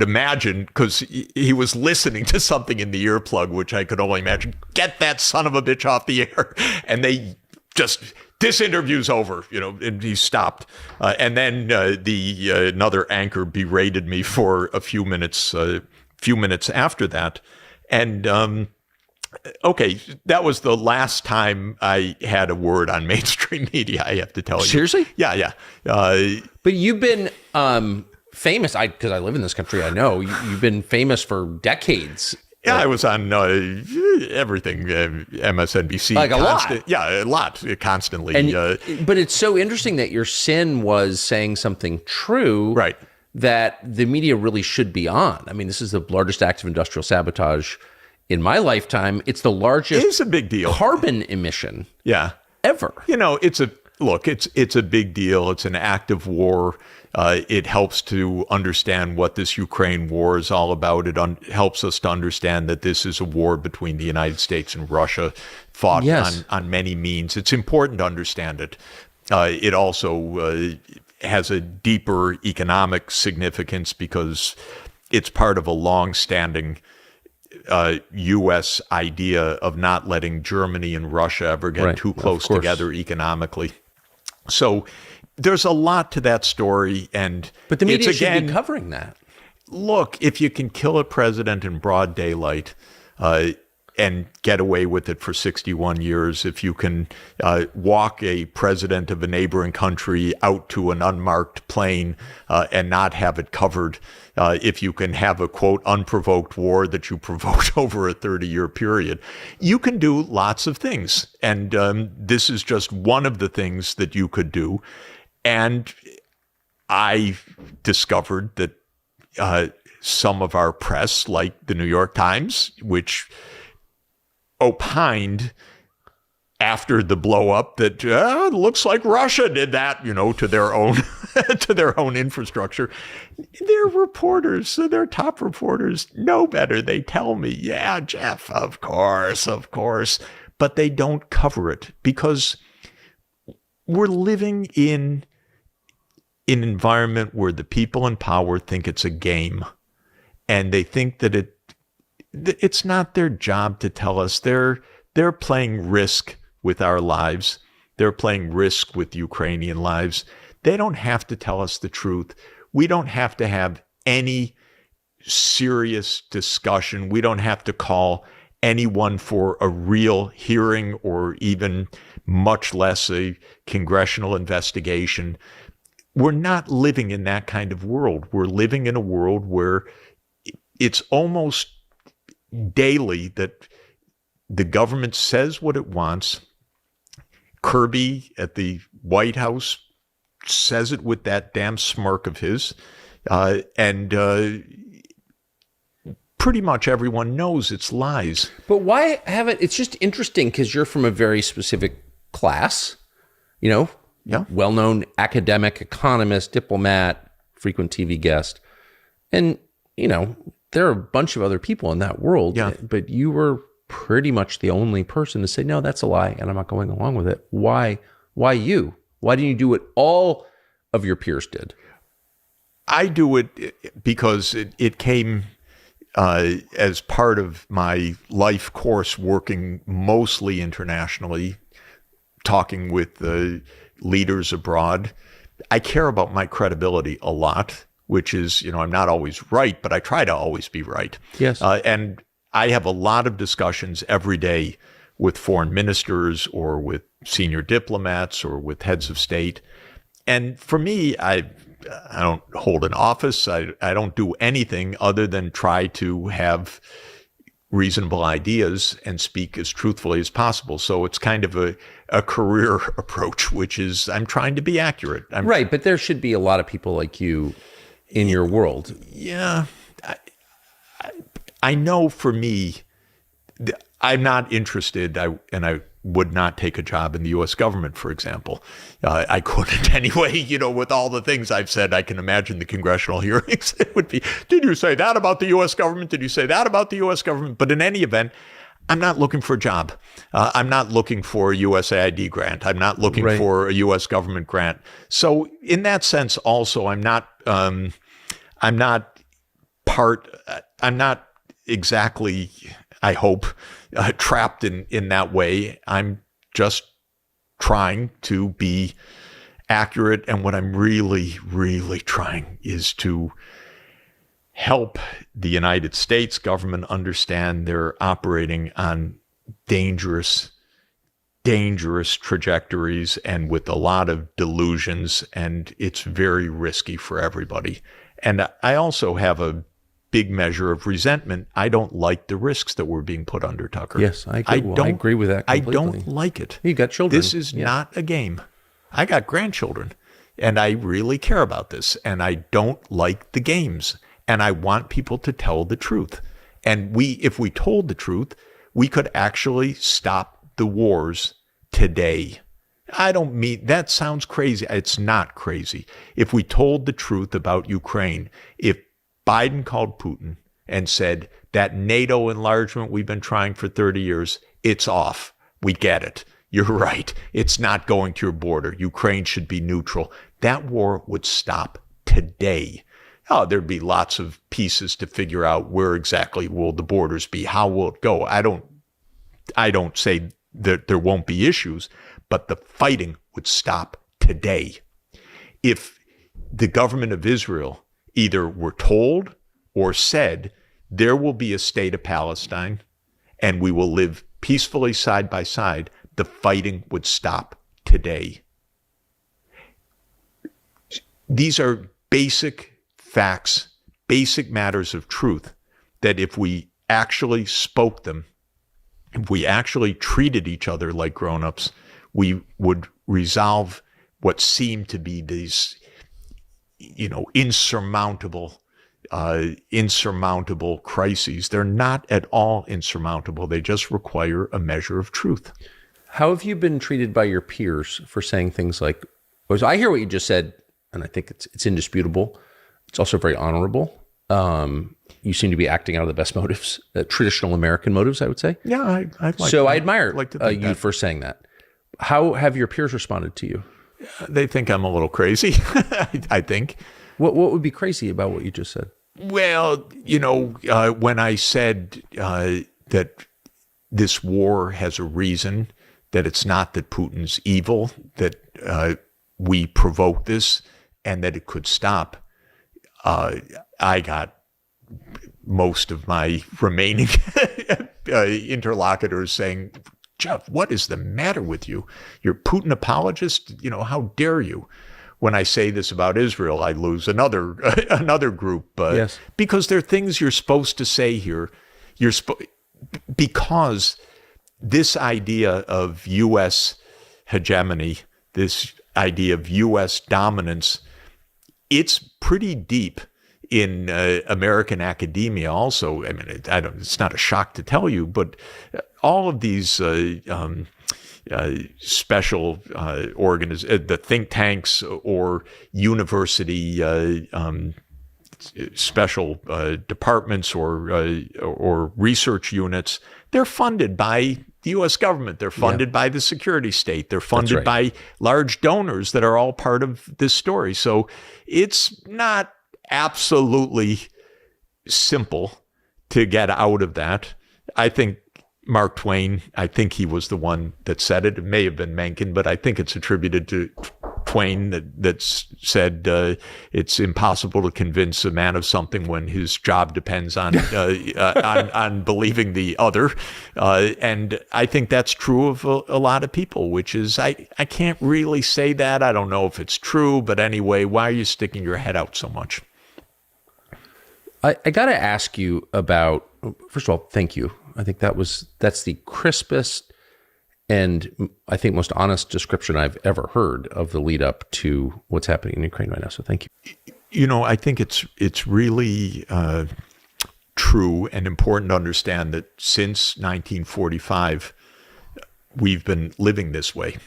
imagine, because he was listening to something in the earplug, which I could only imagine. Get that son of a bitch off the air, and they just. This interview's over, and he stopped. And then another anchor berated me for a few minutes after that. And, okay, that was the last time I had a word on mainstream media, I have to tell you. Seriously? Yeah. But you've been famous, because I live in this country, I know. You've been famous for decades. Yeah, I was on everything, MSNBC. Like a lot. Yeah, a lot, constantly. But it's so interesting that your sin was saying something true, right? That the media really should be on. I mean, this is the largest act of industrial sabotage in my lifetime. It's the largest. It is a big deal. Carbon emission. Yeah. Ever. It's a big deal. It's an act of war. It helps to understand what this Ukraine war is all about. It helps us to understand that this is a war between the United States and Russia, fought on many means. It's important to understand it. It also has a deeper economic significance because it's part of a long-standing U.S. idea of not letting Germany and Russia ever get too close together economically. So there's a lot to that story, but the media should be covering that. Look, if you can kill a president in broad daylight and get away with it for 61 years, if you can walk a president of a neighboring country out to an unmarked plane and not have it covered, if you can have a, quote, unprovoked war that you provoked over a 30-year period, you can do lots of things. And this is just one of the things that you could do. And I discovered that some of our press, like the New York Times, which opined after the blow up that it looks like Russia did that, to their own to their own infrastructure. Their reporters, their top reporters know better. They tell me, yeah, Jeff, of course, but they don't cover it because we're living in an environment where the people in power think it's a game, and they think that it's not their job to tell us. They're playing Risk with our lives. They're playing Risk with Ukrainian lives. They don't have to tell us the truth. We don't have to have any serious discussion. We don't have to call anyone for a real hearing or even much less a congressional investigation. We're not living in that kind of world. We're living in a world where it's almost daily that the government says what it wants. Kirby at the White House says it with that damn smirk of his. And pretty much everyone knows it's lies. But why haven't, it's just interesting because you're from a very specific class, well-known academic, economist, diplomat, frequent TV guest. And, there are a bunch of other people in that world, but you were pretty much the only person to say, no, that's a lie, and I'm not going along with it. Why you? Why didn't you do what all of your peers did? I do it because it came as part of my life course, working mostly internationally, talking with leaders abroad. I care about my credibility a lot, which is, I'm not always right, but I try to always be right. Yes. And I have a lot of discussions every day with foreign ministers or with senior diplomats or with heads of state. And for me, I don't hold an office. I don't do anything other than try to have reasonable ideas and speak as truthfully as possible. So it's kind of a career approach, which is I'm trying to be accurate. Right, but there should be a lot of people like you in your world. Yeah. I know for me, I'm not interested, and I would not take a job in the U.S. government, for example. I couldn't anyway, with all the things I've said. I can imagine the congressional hearings. It would be, did you say that about the U.S. government? Did you say that about the U.S. government? But in any event, I'm not looking for a job. I'm not looking for a USAID grant. I'm not looking for a U.S. government grant. So in that sense, also, I'm not exactly, I hope, trapped in that way. I'm just trying to be accurate. And what I'm really, really trying is to help the United States government understand they're operating on dangerous trajectories and with a lot of delusions. And it's very risky for everybody. And I also have a big measure of resentment. I don't like the risks that we're being put under, Tucker. Yes, I agree. I agree with that completely. I don't like it. You got children. This is not a game. I got grandchildren, and I really care about this, and I don't like the games, and I want people to tell the truth. And if we told the truth, we could actually stop the wars today. I don't mean, that sounds crazy. It's not crazy. If we told the truth about Ukraine, if Biden called Putin and said that NATO enlargement we've been trying for 30 years, it's off. We get it. You're right. It's not going to your border. Ukraine should be neutral. That war would stop today. Oh, there'd be lots of pieces to figure out where exactly will the borders be. How will it go? I don't say that there won't be issues, but the fighting would stop today. If the government of Israel either were told or said, there will be a state of Palestine and we will live peacefully side by side, the fighting would stop today. These are basic facts, basic matters of truth that if we actually spoke them, if we actually treated each other like grown-ups, we would resolve what seem to be these insurmountable crises. They're not at all insurmountable. They just require a measure of truth. How have you been treated by your peers for saying things like, I hear what you just said, and I think it's indisputable. It's also very honorable. You seem to be acting out of the best motives, traditional American motives, I would say. Yeah, I like so that. I admire you that. For saying that. How have your peers responded to you? They think I'm a little crazy, I think. What would be crazy about what you just said? Well, when I said that this war has a reason, that it's not that Putin's evil, that we provoked this, and that it could stop, I got most of my remaining interlocutors saying, Jeff, what is the matter with you? You're a Putin apologist? How dare you? When I say this about Israel, I lose another group. Yes. Because there are things you're supposed to say here. Because this idea of U.S. hegemony, this idea of U.S. dominance, it's pretty deep in American academia also. I mean, it's not a shock to tell you, but all of these special the think tanks or university special departments or research units, they're funded by the U.S. government. They're funded by the security state. They're funded by large donors that are all part of this story. So it's not absolutely simple to get out of that. I think Mark Twain, I think he was the one that said it. It may have been Mencken, but I think it's attributed to Twain that said it's impossible to convince a man of something when his job depends on on believing the other, and I think that's true of a lot of people. Which is, I can't really say that. I don't know if it's true, but anyway, why are you sticking your head out so much? I got to ask you about, first of all, thank you. I think that's the crispest and I think most honest description I've ever heard of the lead up to what's happening in Ukraine right now. So thank you. You know, I think it's really true and important to understand that since 1945, we've been living this way,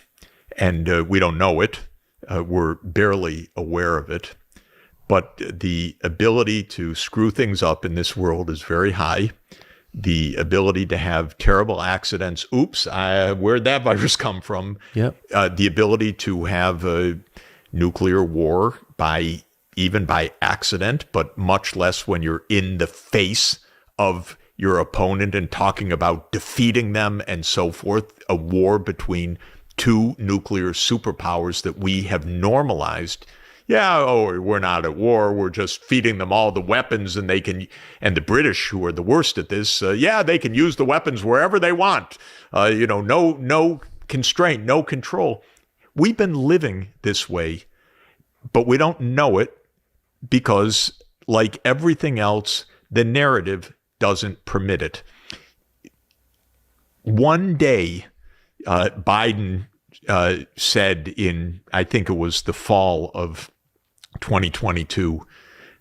and we don't know it. We're barely aware of it. But the ability to screw things up in this world is very high. The ability to have terrible accidents. Oops, where'd that virus come from? Yep. The ability to have a nuclear war even by accident, but much less when you're in the face of your opponent and talking about defeating them and so forth. A war between two nuclear superpowers that we have normalized. We're not at war. We're just feeding them all the weapons, and the British, who are the worst at this, they can use the weapons wherever they want. No constraint, no control. We've been living this way, but we don't know it because, like everything else, the narrative doesn't permit it. One day, Biden said in, I think it was the fall of 2022,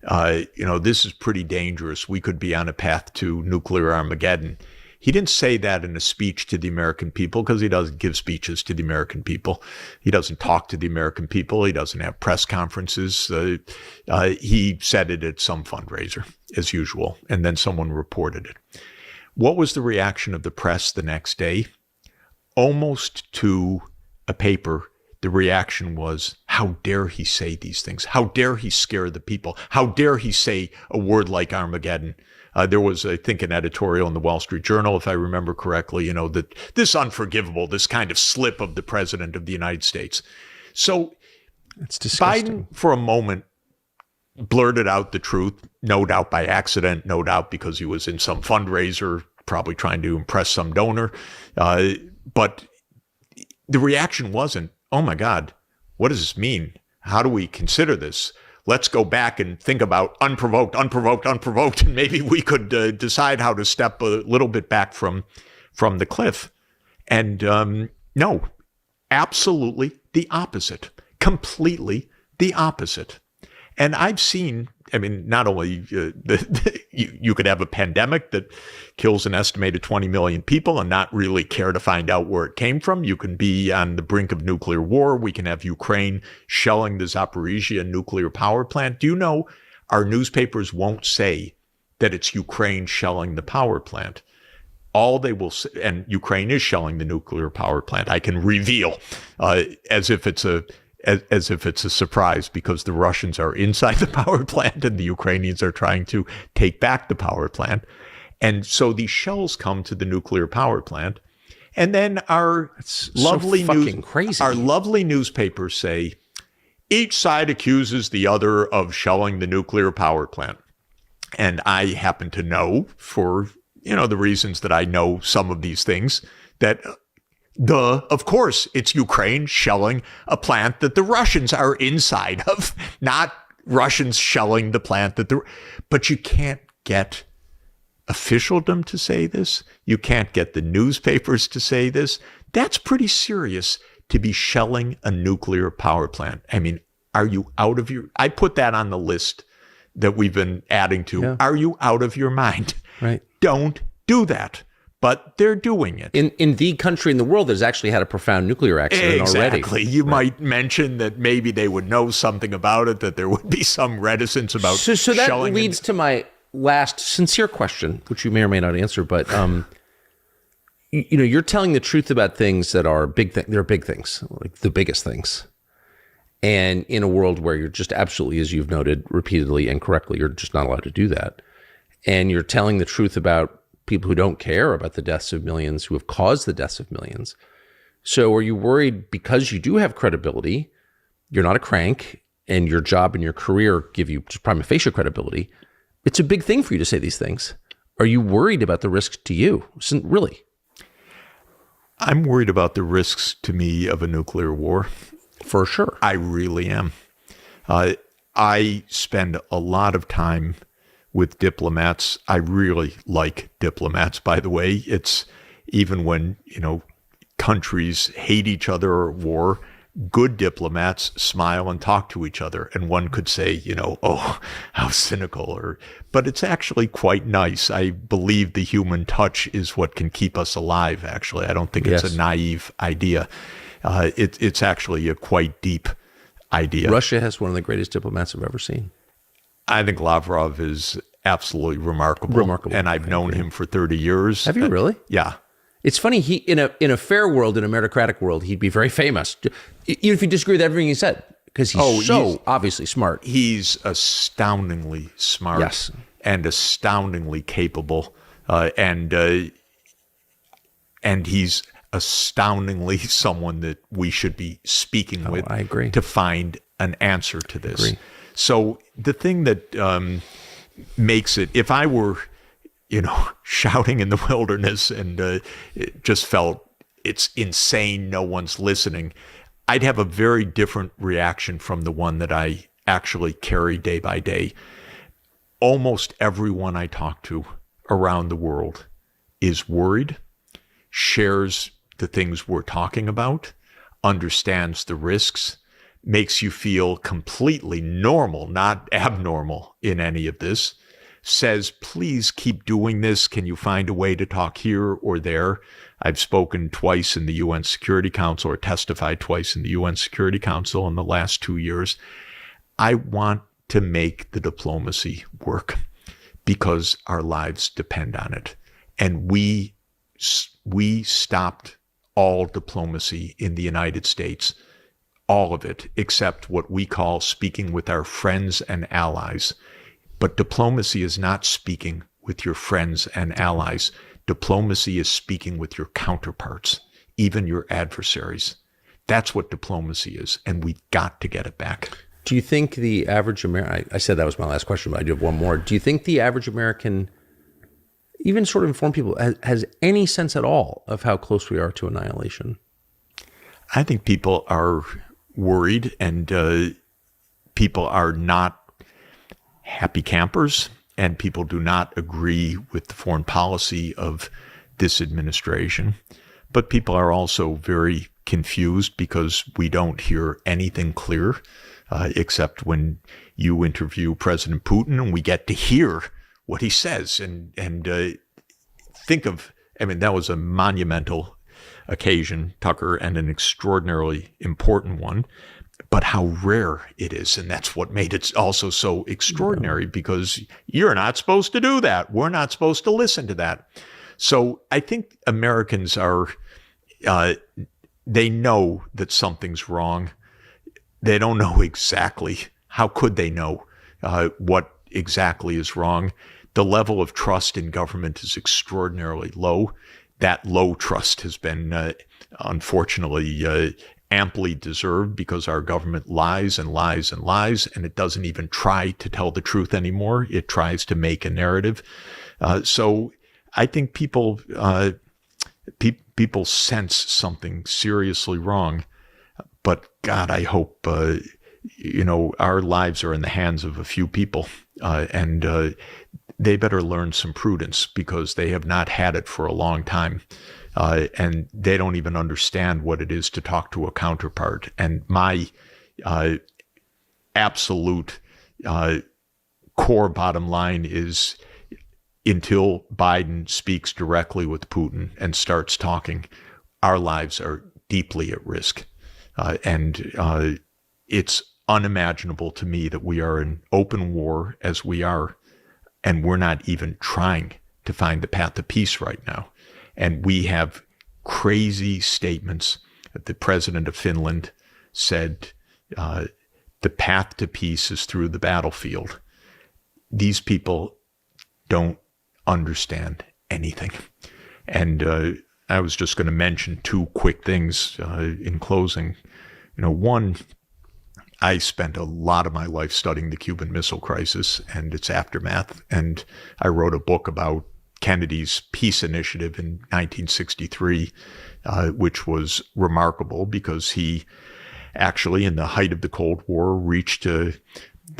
this is pretty dangerous. We could be on a path to nuclear Armageddon. He didn't say that in a speech to the American people because he doesn't give speeches to the American people. He doesn't talk to the American people. He doesn't have press conferences. He said it at some fundraiser, as usual, and then someone reported it. What was the reaction of the press the next day? Almost to a paper, the reaction was, how dare he say these things? How dare he scare the people? How dare he say a word like Armageddon? There was, I think, an editorial in the Wall Street Journal, if I remember correctly, that this unforgivable, this kind of slip of the president of the United States. So it's disgusting. Biden, for a moment, blurted out the truth, no doubt by accident, no doubt because he was in some fundraiser, probably trying to impress some donor. But the reaction wasn't, oh my God, what does this mean? How do we consider this? Let's go back and think about unprovoked, and maybe we could decide how to step a little bit back from the cliff. And no, absolutely the opposite, completely the opposite. And I've seen, not only you could have a pandemic that kills an estimated 20 million people and not really care to find out where it came from. You can be on the brink of nuclear war. We can have Ukraine shelling the Zaporizhia nuclear power plant. Do you know our newspapers won't say that it's Ukraine shelling the power plant? All they will say, and Ukraine is shelling the nuclear power plant, I can reveal as if it's a surprise, because the Russians are inside the power plant and the Ukrainians are trying to take back the power plant. And so these shells come to the nuclear power plant. And then our lovely newspapers say, each side accuses the other of shelling the nuclear power plant. And I happen to know, for the reasons that I know some of these things, that of course, it's Ukraine shelling a plant that the Russians are inside of, not Russians shelling the plant but you can't get officialdom to say this. You can't get the newspapers to say this. That's pretty serious to be shelling a nuclear power plant. Are you out of I put that on the list that we've been adding to. Yeah. Are you out of your mind? Right. Don't do that. But they're doing it. In the country in the world that has actually had a profound nuclear accident already. Exactly. You might mention that maybe they would know something about it, that there would be some reticence about so that leads to my last sincere question, which you may or may not answer, but you're telling the truth about things that are big things. They're big things, like the biggest things. And in a world where you're just absolutely, as you've noted repeatedly and correctly, you're just not allowed to do that. And you're telling the truth about people who don't care about the deaths of millions, who have caused the deaths of millions. So are you worried, because you do have credibility, you're not a crank, and your job and your career give you just prima facie credibility, it's a big thing for you to say these things. Are you worried about the risks to you? Really? I'm worried about the risks to me of a nuclear war. For sure. I really am. I spend a lot of time with diplomats. I really like diplomats, by the way. It's even when, countries hate each other or war, good diplomats smile and talk to each other. And one could say, oh, how cynical, but it's actually quite nice. I believe the human touch is what can keep us alive, actually. I don't think it's a naive idea. It's actually a quite deep idea. Russia has one of the greatest diplomats I've ever seen. I think Lavrov is absolutely remarkable. And I've known him for 30 years. Have you really? Yeah. It's funny, he in a fair world, in a meritocratic world, he'd be very famous, even if you disagree with everything he said, because he's obviously smart. He's astoundingly smart. Yes. And astoundingly capable. And he's astoundingly someone that we should be speaking with. I agree. To find an answer to this. So the thing that makes it, if I were, shouting in the wilderness and it just felt it's insane, no one's listening, I'd have a very different reaction from the one that I actually carry day by day. Almost everyone I talk to around the world is worried, shares the things we're talking about, understands the risks, makes you feel completely normal, not abnormal in any of this, says, please keep doing this. Can you find a way to talk here or there? I've spoken twice in the UN Security Council or testified twice in the UN Security Council in the last 2 years. I want to make the diplomacy work because our lives depend on it. And we stopped all diplomacy in the United States, all of it, except what we call speaking with our friends and allies. But diplomacy is not speaking with your friends and allies. Diplomacy is speaking with your counterparts, even your adversaries. That's what diplomacy is, and we've got to get it back. Do you think the average American, I said that was my last question, but I do have one more. Do you think the average American, even sort of informed people, has any sense at all of how close we are to annihilation? I think people are worried, and people are not happy campers, and people do not agree with the foreign policy of this administration. But people are also very confused because we don't hear anything clear, except when you interview President Putin and we get to hear what he says. And think of, that was a monumental occasion, Tucker, and an extraordinarily important one. But how rare it is. And that's what made it also so extraordinary, because you're not supposed to do that. We're not supposed to listen to that. So I think Americans are, they know that something's wrong. They don't know exactly. How could they know what exactly is wrong? The level of trust in government is extraordinarily low. That low trust has been, unfortunately, amply deserved, because our government lies and lies and lies, and it doesn't even try to tell the truth anymore. It tries to make a narrative. So I think people sense something seriously wrong. But God, I hope our lives are in the hands of a few people, and they better learn some prudence, because they have not had it for a long time. And they don't even understand what it is to talk to a counterpart. And my absolute core bottom line is, until Biden speaks directly with Putin and starts talking, our lives are deeply at risk. And it's unimaginable to me that we are in open war as we are, and we're not even trying to find the path to peace right now. And we have crazy statements. The president of Finland said, the path to peace is through the battlefield. These people don't understand anything. And I was just going to mention two quick things in closing. One, I spent a lot of my life studying the Cuban Missile Crisis and its aftermath, and I wrote a book about Kennedy's peace initiative in 1963, which was remarkable because he actually, in the height of the Cold War, reached the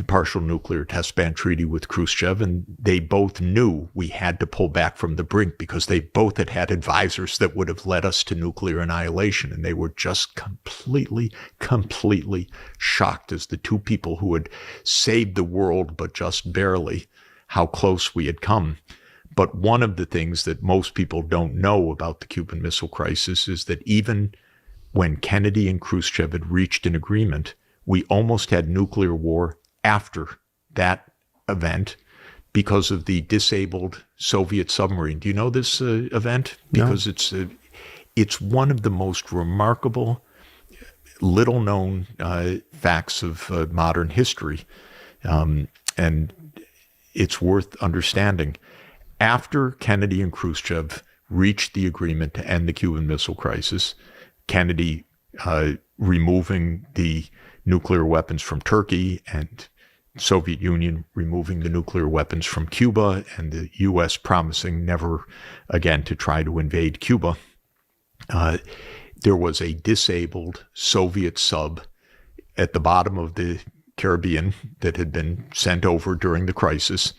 partial nuclear test ban treaty with Khrushchev, and they both knew we had to pull back from the brink because they both had advisors that would have led us to nuclear annihilation, and they were just completely shocked as the two people who had saved the world, but just barely, how close we had come. But one of the things that most people don't know about the Cuban Missile Crisis is that even when Kennedy and Khrushchev had reached an agreement, we almost had nuclear war after that event because of the disabled Soviet submarine. Do you know this event? Because it's one of the most remarkable, little-known facts of modern history, and it's worth understanding. After Kennedy and Khrushchev reached the agreement to end the Cuban Missile Crisis, Kennedy removing the nuclear weapons from Turkey and Soviet Union removing the nuclear weapons from Cuba, and the U.S. promising never again to try to invade Cuba, there was a disabled Soviet sub at the bottom of the Caribbean that had been sent over during the crisis,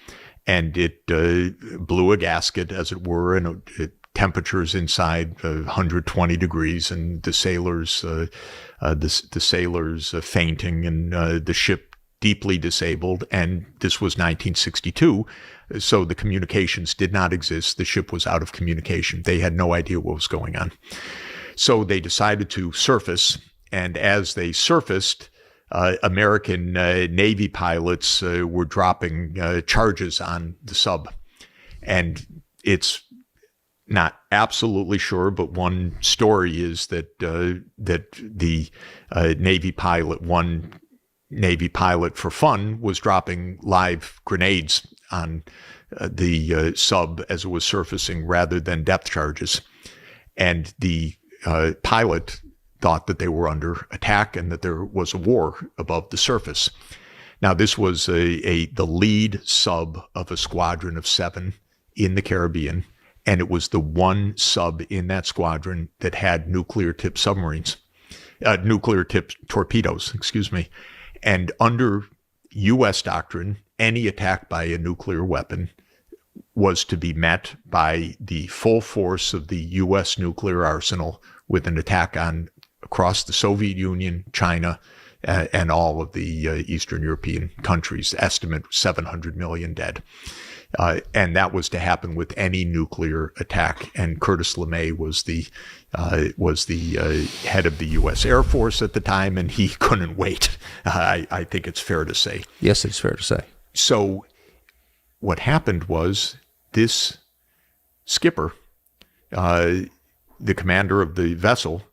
and it blew a gasket, as it were, and temperatures inside 120 degrees, and the sailors fainting, and the ship deeply disabled. And this was 1962, so the communications did not exist. The ship was out of communication. They had no idea what was going on. So they decided to surface, and as they surfaced, American Navy pilots were dropping charges on the sub. And it's not absolutely sure, but one story is that the Navy pilot, one Navy pilot for fun, was dropping live grenades on the sub as it was surfacing rather than depth charges. And the pilot thought that they were under attack and that there was a war above the surface. Now, this was the lead sub of a squadron of 7 in the Caribbean, and it was the one sub in that squadron that had nuclear-tipped torpedoes, And under U.S. doctrine, any attack by a nuclear weapon was to be met by the full force of the U.S. nuclear arsenal with an attack across the Soviet Union, China, and all of the Eastern European countries. The estimate 700 million dead. And that was to happen with any nuclear attack. And Curtis LeMay was the head of the U.S. Air Force at the time, and he couldn't wait. I think it's fair to say. Yes, it's fair to say. So what happened was this skipper, the commander of the vessel,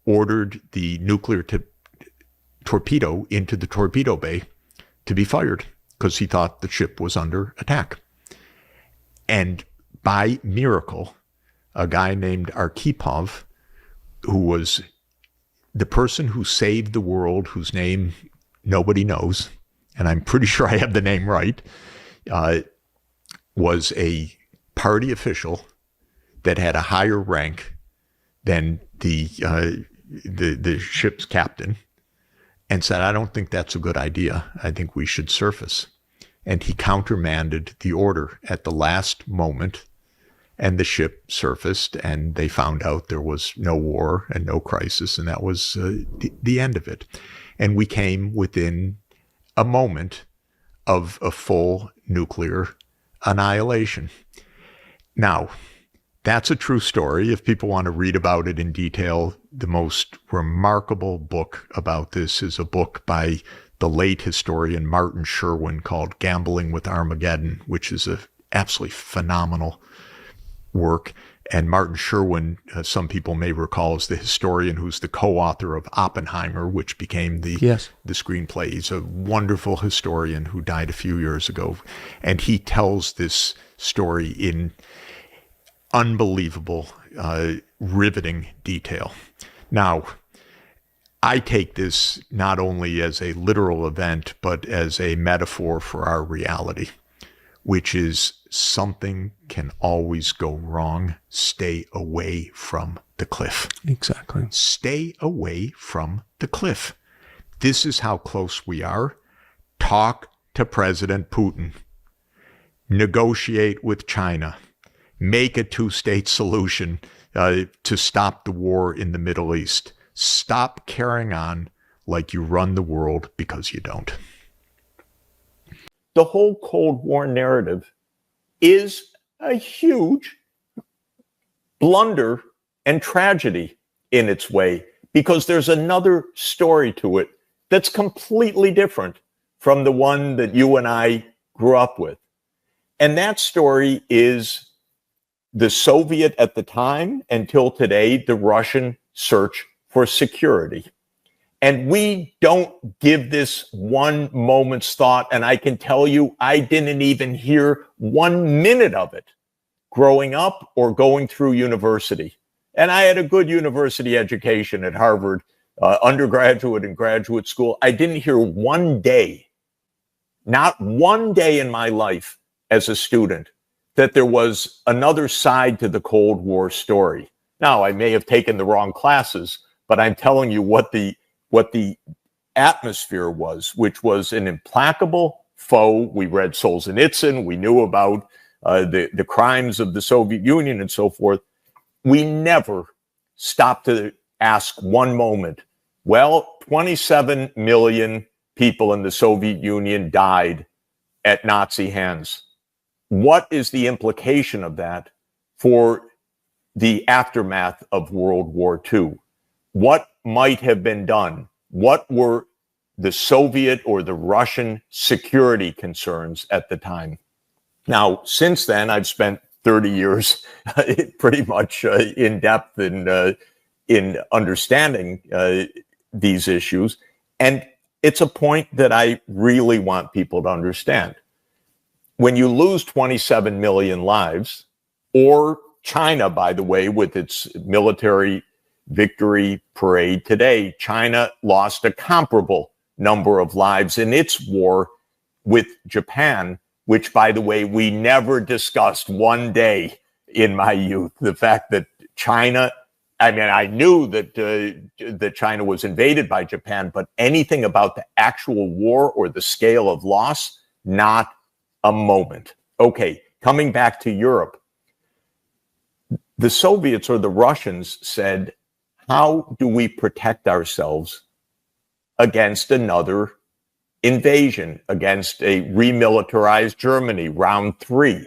ordered the nuclear-tipped torpedo into the torpedo bay to be fired because he thought the ship was under attack. And by miracle, a guy named Arkhipov, who was the person who saved the world, whose name nobody knows, and I'm pretty sure I have the name right, was a party official that had a higher rank than the ship's captain, and said, I don't think that's a good idea. I think we should surface. And he countermanded the order at the last moment, and the ship surfaced, and they found out there was no war and no crisis, and that was the end of it. And we came within a moment of a full nuclear annihilation. Now, that's a true story. If people want to read about it in detail, the most remarkable book about this is a book by the late historian Martin Sherwin called Gambling with Armageddon, which is an absolutely phenomenal work. And Martin Sherwin, some people may recall, is the historian who's the co-author of Oppenheimer, which became the screenplay. He's a wonderful historian who died a few years ago. And he tells this story in unbelievable, riveting detail. Now, I take this not only as a literal event, but as a metaphor for our reality, which is something can always go wrong. Stay away from the cliff. Exactly. Stay away from the cliff. This is how close we are. Talk to President Putin. Negotiate with China. Make a two-state solution to stop the war in the Middle East. Stop carrying on like you run the world, because you don't. The whole Cold War narrative is a huge blunder and tragedy in its way, because there's another story to it that's completely different from the one that you and I grew up with. And that story is the Soviet at the time, until today, the Russian search for security. And we don't give this one moment's thought. And I can tell you, I didn't even hear 1 minute of it growing up or going through university. And I had a good university education at Harvard, undergraduate and graduate school. I didn't hear one day, not one day in my life as a student, that there was another side to the Cold War story. Now, I may have taken the wrong classes, but I'm telling you what the atmosphere was, which was an implacable foe. We read Solzhenitsyn. We knew about the crimes of the Soviet Union and so forth. We never stopped to ask one moment, well, 27 million people in the Soviet Union died at Nazi hands. What is the implication of that for the aftermath of World War II? What might have been done? What were the Soviet or the Russian security concerns at the time? Now, since then, I've spent 30 years pretty much in depth in understanding these issues. And it's a point that I really want people to understand. When you lose 27 million lives, or China, by the way, with its military victory parade today, China lost a comparable number of lives in its war with Japan, which, by the way, we never discussed one day in my youth. The fact that China, I mean, I knew that China was invaded by Japan, but anything about the actual war or the scale of loss, not a moment. Okay, coming back to Europe, the Soviets or the Russians said, how do we protect ourselves against another invasion, against a remilitarized Germany, round 3?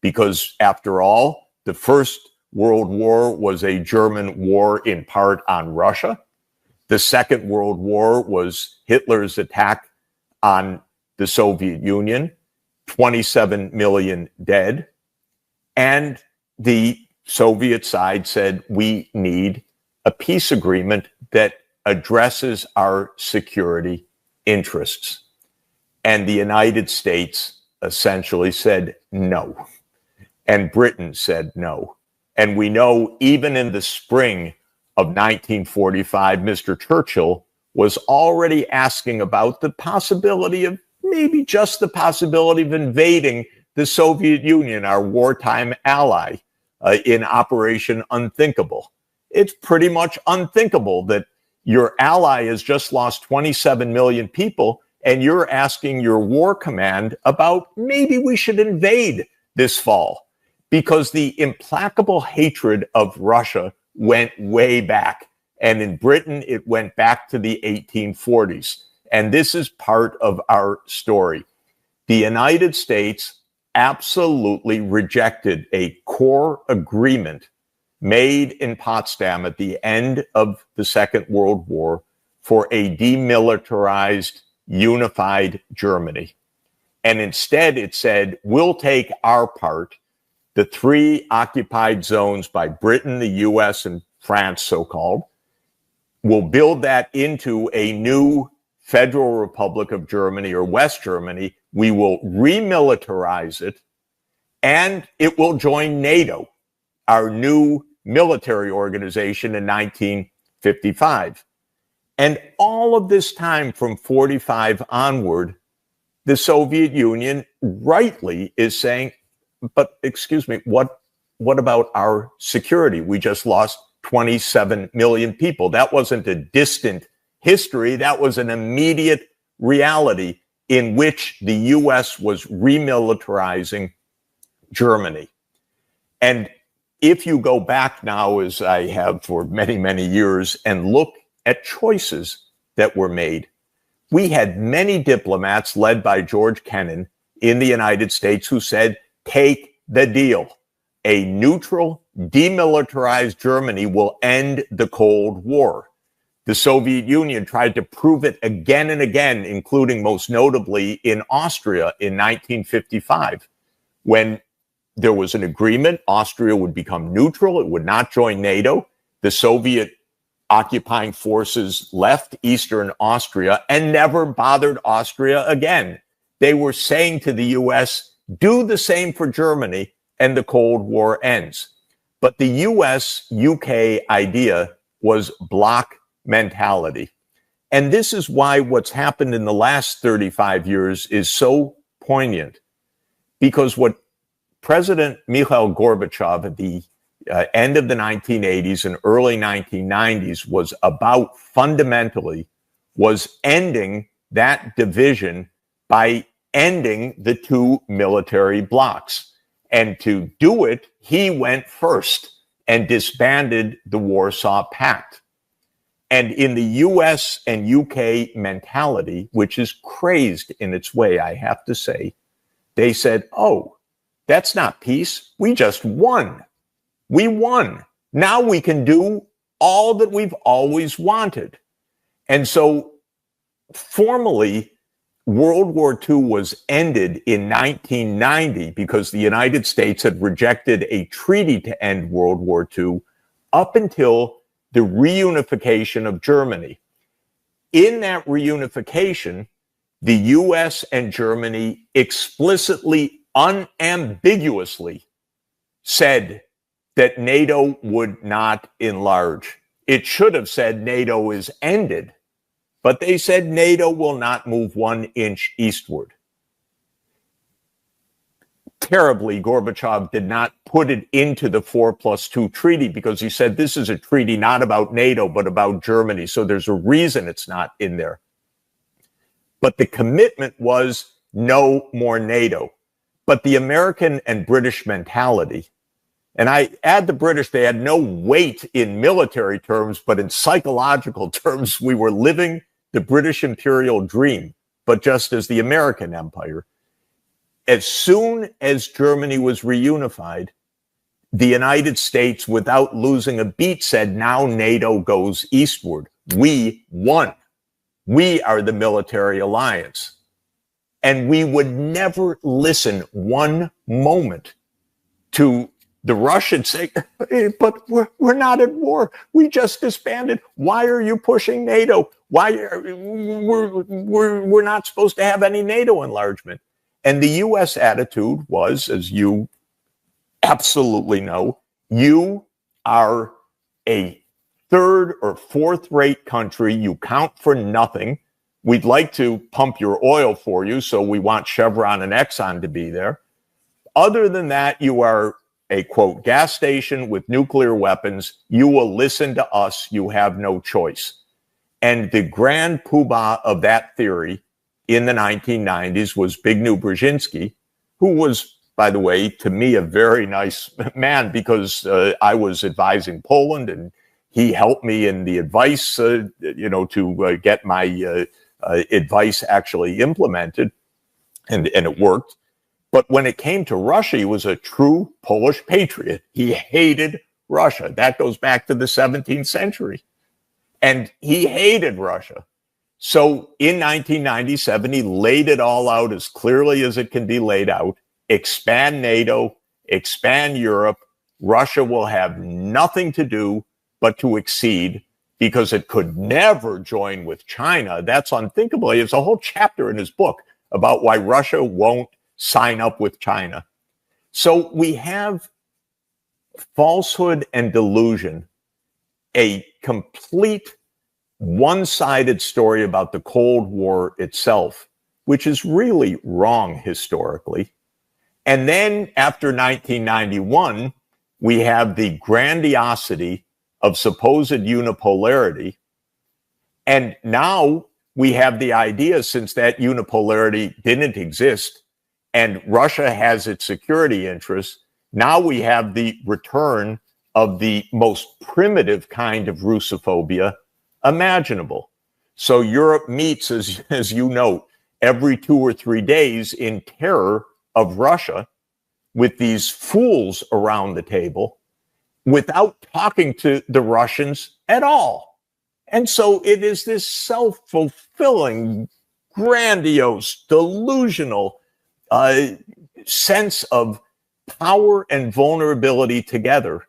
Because after all, the First World War was a German war in part on Russia. The Second World War was Hitler's attack on the Soviet Union, 27 million dead. And the Soviet side said, we need a peace agreement that addresses our security interests. And the United States essentially said no. And Britain said no. And we know even in the spring of 1945, Mr. Churchill was already asking about the possibility of, maybe just the possibility of, invading the Soviet Union, our wartime ally, in Operation Unthinkable. It's pretty much unthinkable that your ally has just lost 27 million people and you're asking your war command about maybe we should invade this fall, because the implacable hatred of Russia went way back. And in Britain, it went back to the 1840s. And this is part of our story. The United States absolutely rejected a core agreement made in Potsdam at the end of the Second World War for a demilitarized, unified Germany. And instead it said, we'll take our part, the 3 occupied zones by Britain, the US, and France, so-called. We'll build that into a new Federal Republic of Germany, or West Germany. We will remilitarize it, and it will join NATO, our new military organization, in 1955. And all of this time from 45 onward, the Soviet Union rightly is saying, but excuse me, what about our security? We just lost 27 million people. That wasn't a distant history. That was an immediate reality in which the U.S. was remilitarizing Germany. And if you go back now, as I have for many, many years, and look at choices that were made, we had many diplomats led by George Kennan in the United States who said, take the deal. A neutral, demilitarized Germany will end the Cold War. The Soviet Union tried to prove it again and again, including most notably in Austria in 1955, when there was an agreement. Austria would become neutral. It would not join NATO. The Soviet occupying forces left Eastern Austria and never bothered Austria again. They were saying to the U.S., do the same for Germany, and the Cold War ends. But the U.S.-UK idea was bloc mentality. And this is why what's happened in the last 35 years is so poignant, because what President Mikhail Gorbachev at the end of the 1980s and early 1990s was about fundamentally was ending that division by ending the two military blocs. And to do it, he went first and disbanded the Warsaw Pact. And in the US and UK mentality, which is crazed in its way, I have to say, they said, oh, that's not peace. We just won. We won. Now we can do all that we've always wanted. And so formally, World War II was ended in 1990 because the United States had rejected a treaty to end World War II up until the reunification of Germany. In that reunification, the US and Germany explicitly, unambiguously said that NATO would not enlarge. It should have said NATO is ended, but they said NATO will not move 1 inch eastward. Terribly, Gorbachev did not put it into the 4+2 treaty because he said this is a treaty not about NATO, but about Germany. So there's a reason it's not in there. But the commitment was no more NATO. But the American and British mentality, and I add the British, they had no weight in military terms, but in psychological terms, we were living the British imperial dream, but just as the American empire. As soon as Germany was reunified, the United States, without losing a beat, said, now NATO goes eastward. We won. We are the military alliance. And we would never listen one moment to the Russians saying, hey, but we're not at war. We just disbanded. Why are you pushing NATO? We're not supposed to have any NATO enlargement. And the U.S. attitude was, as you absolutely know, you are a third or fourth rate country. You count for nothing. We'd like to pump your oil for you, so we want Chevron and Exxon to be there. Other than that, you are a, quote, gas station with nuclear weapons. You will listen to us. You have no choice. And the grand poobah of that theory in the 1990s was Zbigniew Brzezinski, who was, by the way, to me, a very nice man because I was advising Poland and he helped me in the advice, to get my advice actually implemented, and it worked. But when it came to Russia, he was a true Polish patriot. He hated Russia. That goes back to the 17th century. And he hated Russia. So in 1997, he laid it all out as clearly as it can be laid out. Expand NATO, expand Europe. Russia will have nothing to do but to exceed because it could never join with China. That's unthinkable. There's a whole chapter in his book about why Russia won't sign up with China. So we have falsehood and delusion, a complete one-sided story about the Cold War itself, which is really wrong historically. And then after 1991, we have the grandiosity of supposed unipolarity. And now we have the idea, since that unipolarity didn't exist and Russia has its security interests, now we have the return of the most primitive kind of Russophobia imaginable. So Europe meets, as you note, every 2 or 3 days in terror of Russia with these fools around the table without talking to the Russians at all. And so it is this self-fulfilling, grandiose, delusional sense of power and vulnerability together,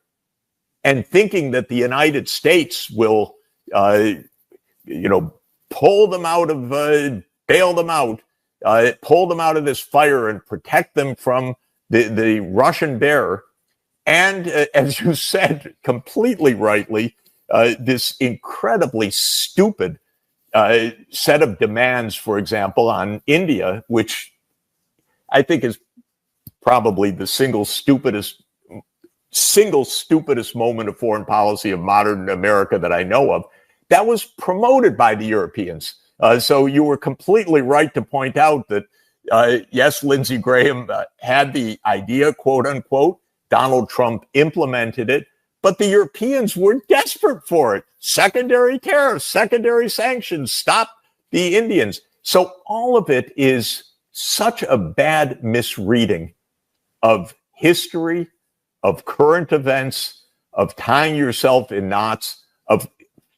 and thinking that the United States will, pull them out of, bail them out, pull them out of this fire and protect them from the Russian bear. And as you said completely rightly, this incredibly stupid set of demands, for example, on India, which I think is probably the single stupidest moment of foreign policy of modern America that I know of, that was promoted by the Europeans. So you were completely right to point out that, yes, Lindsey Graham had the idea, quote unquote. Donald Trump implemented it, but the Europeans were desperate for it. Secondary tariffs, secondary sanctions, stop the Indians. So all of it is such a bad misreading of history, of current events, of tying yourself in knots, of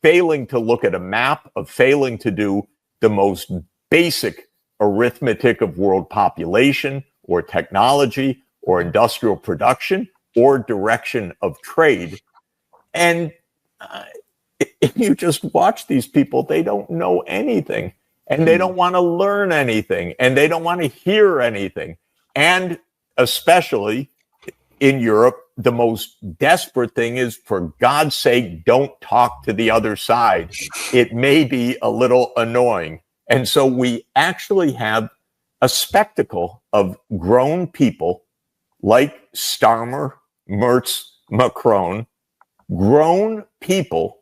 failing to look at a map, of failing to do the most basic arithmetic of world population or technology or industrial production or direction of trade. And if you just watch these people, they don't know anything, and they don't want to learn anything, and they don't want to hear anything. And especially in Europe, the most desperate thing is, for God's sake, don't talk to the other side. It may be a little annoying. And so we actually have a spectacle of grown people like Starmer, Merz, Macron, grown people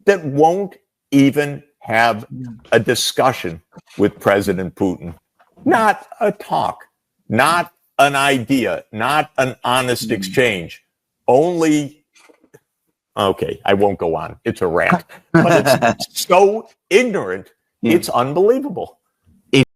that won't even have a discussion with President Putin. Not a talk, not an idea, not an honest exchange. Only, okay, I won't go on. It's a rant. But it's so ignorant, it's unbelievable.